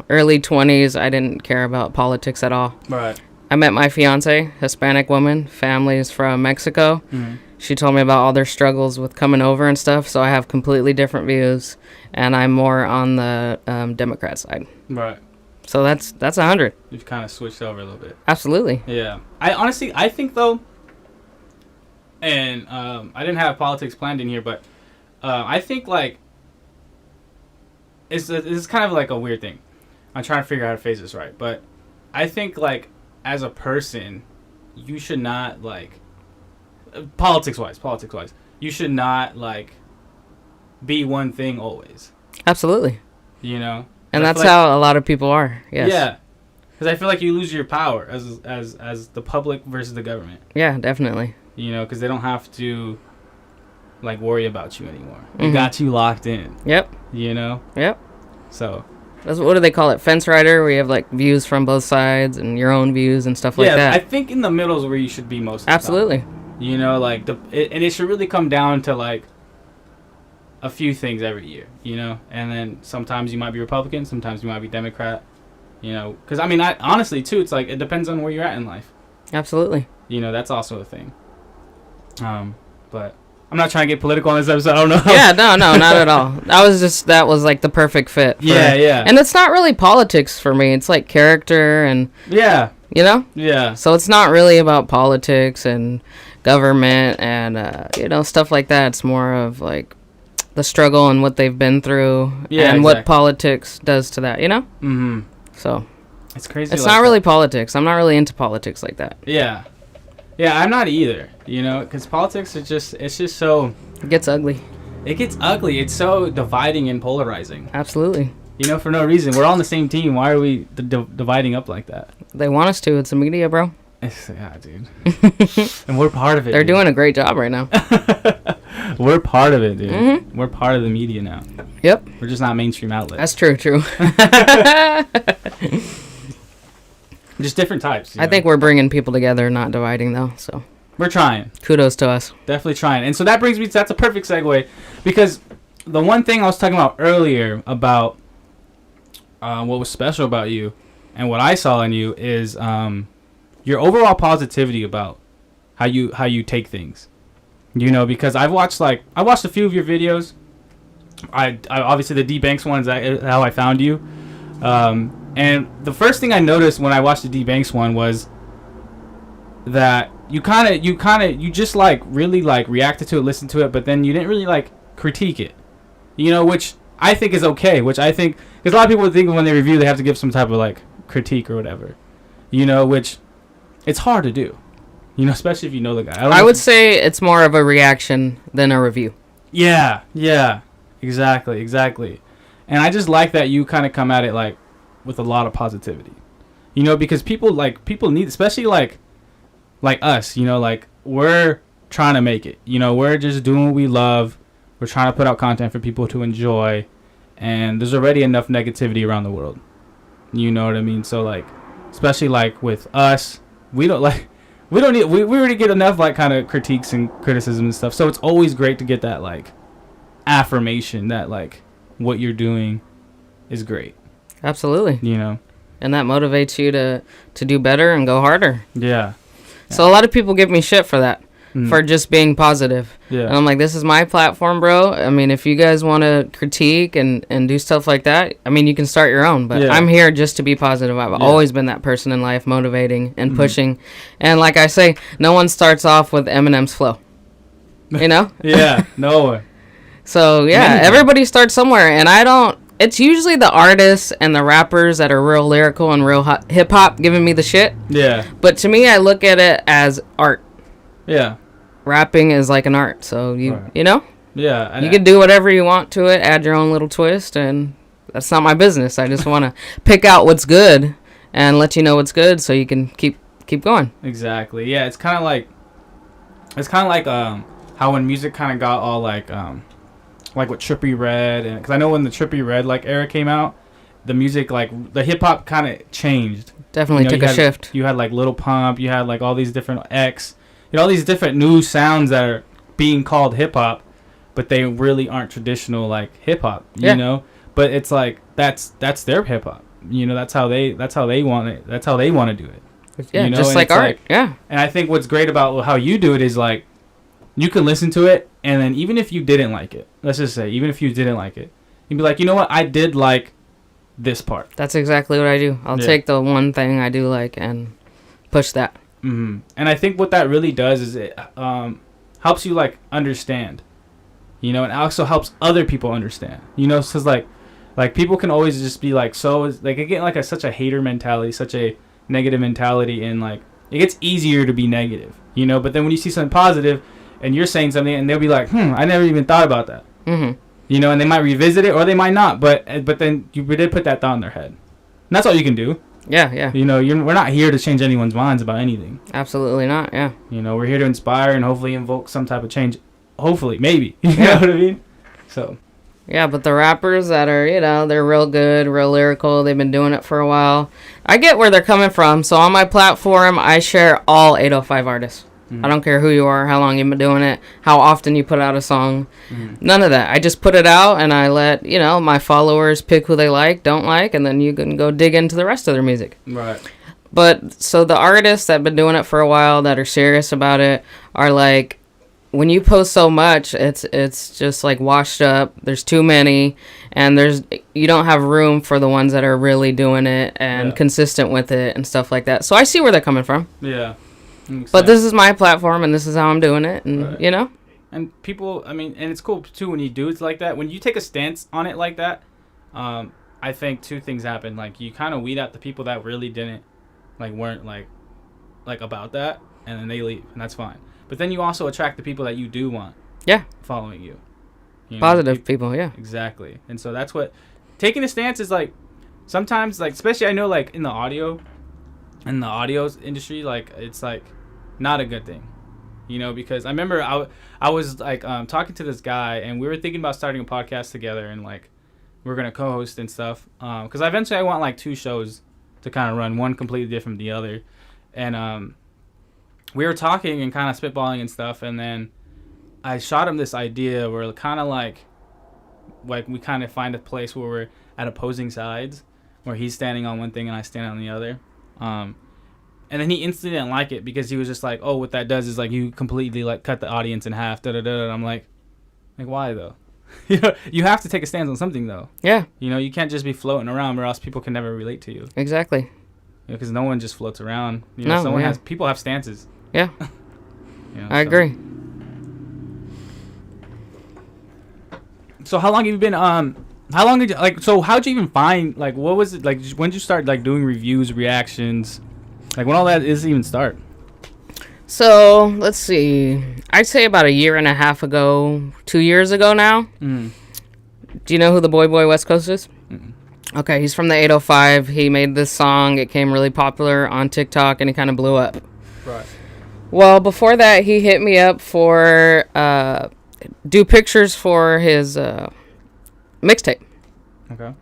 early 20s, I didn't care about politics at all. Right. I met my fiance, Hispanic woman, family's from Mexico. Mm-hmm. She told me about all their struggles with coming over and stuff, so I have completely different views, and I'm more on the Democrat side. Right. So that's 100. You've kind of switched over a little bit. Absolutely. Yeah. I think though, and I didn't have politics planned in here, but I think like it's kind of like a weird thing. I'm trying to figure out how to phrase this right, but I think like as a person, you should not like politics wise, you should not like be one thing always. Absolutely. You know? And that's how a lot of people are. Yes. Yeah. Because I feel like you lose your power as the public versus the government. Yeah, definitely. You know, because they don't have to like worry about you anymore. They got you locked in. Yep. You know? Yep. So what do they call it? Fence rider, where you have like views from both sides and your own views and stuff like that. Yeah, I think in the middle is where you should be most of the Absolutely. time. You know, like and it should really come down to like a few things every year, you know, and then sometimes you might be Republican, sometimes you might be Democrat, you know, because I mean, honestly too, it's like it depends on where you're at in life. Absolutely. You know, that's also a thing. But I'm not trying to get political on this episode. I don't know. Yeah, no, not at all. That was like the perfect fit. Yeah. And it's not really politics for me. It's like character and yeah, you know. Yeah. So it's not really about politics and government and stuff like that. It's more of like the struggle and what they've been through and what politics does to that, you know? Mm-hmm. So it's crazy. It's not really politics. I'm not really into politics like that. Yeah, I'm not either, you know, because politics is it's just so... It gets ugly. It's so dividing and polarizing. Absolutely. You know, for no reason. We're all on the same team. Why are we dividing up like that? They want us to. It's the media, bro. Yeah, dude. And we're part of it. They're doing a great job right now. We're part of it, dude. Mm-hmm. We're part of the media now. Yep. We're just not mainstream outlets. That's true. Just different types. I think we're bringing people together, not dividing, though. So we're trying. Kudos to us. Definitely trying. And so that brings me to, that's a perfect segue, because the one thing I was talking about earlier about what was special about you and what I saw in you is your overall positivity about how you take things. You know, because I watched a few of your videos. I obviously the D Banks one is how I found you. And the first thing I noticed when I watched the D Banks one was that you just like really like reacted to it, listened to it, but then you didn't really like critique it. You know, which I think is okay. Which I think, because a lot of people think when they review they have to give some type of like critique or whatever. You know, which it's hard to do. You know, especially if you know the guy. I would say it's more of a reaction than a review. Yeah, exactly. And I just like that you kind of come at it like with a lot of positivity. You know, because people need, especially like us, you know, like we're trying to make it. You know, we're just doing what we love. We're trying to put out content for people to enjoy, and there's already enough negativity around the world. You know what I mean? So like, especially like with us, we already get enough like kind of critiques and criticism and stuff. So it's always great to get that like affirmation that like what you're doing is great. Absolutely. You know, and that motivates you to do better and go harder. Yeah. So a lot of people give me shit for that. For just being positive. Yeah. And I'm like, this is my platform, bro. I mean, if you guys want to critique and do stuff like that, I mean, you can start your own. But I'm here just to be positive. I've always been that person in life, motivating and pushing. And like I say, no one starts off with Eminem's flow. You know? Yeah, no one. So, yeah, everybody starts somewhere. And it's usually the artists and the rappers that are real lyrical and real hip-hop giving me the shit. Yeah. But to me, I look at it as art. Yeah. Rapping is like an art, so you know? Yeah. You can do whatever you want to it, add your own little twist, and that's not my business. I just want to pick out what's good and let you know what's good so you can keep going. Exactly. Yeah, it's kind of like how when music kind of got all like with Trippie Redd, and because I know when the Trippie Redd like era came out, the music like the hip hop kind of changed. Definitely took a shift. You had like Lil Pump, you had like all these different all these different new sounds that are being called hip hop, but they really aren't traditional like hip hop, you know. But it's like that's their hip hop, you know. That's how they want it. That's how they want to do it. Yeah, you know? just And like art. Yeah. And I think what's great about how you do it is like you can listen to it, and then even if you didn't like it, let's just say even if you didn't like it, you'd be like, you know what, I did like this part. That's exactly what I do. I'll take the one thing I do like and push that. Mm-hmm. And I think what that really does is it helps you like understand, you know, and also helps other people understand, you know, because like people can always just be like, so like again, like such a hater mentality, such a negative mentality, and like it gets easier to be negative, you know. But then when you see something positive and you're saying something, and they'll be like, I never even thought about that, you know, and they might revisit it or they might not, but then you did put that thought in their head, and that's all you can do. Yeah. You know, we're not here to change anyone's minds about anything. Absolutely not, yeah. You know, we're here to inspire and hopefully invoke some type of change. Hopefully, maybe. You know what I mean? So. Yeah, but the rappers that are, you know, they're real good, real lyrical. They've been doing it for a while. I get where they're coming from. So on my platform, I share all 805 artists. I don't care who you are, how long you've been doing it, how often you put out a song. None of that. I just put it out and I let, you know, my followers pick who they like, don't like, and then you can go dig into the rest of their music. Right. But so the artists that have been doing it for a while that are serious about it are like, when you post so much, it's just like washed up. There's too many, and you don't have room for the ones that are really doing it and consistent with it and stuff like that. So I see where they're coming from. Yeah. But this is my platform, and this is how I'm doing it, and you know. And people, I mean, and it's cool too when you do it like that. When you take a stance on it like that, I think two things happen. Like you kind of weed out the people that really didn't, weren't like about that, and then they leave, and that's fine. But then you also attract the people that you do want. Yeah. Following you. Positive people, yeah. Exactly. And so that's what taking a stance is like. Sometimes, like, especially I know, like in the audio industry, like it's like not a good thing, you know, because I remember I was like talking to this guy, and we were thinking about starting a podcast together, and like we're gonna co-host and stuff, because eventually I want like 2 shows to kind of run one completely different from the other. And we were talking and kind of spitballing and stuff, and then I shot him this idea where kind of like we kind of find a place where we're at opposing sides, where he's standing on one thing and I stand on the other. And then he instantly didn't like it because he was just like, oh, what that does is like you completely like cut the audience in half. And I'm like why though? You know, you have to take a stance on something though. Yeah. You know, you can't just be floating around or else people can never relate to you. Exactly. Because no one just floats around. You know, people have stances. Yeah. You know, I agree. So how long have you been how long did you like? So how'd you even find like what was it like? When did you start like doing reviews, reactions, like when all that is even start? So let's see. I'd say about a year and a half ago, 2 years ago now. Do you know who the Boy West Coast is? Okay, he's from the 805. He made this song. It came really popular on TikTok, and it kind of blew up. Right. Well, before that, he hit me up for do pictures for his mixtape. Okay.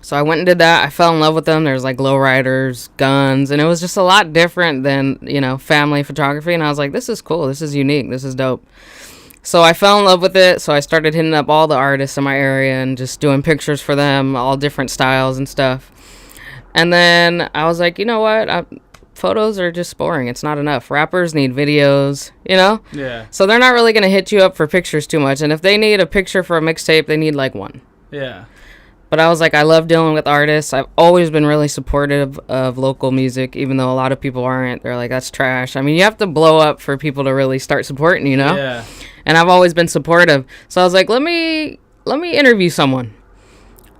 So I went and did that. I fell in love with them. There's like lowriders, guns, and it was just a lot different than, you know, family photography. And I was like, this is cool. This is unique. This is dope. So I fell in love with it. So I started hitting up all the artists in my area and just doing pictures for them, all different styles and stuff. And then I was like, you know what? Photos are just boring. It's not enough. Rappers need videos, you know? Yeah. So they're not really going to hit you up for pictures too much. And if they need a picture for a mixtape, they need like one. Yeah. But I was like, I love dealing with artists. I've always been really supportive of local music, even though a lot of people aren't. They're like, that's trash. I mean, you have to blow up for people to really start supporting, you know? Yeah. And I've always been supportive. So I was like, let me interview someone.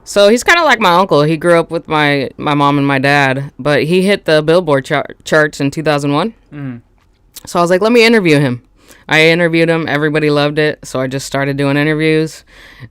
So he's kind of like my uncle. He grew up with my mom and my dad, but he hit the Billboard charts in 2001. So I was like, let me interview him. I interviewed him. Everybody loved it. So I just started doing interviews.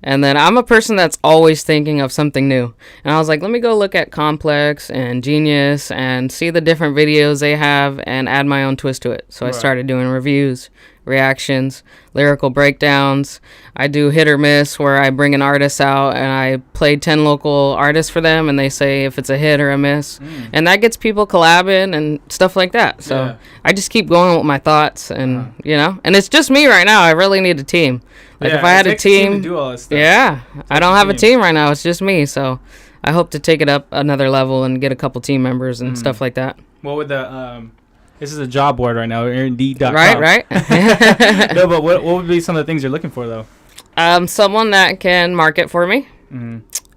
And then I'm a person that's always thinking of something new. And I was like, let me go look at Complex and Genius and see the different videos they have and add my own twist to it. So I started doing reviews, reactions, lyrical breakdowns. I do hit or miss where I bring an artist out and I play 10 local artists for them and they say if it's a hit or a miss. And that gets people collabing and stuff like that. So I just keep going with my thoughts and, you know, and it's just me right now. I really need a team. Like if I had a team to do all this stuff. Yeah, I don't have a team right now. It's just me. So I hope to take it up another level and get a couple team members and stuff like that. What would the this is a job board right now, Indeed.com. Right. No, but what would be some of the things you're looking for, though? Someone that can market for me.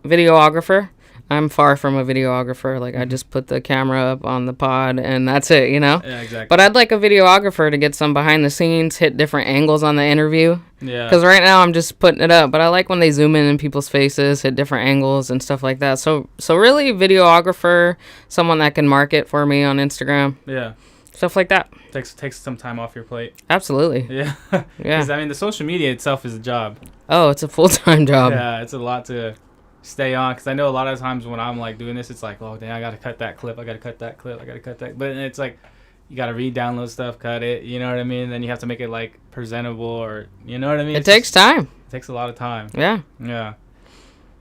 Videographer. I'm far from a videographer. Like, I just put the camera up on the pod, and that's it, you know? Yeah, exactly. But I'd like a videographer to get some behind the scenes, hit different angles on the interview. Yeah. Because right now I'm just putting it up, but I like when they zoom in people's faces, hit different angles and stuff like that. So really, videographer, someone that can market for me on Instagram. Yeah. Stuff like that. Takes some time off your plate. Absolutely. Yeah. Yeah. Because, I mean, the social media itself is a job. Oh, it's a full-time job. Yeah, it's a lot to stay on. Because I know a lot of times when I'm, like, doing this, it's like, oh, dang, I got to cut that clip. I got to cut that clip. I got to cut that. But it's like, you got to re-download stuff, cut it. You know what I mean? And then you have to make it, like, presentable or, you know what I mean? It takes time. It takes a lot of time. Yeah. Yeah.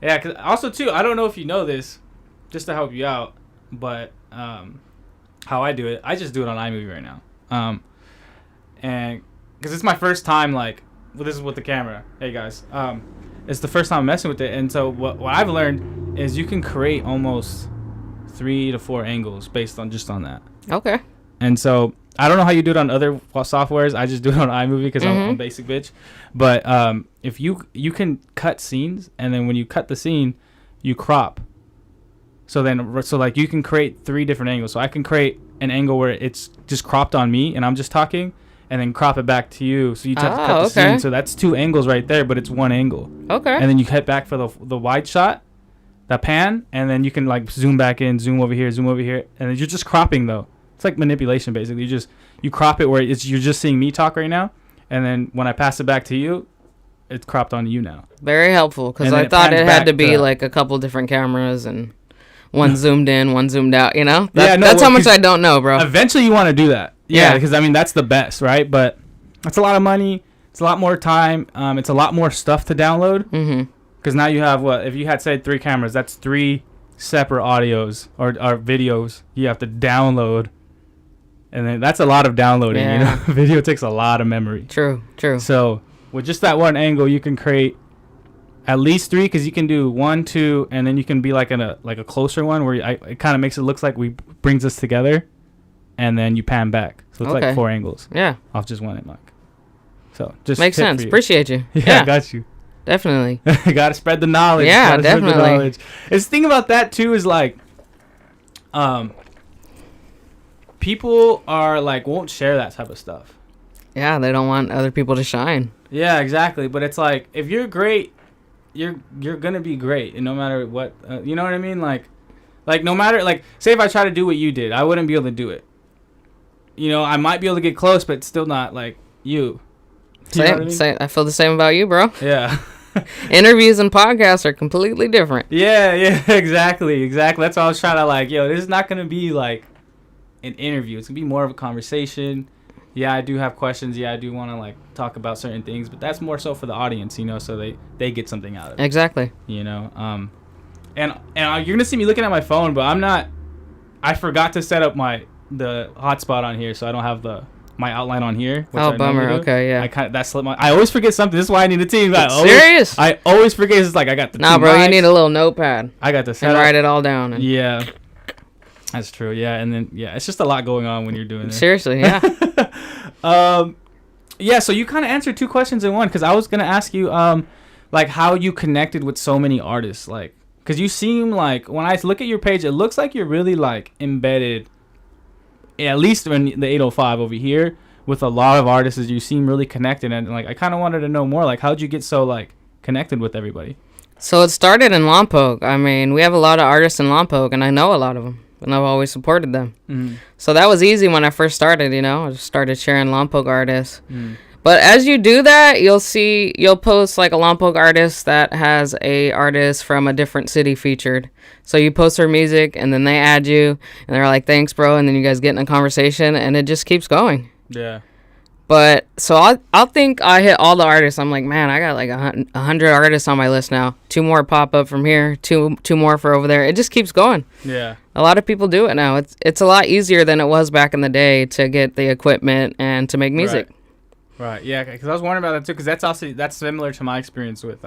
Yeah, because also, too, I don't know if you know this, just to help you out, but how I do it, I just do it on iMovie right now. And because it's my first time, like, well, this is with the camera. Hey, guys. It's the first time I'm messing with it. And so what I've learned is you can create almost 3 to 4 angles based on just on that. Okay. And so I don't know how you do it on other softwares. I just do it on iMovie because I'm a basic bitch. But if you can cut scenes, and then when you cut the scene, you crop. So like you can create 3 different angles. So I can create an angle where it's just cropped on me and I'm just talking, and then crop it back to you. So you have to cut the scene. So that's 2 angles right there, but it's 1 angle. Okay. And then you cut back for the wide shot, the pan, and then you can like zoom back in, zoom over here, and then you're just cropping though. It's like manipulation basically. You crop it where you're just seeing me talk right now, and then when I pass it back to you, it's cropped onto you now. Very helpful, because I thought it had to be like a couple different cameras and one zoomed in, one zoomed out, you know? That's how much I don't know, bro. Eventually you want to do that. Yeah, because I mean that's the best, right? But that's a lot of money. It's a lot more time. It's a lot more stuff to download. Because now you have if you had said 3 cameras, that's 3 separate audios or videos you have to download, and then that's a lot of downloading. You know, video takes a lot of memory. True. So with just that one angle, you can create at least 3, because you can do 1, 2, and then you can be like in a closer one where it kind of makes it looks like brings us together, and then you pan back, so it's like 4 angles. Yeah. Off just one mic. So just makes sense. Appreciate you. Yeah, got you. Definitely. You gotta spread the knowledge. Yeah, definitely. The thing about that too is like, people are like won't share that type of stuff. Yeah, they don't want other people to shine. Yeah, exactly. But it's like, if you're great, you're gonna be great, and no matter what, you know what I mean? Like no matter, like, say if I try to do what you did, I wouldn't be able to do it. You know, I might be able to get close, but still not like you. Same. I feel the same about you, bro. Yeah. Interviews and podcasts are completely different. Yeah, exactly. That's why I was trying to like, this is not gonna be like an interview. It's gonna be more of a conversation. Yeah, I do have questions. Yeah, I do want to like talk about certain things, but that's more so for the audience, so they get something out of it. Exactly. And you're gonna see me looking at my phone, but I'm not. I forgot to set up the hotspot on here, so I don't have my outline on here. Oh, bummer. Okay, yeah. That slipped I always forget something. This is why I need a team. Serious? I always forget. It's like I got the. Nah, bro, you need a little notepad. I got the set and up. write it all down. Yeah. That's true. Yeah, and then it's just a lot going on when you're doing it. Seriously, yeah. Yeah. So you kind of answered 2 questions in one, because I was gonna ask you, like how you connected with so many artists, like, because you seem like, when I look at your page, it looks like you're really like embedded, at least in the 805 over here, with a lot of artists. You seem really connected, and like I kind of wanted to know more, like how'd you get so like connected with everybody? So it started in Lompoc. I mean, we have a lot of artists in Lompoc, and I know a lot of them. And I've always supported them. Mm-hmm. So that was easy when I first started, I just started sharing Lompoc artists. But as you do that, you'll post like a Lompoc artist that has a artist from a different city featured. So you post their music, and then they add you, and they're like, thanks, bro. And then you guys get in a conversation, and it just keeps going. Yeah. But so I'll think I hit all the artists. I'm like, man, I got like 100 artists on my list now. 2 more pop up from here, two more for over there. It just keeps going. Yeah. A lot of people do it now. It's a lot easier than it was back in the day to get the equipment and to make music. Right. Yeah. Because I was wondering about that too. Because that's similar to my experience with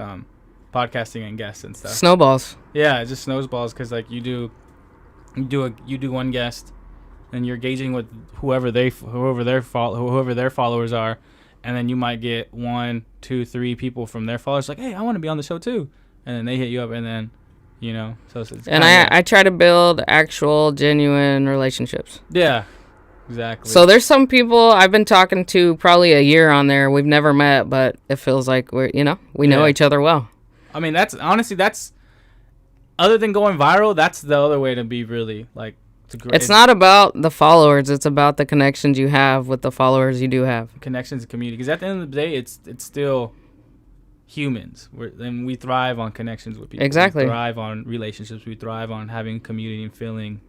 podcasting and guests and stuff. Snowballs. Yeah, it just snowballs, because like you do one guest, and you're gauging with whoever their followers are, and then you might get 1, 2, 3 people from their followers like, hey, I want to be on the show too, and then they hit you up, and then so it's and I try to build actual genuine relationships. Yeah, exactly. So there's some people I've been talking to probably a year on there. We've never met, but it feels like we know each other well. I mean, that's other than going viral, that's the other way to be really like. It's not about the followers. It's about the connections you have with the followers you do have. Connections and community. Because at the end of the day, it's still humans. And we thrive on connections with people. Exactly. We thrive on relationships. We thrive on having community and feeling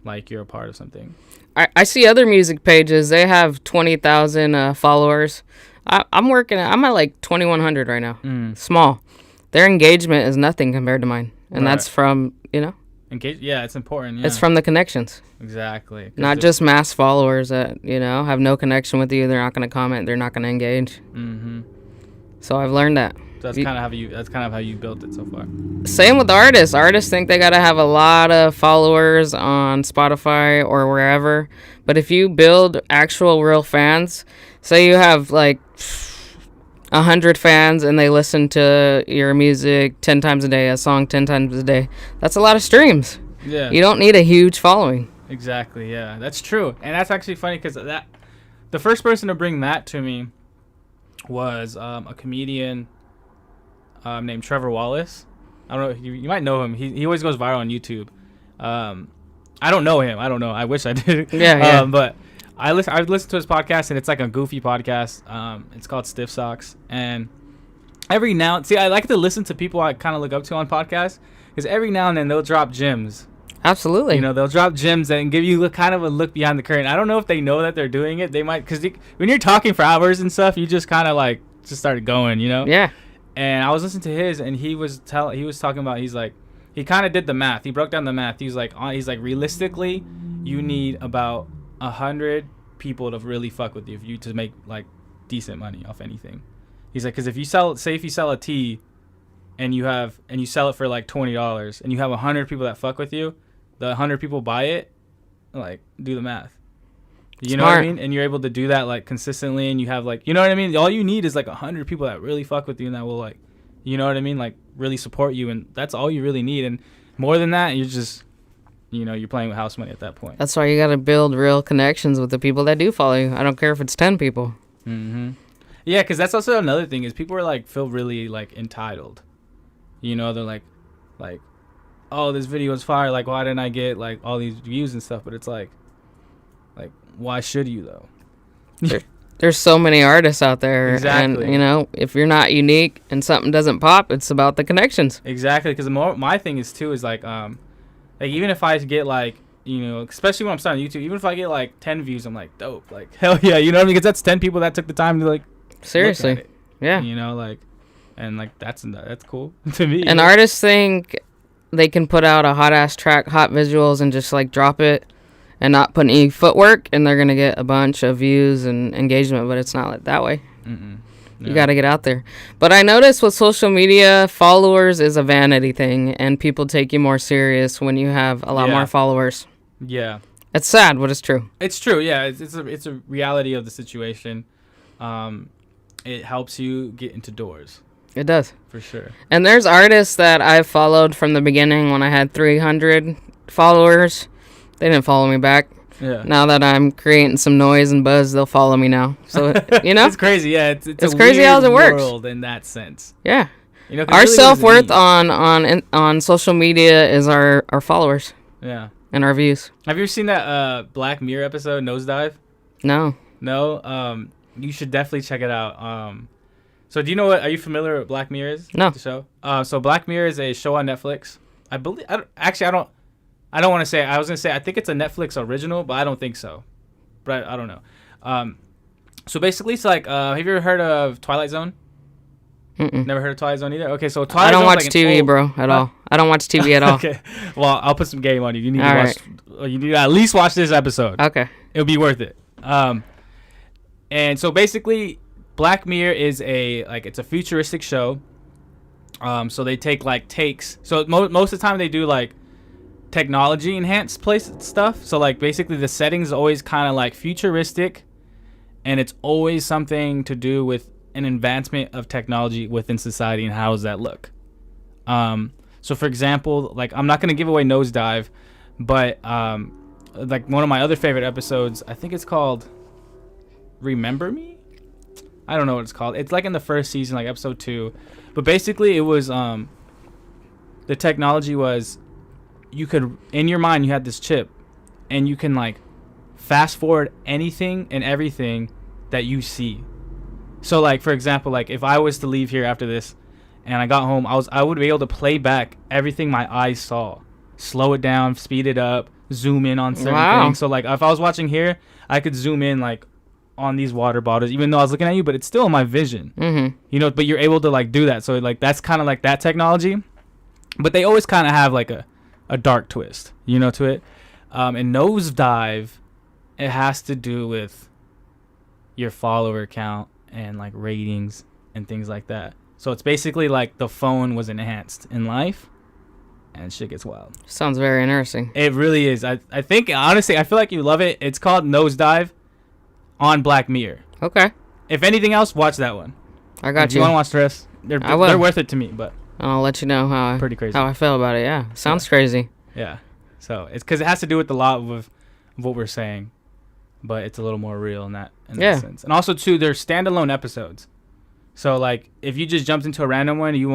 like you're a part of something. I see other music pages. They have 20,000 followers. I'm at like 2,100 right now. Small. Their engagement is nothing compared to mine. And that's from, Engage. Yeah, it's important. Yeah. It's from the connections. Exactly. Not just mass followers that, have no connection with you. They're not going to comment. They're not going to engage. Mm-hmm. So I've learned that. So that's kind of how you built it so far. Same with artists. Artists think they got to have a lot of followers on Spotify or wherever. But if you build actual real fans, say you have like 100 fans and they listen to your music 10 times a day, a song 10 times a day, that's a lot of streams. Yeah. You don't need a huge following. Exactly. Yeah, that's true. And that's actually funny, because the first person to bring that to me was a comedian named Trevor Wallace. I don't know, you might know him. He always goes viral on YouTube. I don't know him. I don't know. I wish I did. Yeah. But I've listened to his podcast, and it's like a goofy podcast. It's called Stiff Socks, and I like to listen to people I kind of look up to on podcasts, because every now and then they'll drop gems. Absolutely. They'll drop gems and give you kind of a look behind the curtain. I don't know if they know that they're doing it. They might, because when you're talking for hours and stuff, you just kind of like just started going, Yeah. And I was listening to his, and he was talking about, he's like, he kind of did the math. He broke down the math. He's like realistically, you need about 100 people to really fuck with you, if you to make like decent money off anything. He's like, because if you sell a tee, and you sell it for like $20, and you have 100 people that fuck with you, the 100 people buy it. Like, do the math. You know what I mean? And you're able to do that like consistently, and you have like, you know what I mean? All you need is like 100 people that really fuck with you and that will like, you know what I mean? Like really support you, and that's all you really need. And more than that, you're just, you're playing with house money at that point. That's why you got to build real connections with the people that do follow you. I don't care if it's 10 people. Mm-hmm. Yeah, because that's also another thing is people are like feel really like entitled. They're like, oh, this video is fire. Like, why didn't I get like all these views and stuff? But it's like, why should you though? There's so many artists out there. Exactly. And, if you're not unique and something doesn't pop, it's about the connections. Exactly. Because my thing is too is like even if I get like, especially when I'm starting YouTube, even if I get like 10 views, I'm like, dope. Like, hell yeah. You know what I mean? Because that's 10 people that took the time to like, seriously. Look at it, yeah. And like that's cool to me. And artists think they can put out a hot ass track, hot visuals, and just like drop it and not put any footwork, and they're gonna get a bunch of views and engagement. But it's not like that way. Mm-mm. You got to get out there. But I noticed with social media, followers is a vanity thing, and people take you more serious when you have a lot more followers. Yeah. It's sad, but it's true. It's true. Yeah, it's a reality of the situation. It helps you get into doors. It does. For sure. And there's artists that I've followed from the beginning when I had 300 followers. They didn't follow me back. Yeah. Now that I'm creating some noise and buzz, they'll follow me now. So, It's crazy. Yeah. It's a crazy how it works. World in that sense. Yeah. 'Cause Our really self-worth on social media is our followers. Yeah. And our views. Have you ever seen that Black Mirror episode, Nosedive? No. No? You should definitely check it out. So do you know are you familiar with Black Mirror is? No. The show? So Black Mirror is a show on Netflix. I believe, I don't want to say, I was going to say, I think it's a Netflix original, but I don't think so. But I don't know. So basically it's like, have you ever heard of Twilight Zone? Mm-mm. Never heard of Twilight Zone either? Okay, so Twilight I don't Zone's watch like TV, bro, at all. I don't watch TV at all. Okay. Well, I'll put some game on you. You need to all watch, you need to at least watch this episode. Okay. It'll be worth it. And so basically Black Mirror is it's a futuristic show. So they take takes. So most of the time they do like technology enhanced stuff. So like basically the settings always kind of like futuristic, and it's always something to do with an advancement of technology within society and how does that look. So for example, like I'm not going to give away Nosedive, but like one of my other favorite episodes, I think it's called Remember Me? I don't know what it's called. It's like in the first season, like episode 2. But basically it was the technology was you could, in your mind you had this chip, and you can like fast forward anything and everything that you see. So like for example, like if I was to leave here after this and I got home, I would be able to play back everything my eyes saw, slow it down, speed it up, zoom in on certain things. So like if I was watching here, I could zoom in like on these water bottles, even though I was looking at you, but it's still in my vision. Mm-hmm. But you're able to like do that. So like that's kind of like that technology, but they always kind of have like a dark twist, to it. And Nosedive, it has to do with your follower count and like ratings and things like that. So it's basically like the phone was enhanced in life, and shit gets wild. Sounds very interesting. It really is. I think honestly, I feel like you love it. It's called Nosedive on Black Mirror. Okay. If anything else, watch that one. I got if you want to watch the rest, they're worth it to me. But I'll let you know how I feel about it. Yeah, sounds crazy. Yeah. So it's because it has to do with a lot of what we're saying, but it's a little more real in that sense. And also too, they're standalone episodes. So like if you just jumped into a random one, you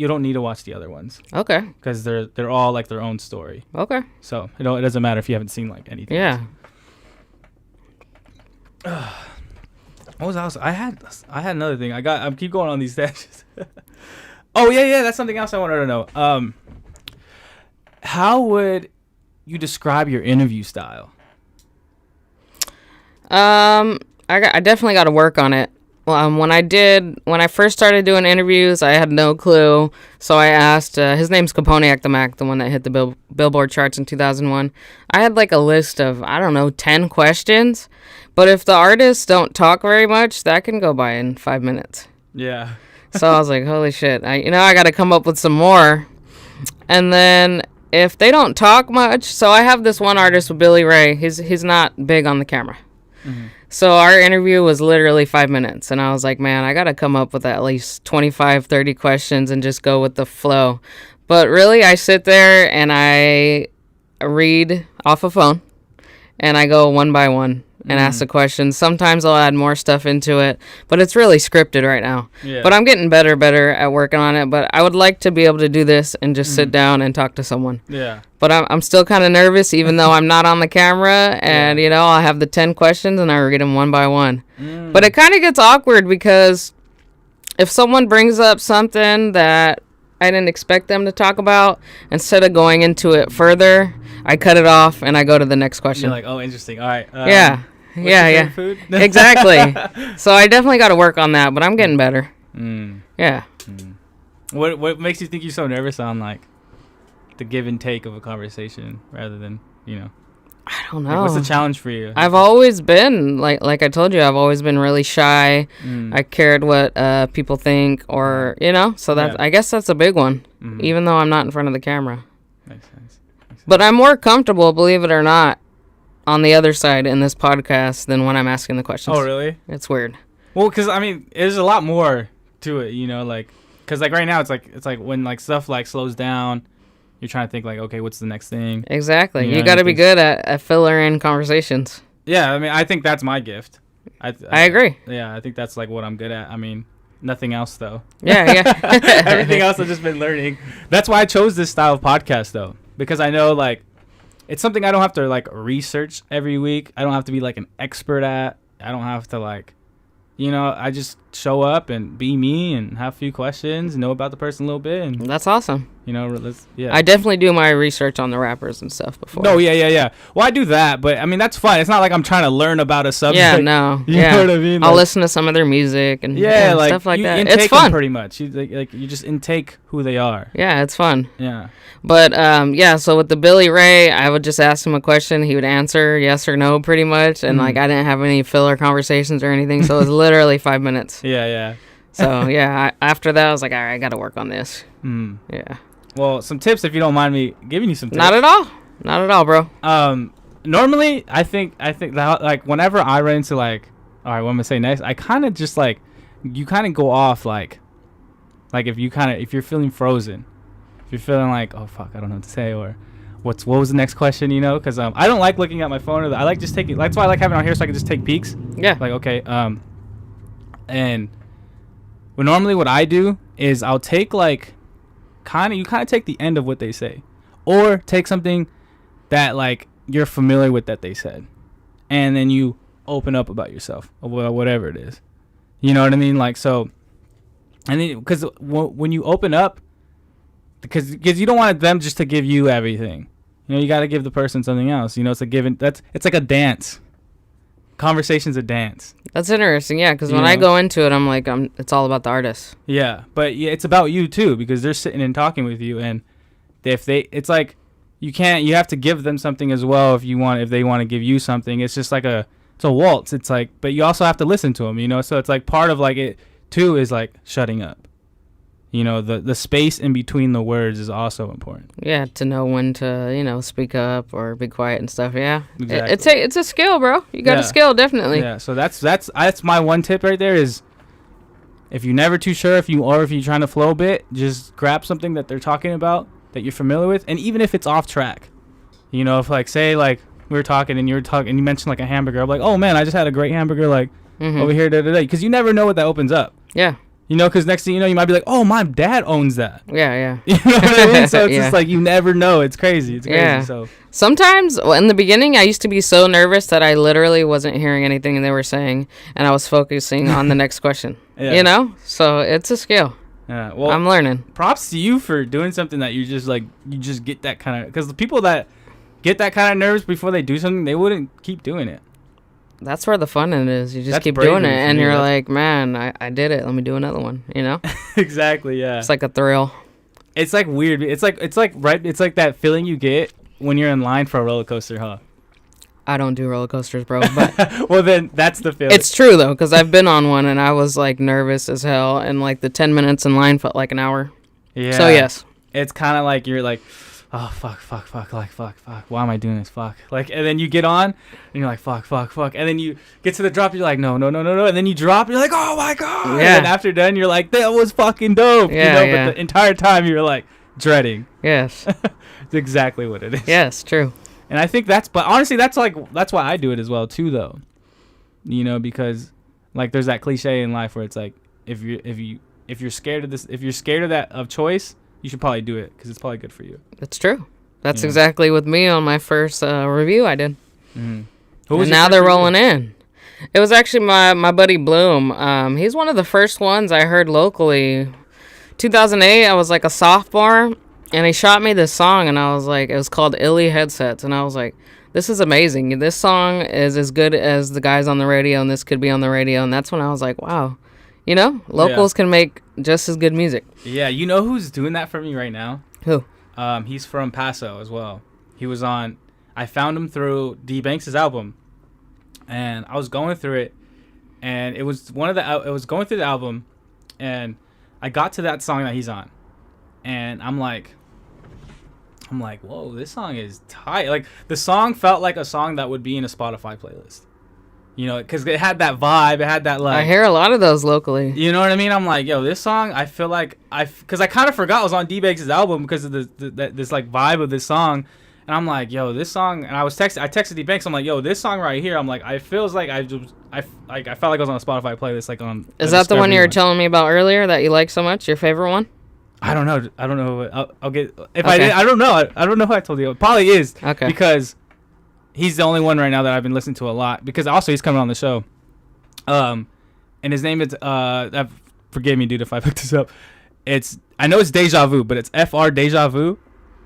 don't need to watch the other ones. Okay. Because they're all like their own story. Okay. So it doesn't matter if you haven't seen like anything. Yeah. What was else? I had another thing. I keep going on these dashes. Oh yeah, that's something else I wanted to know. How would you describe your interview style? I definitely got to work on it. when I first started doing interviews, I had no clue. So I asked, his name's Caponiac the Mac, the one that hit the Billboard charts in 2001. I had like a list of, I don't know, 10 questions. But if the artists don't talk very much, that can go by in 5 minutes. Yeah. So I was like, holy shit, I got to come up with some more. And then if they don't talk much, so I have this one artist with Billy Ray. He's not big on the camera. Mm-hmm. So our interview was literally 5 minutes. And I was like, man, I got to come up with at least 25, 30 questions and just go with the flow. But really, I sit there and I read off a phone and I go one by one and ask the questions. Sometimes I'll add more stuff into it, but it's really scripted right now. Yeah. But I'm getting better at working on it. But I would like to be able to do this and just sit down and talk to someone. Yeah. But I'm still kind of nervous, even though I'm not on the camera. And, I'll have the 10 questions and I read them one by one. But it kind of gets awkward because if someone brings up something that I didn't expect them to talk about, instead of going into it further, I cut it off and I go to the next question. You're like, oh, interesting. All right. Yeah. Food? Exactly. So I definitely got to work on that, but I'm getting better. Yeah. What makes you think you're so nervous on like the give and take of a conversation rather than I don't know. Like, what's the challenge for you? I've always been like I told you, I've always been really shy. I cared what people think, or so that I guess that's a big one. Even though I'm not in front of the camera. Makes sense. But I'm more comfortable, believe it or not, on the other side in this podcast than when I'm asking the questions. Oh, really? It's weird. Well, because there's a lot more to it, like, because like right now it's like when like stuff like slows down, you're trying to think like, okay, what's the next thing? Exactly. You got to be good at filler in conversations. Yeah, I think that's my gift. I agree. Yeah, I think that's like what I'm good at. Nothing else though. Yeah. Everything else I've just been learning. That's why I chose this style of podcast though, because I know like it's something I don't have to like research every week. I don't have to be like an expert at. I don't have to like, I just show up and be me and have a few questions, know about the person a little bit, and that's awesome. Yeah. I definitely do my research on the rappers and stuff before. No, yeah. Well, I do that, but that's fun. It's not like I'm trying to learn about a subject. Yeah, no. You know what I mean? I'll listen to some of their music and like, stuff like that. It's fun. Pretty much. You just intake who they are. Yeah, it's fun. Yeah. But so with the Billy Ray, I would just ask him a question. He would answer yes or no pretty much. And like I didn't have any filler conversations or anything. So it was literally 5 minutes. Yeah. So after that, I was like, all right, I got to work on this. Yeah. Well, some tips if you don't mind me giving you some tips. Not at all, bro. Normally I think that like whenever I run into like, all right, what am I gonna say next? I kind of just like, you kind of go off like if you're feeling frozen, if you're feeling like, oh fuck, I don't know what to say, or what was the next question, because I don't like looking at my phone, I like just taking, that's why I like having it on here so I can just take peeks. Yeah. Like, okay, and normally what I do is I'll take like you kind of take the end of what they say, or take something that like you're familiar with that they said, and then you open up about yourself or whatever it is, you know what I mean? Like, so, and then because when you open up, because you don't want them just to give you everything, you got to give the person something else. It's a given. It's like a dance. Conversation's a dance. That's interesting, yeah, because when I go into it, I'm like, it's all about the artist. Yeah, but it's about you too, because they're sitting and talking with you, and it's like you have to give them something as well if they want to give you something. It's just like it's a waltz. It's like, but you also have to listen to them, so it's like part of like it too is like shutting up. The space in between the words is also important. Yeah, to know when to, speak up or be quiet and stuff. Yeah, exactly. It's a skill, bro. You got a skill, definitely. Yeah, so that's my one tip right there is, if you're never too sure if you're trying to flow a bit, just grab something that they're talking about that you're familiar with, and even if it's off track, if like say like we were talking and you mentioned like a hamburger, I'm like, oh man, I just had a great hamburger like over here, because you never know what that opens up. Yeah. Because next thing you know, you might be like, oh, my dad owns that. Yeah. You know what I mean? So it's just like, you never know. It's crazy. It's crazy. Yeah. So sometimes in the beginning, I used to be so nervous that I literally wasn't hearing anything they were saying, and I was focusing on the next question. Yeah. So it's a skill. Yeah. Well, I'm learning. Props to you for doing something that you just get that kind of, because the people that get that kind of nerves before they do something, they wouldn't keep doing it. that's where the fun in it is. You just That's keep doing bravery it, for and me. you're That's- like, man, I did it. Let me do another one. You know? Exactly. Yeah. It's like a thrill. It's like weird. It's like that feeling you get when you're in line for a roller coaster, huh? I don't do roller coasters, bro. But well, then that's the feeling. it's true though, because I've been on one and I was like nervous as hell, and like the 10 minutes in line felt like an hour. Yeah. So yes. It's kind of like you're like, oh fuck, like fuck. Why am I doing this? Fuck. Like, and then you get on, and you're like, fuck, and then you get to the drop, you're like, no, and then you drop, you're like, oh my god. Yeah. And then after done, you're like, that was fucking dope. Yeah, you know. yeah. But the entire time you're like dreading. Yes. It's exactly what it is. Yes, true. And I think but honestly, that's why I do it as well too, though. You know, because like there's that cliche in life where it's like if you're scared of this, if you're scared of that of choice, you should probably do it because it's probably good for you. It's true. That's Yeah. exactly with me on my first review I did. Mm-hmm. And now they're rolling in. It was actually my buddy Bloom. He's one of the first ones I heard locally. 2008, I was like a sophomore, and he shot me this song, and I was like, it was called Illy Headsets, and I was like, this is amazing. This song is as good as the guys on the radio, and this could be on the radio. And that's when I was like, wow, you know, locals can make just as good music. Yeah, you know who's doing that for me right now? Who? He's from Paso as well. He was on. I found him through D Banks' album, and I was going through it, and it was it was going through the album, and I got to that song that he's on, and I'm like, whoa, this song is tight. Like the song felt like a song that would be in a Spotify playlist, you know, because it had that vibe, it had that like. I hear a lot of those locally. You know what I mean? I'm like, yo, this song, I feel like because I kind of forgot it was on D Banks' album because of this like vibe of this song, and I'm like, yo, this song, and I texted D Banks, I'm like, yo, this song right here, I'm like, I feels like I felt like I was on a Spotify playlist, like on. Is that the one you were telling me about earlier that you like so much? Your favorite one? I don't know. I'll get if Okay. I did. I don't know who I told you. It probably is. Okay. Because he's the only one right now that I've been listening to a lot. Because also he's coming on the show. And his name is forgive me, dude, if I picked this up. I know it's Deja Vu, but it's FR Deja Vu.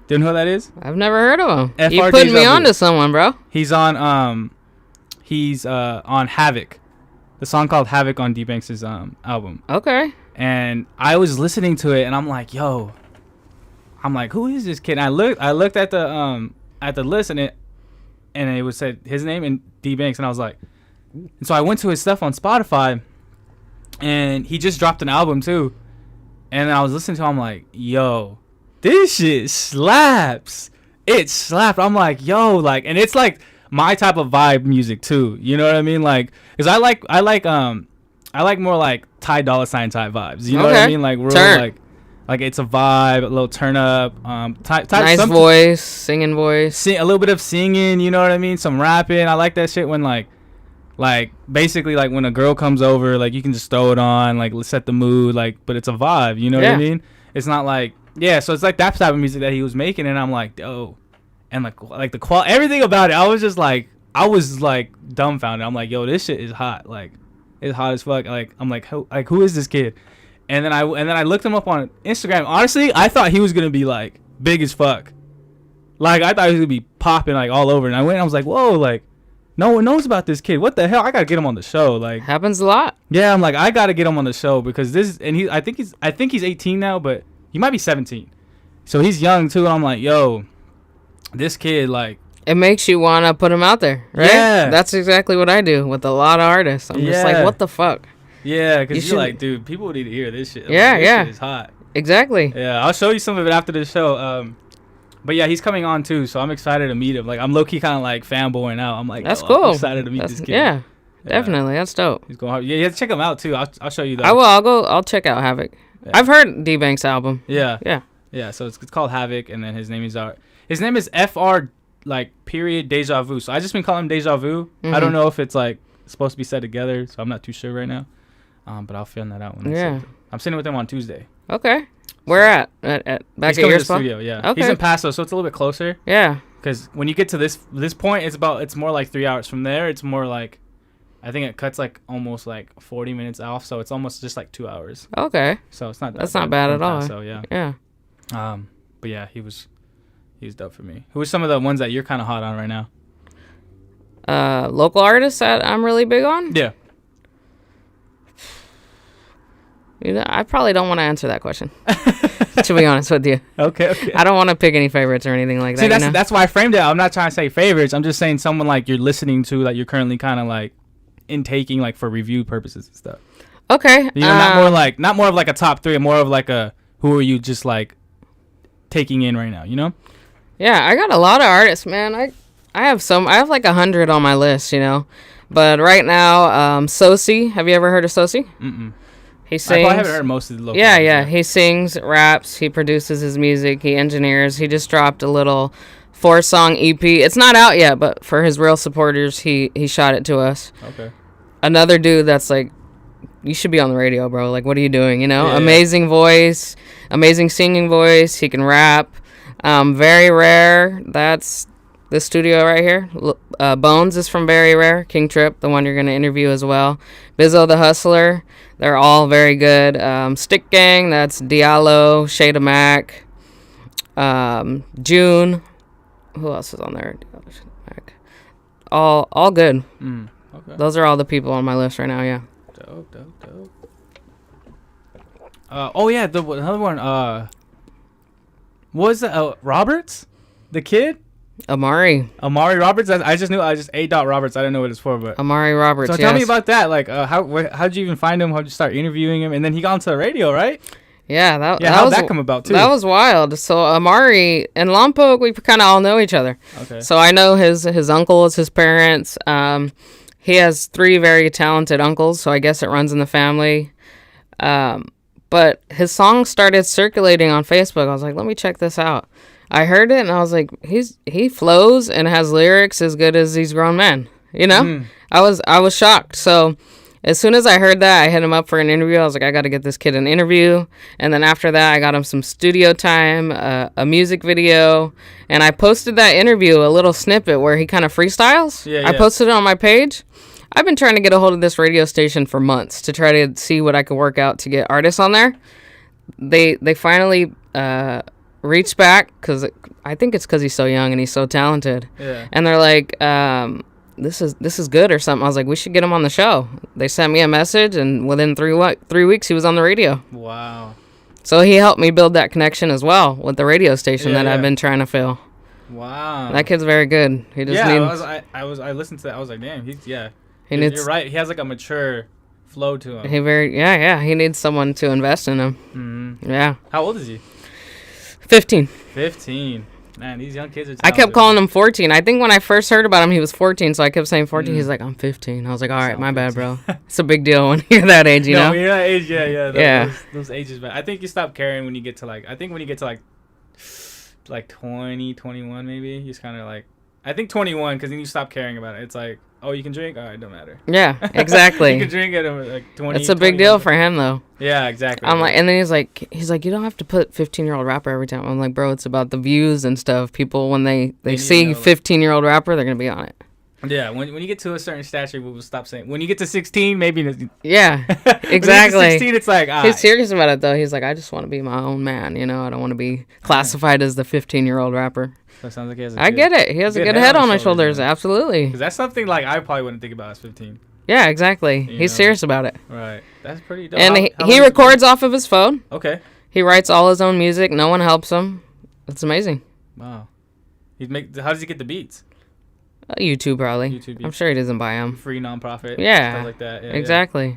Do you know who that is? I've never heard of him. FR You putting Deja me Vu. on to someone, bro. He's on on Havoc. The song called Havoc on D Banks' album. Okay. And I was listening to it, and I'm like, yo, who is this kid? And I looked at the list, and it was said his name and D Banks, and I was like, and so I went to his stuff on Spotify, and he just dropped an album too, and I was listening to him, I'm like, yo, this shit slaps. It slapped. I'm like, yo, like, and it's like my type of vibe music too. You know what I mean? Like, cause I like more like Ty Dolla $ign type vibes. You know what I mean? Like real like it's a vibe, a little turn up. Nice voice, singing voice. A little bit of singing. You know what I mean? Some rapping. I like that shit when like basically like when a girl comes over, like you can just throw it on, like set the mood, like, but it's a vibe. You know what I mean? It's not like so it's like that type of music that he was making, and I'm like, oh, and like the quality, everything about it, I was like dumbfounded. I'm like, yo, this shit is hot. Like. It's hot as fuck. Like I'm like, who is this kid? And then I looked him up on Instagram. Honestly, I thought he was gonna be like big as fuck. Like I thought he was gonna be popping like all over. And I went, and I was like, whoa, like no one knows about this kid. What the hell? I gotta get him on the show. Like happens a lot. Yeah, I'm like, I gotta get him on the show because I think he's 18 now, but he might be 17. So he's young too. And I'm like, yo, this kid like. It makes you want to put them out there, right? Yeah. That's exactly what I do with a lot of artists. I'm just like, what the fuck? Yeah, because you're like, dude, people need to hear this shit. Yeah, like, this shit is hot. Exactly. Yeah, I'll show you some of it after the show. But yeah, he's coming on too, so I'm excited to meet him. Like, I'm low-key kind of like fanboying out. I'm like, that's cool. I'm excited to meet this kid. Yeah, definitely. That's dope. He's going hard. Yeah, you have to check him out too. I'll show you that. I will. I'll check out Havoc. Yeah. I've heard D Banks' album. Yeah. Yeah. Yeah, so it's called Havoc, and then his name is FR like period Deja Vu. So I just been calling him Deja Vu. I don't know if it's like supposed to be said together, so I'm not too sure right now. But I'll find that out when I'm sitting with him on Tuesday. Okay. Where at back He's at coming your to the spot? studio, yeah. Okay. He's in Paso, so it's a little bit closer. Yeah. Because when you get to this point, it's more like 3 hours. From there, it's more like, I think it cuts like almost like 40 minutes off, so it's almost just like 2 hours. Okay. So it's not that's not bad at all. Paso, yeah. Yeah. But yeah, he was dope for me. Who are some of the ones that you're kind of hot on right now? Local artists that I'm really big on? Yeah. You know, I probably don't want to answer that question. To be honest with you. Okay. I don't want to pick any favorites or anything like that. See, that's why I framed it. I'm not trying to say favorites. I'm just saying someone like you're listening to, that you're currently kind of like intaking, like for review purposes and stuff. Okay. You know, not more of like a top 3, more of like a who are you just like taking in right now, you know? Yeah, I got a lot of artists, man. I have like 100 on my list, you know. But right now, Sosi, have you ever heard of Sosi? Mm-mm. He sings. I haven't heard most of the local. Yeah. He sings, raps, he produces his music, he engineers. He just dropped a little 4-song EP. It's not out yet, but for his real supporters, he shot it to us. Okay. Another dude that's like, you should be on the radio, bro. Like, what are you doing? You know, Yeah. Amazing voice, amazing singing voice. He can rap. Very Rare. That's the studio right here. Bones is from Very Rare. King Trip, the one you're gonna interview as well. Bizzo the Hustler. They're all very good. Stick Gang. That's Diallo, Shada Mac, June. Who else is on there? All good. Okay. Those are all the people on my list right now. Yeah. Dope. Oh yeah, another one. What was it? Roberts, the kid. Amari Roberts. I just A. Roberts. I didn't know what it's for, but Amari Roberts. So tell me about that. Like, how'd you even find him? How'd you start interviewing him? And then he got onto the radio, right? Yeah, how'd that come about too? That was wild. So Amari and Lompoc, we kind of all know each other. Okay. So I know his uncles, his parents. He has 3 very talented uncles, so I guess it runs in the family. But his song started circulating on Facebook. I was like, let me check this out. I heard it and I was like, he flows and has lyrics as good as these grown men. You know, I was shocked. So as soon as I heard that, I hit him up for an interview. I was like, I got to get this kid an interview. And then after that, I got him some studio time, a music video, and I posted that interview, a little snippet where he kind of freestyles. Yeah. I posted it on my page. I've been trying to get a hold of this radio station for months to try to see what I could work out to get artists on there. They finally reached back because I think it's because he's so young and he's so talented. Yeah. And they're like, this is good or something. I was like, we should get him on the show. They sent me a message, and within 3 weeks, he was on the radio. Wow. So he helped me build that connection as well with the radio station that I've been trying to fill. Wow. That kid's very good. He just needs. I listened to that. I was like, damn, He needs. You're right. He has like a mature flow to him. He needs someone to invest in him. Mm-hmm. Yeah. How old is he? 15. 15. Man, these young kids are talented. I kept calling him 14. I think when I first heard about him, he was 14, so I kept saying 14. He's like, I'm 15. I was like, all right, my bad, bro. It's a big deal when you're that age, you know? When you're that age, yeah. Yeah. Those ages, man. I think you stop caring when you get to like 20, 21 maybe. You just kind of like, I think 21, because then you stop caring about it. It's like, oh, you can drink? All right, don't matter. Yeah, exactly. You can drink at like 20. It's a big deal for him, though. Yeah, exactly. I'm like, and then he's like, you don't have to put 15-year-old rapper every time. I'm like, bro, it's about the views and stuff. People, when they see 15-year-old rapper, they're gonna be on it. Yeah, when you get to a certain stature, we'll stop saying. When you get to 16, maybe. Yeah, exactly. When you get to 16, it's like, he's serious about it though. He's like, I just want to be my own man. You know, I don't want to be classified as the 15-year-old rapper. That sounds like he has I get it. He has a good head on his shoulders. Absolutely. Because that's something like I probably wouldn't think about as 15. Yeah, exactly. He's serious about it. Right. That's pretty dope. And he records off of his phone. Okay. He writes all his own music. No one helps him. It's amazing. Wow. How does he get the beats? YouTube probably. YouTube beats. I'm sure he doesn't buy them. Free nonprofit. Yeah. Stuff like that. Yeah, exactly. Yeah.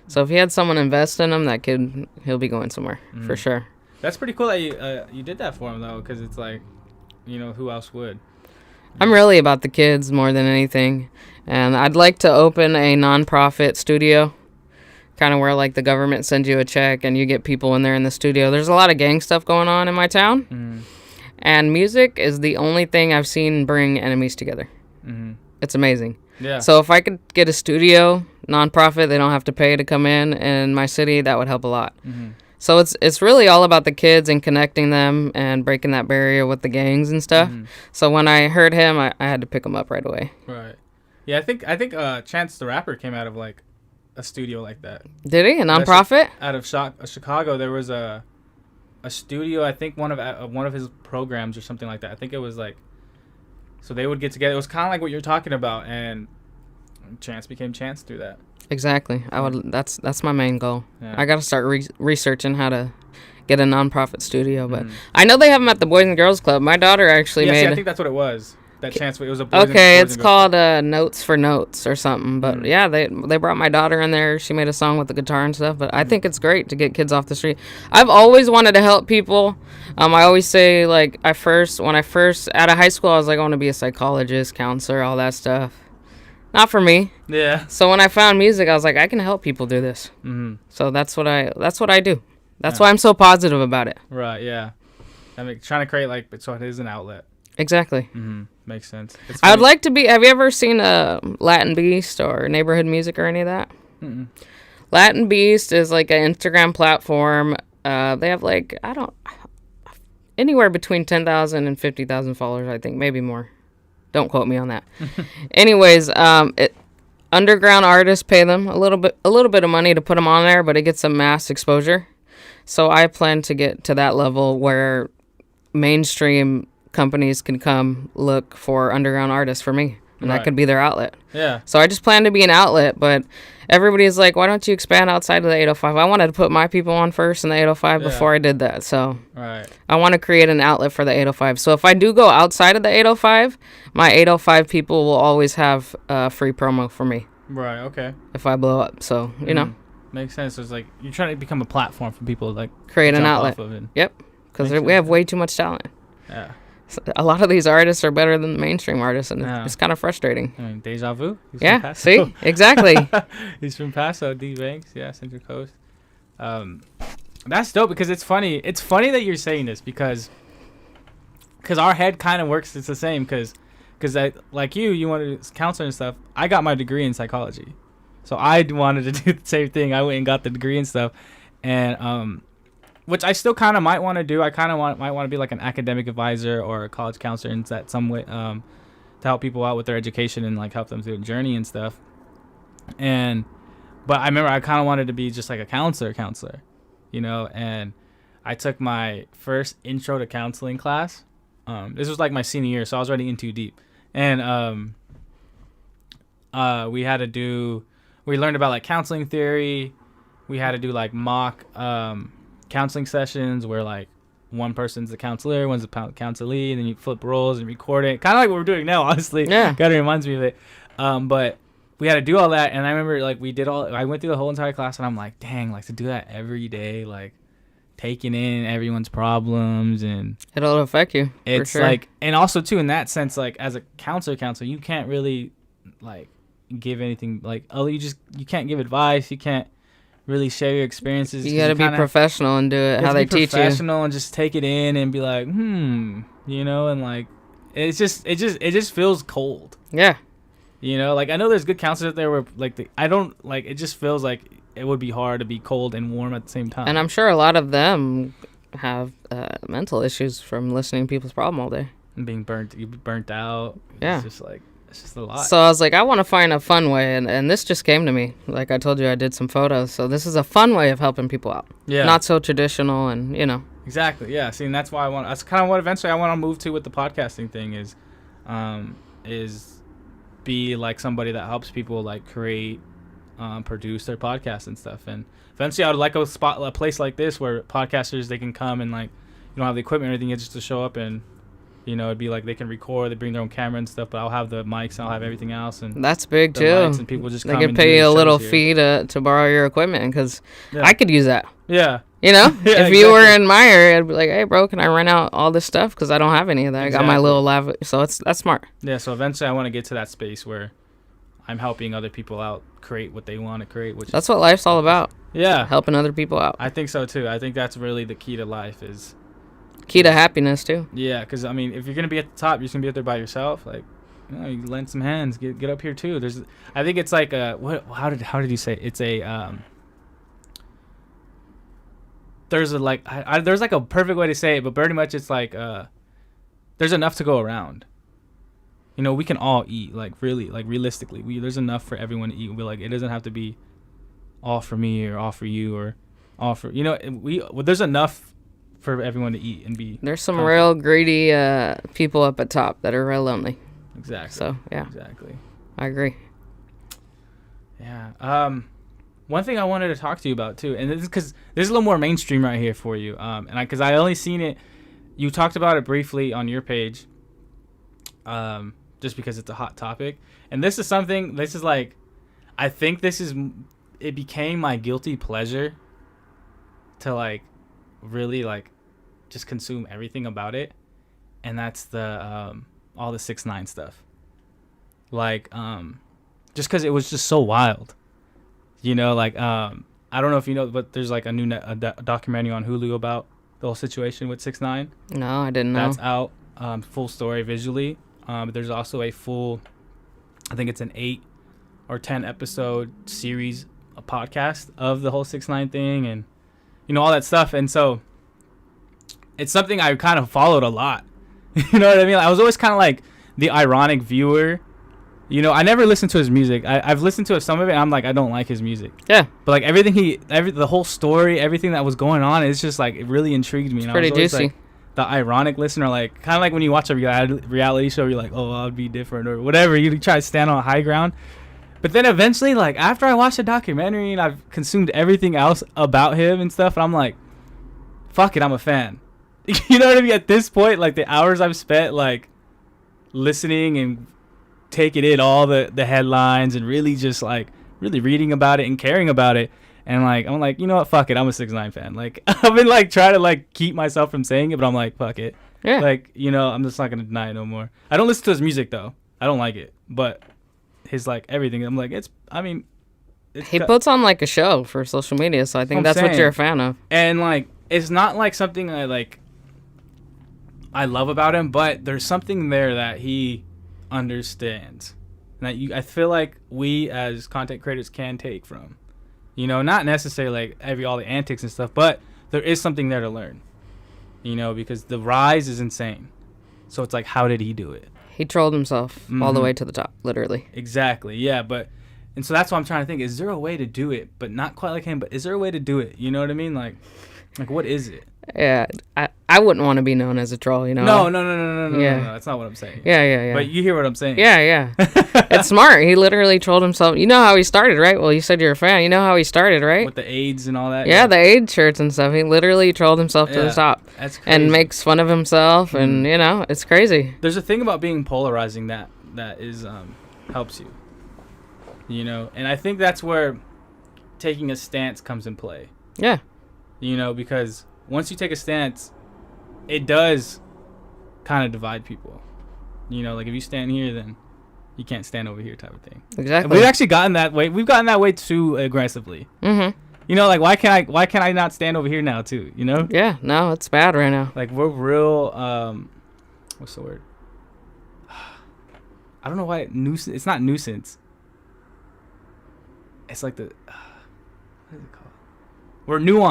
So if he had someone invest in him, that kid, he'll be going somewhere for sure. That's pretty cool that you did that for him though, because it's like, you know, who else would? I'm really about the kids more than anything. And I'd like to open a nonprofit studio, kind of where like the government sends you a check and you get people in there in the studio. There's a lot of gang stuff going on in my town. Mm-hmm. And music is the only thing I've seen bring enemies together. Mm-hmm. It's amazing. Yeah. So if I could get a studio, nonprofit, they don't have to pay to come in my city, that would help a lot. Mm-hmm. So it's really all about the kids and connecting them and breaking that barrier with the gangs and stuff. Mm-hmm. So when I heard him, I had to pick him up right away. Right. Yeah, I think Chance the Rapper came out of like a studio like that. Did he? A nonprofit? Out of Chicago, there was a studio. I think one of his programs or something like that. I think it was like So they would get together. It was kind of like what you're talking about, and Chance became Chance through that. Exactly. I would. That's my main goal. Yeah. I got to start researching how to get a nonprofit studio, but I know they have them at the Boys and Girls Club. My daughter actually made. See, I think that's what it was. That Chance. It was a Boys okay. and, It's called Notes for Notes or something. But yeah, they brought my daughter in there. She made a song with the guitar and stuff. But I think it's great to get kids off the street. I've always wanted to help people. I always say like when I first out of high school, I was like I want to be a psychologist, counselor, all that stuff. Not for me. Yeah. So when I found music, I was like, I can help people do this. Mm-hmm. So that's what I do. That's why I'm so positive about it. Right. Yeah. I mean, trying to create so it is an outlet. Exactly. Mm-hmm. Makes sense. I would like to be. Have you ever seen Latin Beast or Neighborhood Music or any of that? Mm-mm. Latin Beast is like an Instagram platform. They have anywhere between 10,000 and 50,000 followers, I think, maybe more. Don't quote me on that. Anyways, underground artists pay them a little bit of money to put them on there, but it gets a mass exposure. So I plan to get to that level where mainstream companies can come look for underground artists for me, and that could be their outlet. Yeah. So I just plan to be an outlet, but everybody's like, why don't you expand outside of the 805? I wanted to put my people on first in the 805 before I did that. So I want to create an outlet for the 805. So if I do go outside of the 805, my 805 people will always have free promo for me. Right. Okay. If I blow up. So, you know. Makes sense. So it's like you're trying to become a platform for people to like create an outlet. Yep. Because we have way too much talent. Yeah. A lot of these artists are better than the mainstream artists, and it's kind of frustrating. I mean, Deja Vu. Yeah, see? Exactly. He's from Paso, D Banks. Yeah, Central Coast. That's dope because it's funny. It's funny that you're saying this because our head kind of works. It's the same because like you wanted to counselor and stuff. I got my degree in psychology, so I wanted to do the same thing. I went and got the degree and stuff, and which I still kind of might want to do. I kind of might want to be like an academic advisor or a college counselor in that some way to help people out with their education and like help them through the journey and stuff. But I remember I kind of wanted to be just like a counselor, you know. And I took my first intro to counseling class. This was like my senior year, so I was already in too deep. And we learned about like counseling theory. We had to do like mock counseling sessions where like one person's the counselor, one's the counselee, and then you flip roles and record it, kind of like what we're doing now, honestly. Yeah, kind of reminds me of it. But we had to do all that, and I remember like I went through the whole entire class, and I'm like, dang, like to do that every day, like taking in everyone's problems, and it'll affect you. It's for sure. like, and also too in that sense, like as a counselor, you can't really like give anything, like you can't give advice, you can't really share your experiences. You gotta be professional and do it how they teach you. Professional and just take it in and be like, you know, and like it just feels cold. Yeah. You know, like I know there's good counselors out there where like it just feels like it would be hard to be cold and warm at the same time. And I'm sure a lot of them have mental issues from listening to people's problem all day. And being burnt out. Yeah. It's just a lot. So I was like, I want to find a fun way, and this just came to me. Like I told you, I did some photos, so this is a fun way of helping people out. Yeah. Not so traditional, and you know. Exactly. Yeah. See, and that's why that's kind of what eventually I want to move to with the podcasting thing is be like somebody that helps people like create, produce their podcasts and stuff. And eventually, I would like a place like this where podcasters they can come and like you don't have the equipment or anything, it's just to show up and. You know, it'd be like they can record, they bring their own camera and stuff, but I'll have the mics and I'll have everything else. And that's big too. And people just they can pay you a little fee to borrow your equipment because I could use that. Yeah. You know, yeah, if you were in my area, I'd be like, hey, bro, can I rent out all this stuff? Because I don't have any of that. Exactly. I got my little lab. So that's smart. Yeah. So eventually I want to get to that space where I'm helping other people out create what they want to create. That's what life's all about. Yeah. Helping other people out. I think so too. I think that's really the key to life is. Key to happiness too. Yeah, because I mean, if you're gonna be at the top, you're just gonna be up there by yourself. Like, you know, you lend some hands, get up here too. I think it's like how did you say it? It's a there's like a perfect way to say it, but pretty much it's like there's enough to go around. You know, we can all eat, like really, like realistically, there's enough for everyone to eat. Like it doesn't have to be all for me or all for you or all for there's enough for everyone to eat and be. There's some real greedy people up at top that are real lonely. Exactly. So yeah. Exactly. I agree. Yeah. One thing I wanted to talk to you about too, and this is because there's a little more mainstream right here for you. Because I only seen it. You talked about it briefly on your page. Just because it's a hot topic, and this is something. This is like, I think this is. It became my guilty pleasure. To like, really like, just consume everything about it, and that's the all the 6ix9ine stuff. Like, just because it was just so wild, you know. Like, I don't know if you know, but there's like a new documentary on Hulu about the whole situation with 6ix9ine. No, I didn't know. That's out, full story visually. There's also a full, I think it's an 8 or 10 episode series, a podcast of the whole 6ix9ine thing, and you know all that stuff. And so, it's something I kind of followed a lot. You know what I mean? I was always kind of like the ironic viewer. You know, I never listened to his music. I've listened to some of it, and I'm like, I don't like his music. Yeah. But like the whole story, everything that was going on, it's just like, it really intrigued me. It's and pretty I was always, juicy. like, the ironic listener, like, kind of like when you watch a reality show, you're like, oh, I'd be different or whatever. You try to stand on a high ground. But then eventually, like, after I watched the documentary and I've consumed everything else about him and stuff, and I'm like, fuck it, I'm a fan. You know what I mean? At this point, like, the hours I've spent, like, listening and taking in all the headlines and really just, like, really reading about it and caring about it. And, like, I'm like, you know what? Fuck it. I'm a 6ix9ine fan. Like, I've been, like, trying to, like, keep myself from saying it, but I'm like, fuck it. Yeah. Like, you know, I'm just not going to deny it no more. I don't listen to his music, though. I don't like it. But his, like, everything, I'm like, he puts on, like, a show for social media, so I think that's what you're a fan of. And, like, it's not, like, something I love about him, but there's something there that he understands. And that I feel like we as content creators can take from. You know, not necessarily like all the antics and stuff, but there is something there to learn. You know, because the rise is insane. So it's like, how did he do it? He trolled himself all the way to the top, literally. Exactly, yeah. And so that's what I'm trying to think. Is there a way to do it, but not quite like him, but is there a way to do it? You know what I mean? Like what is it? Yeah, I wouldn't want to be known as a troll, you know? No, Yeah. no, that's not what I'm saying. Yeah. But you hear what I'm saying. Yeah. It's smart. He literally trolled himself. You know how he started, right? Well, you said you're a fan. You know how he started, right? With the AIDS and all that? Yeah, the AIDS shirts and stuff. He literally trolled himself to the top. That's crazy. And makes fun of himself, and, you know, it's crazy. There's a thing about being polarizing that is helps you. You know? And I think that's where taking a stance comes in play. Yeah. You know, because once you take a stance, it does kind of divide people. You know, like if you stand here, then you can't stand over here type of thing. Exactly. And we've actually gotten that way. We've gotten that way too aggressively. Mm-hmm. You know, like why can't I not stand over here now too? You know? Yeah, no, it's bad right now. Like we're real, what's the word? I don't know why nuisance. It's not nuisance. It's like what is it called? We're nuanced.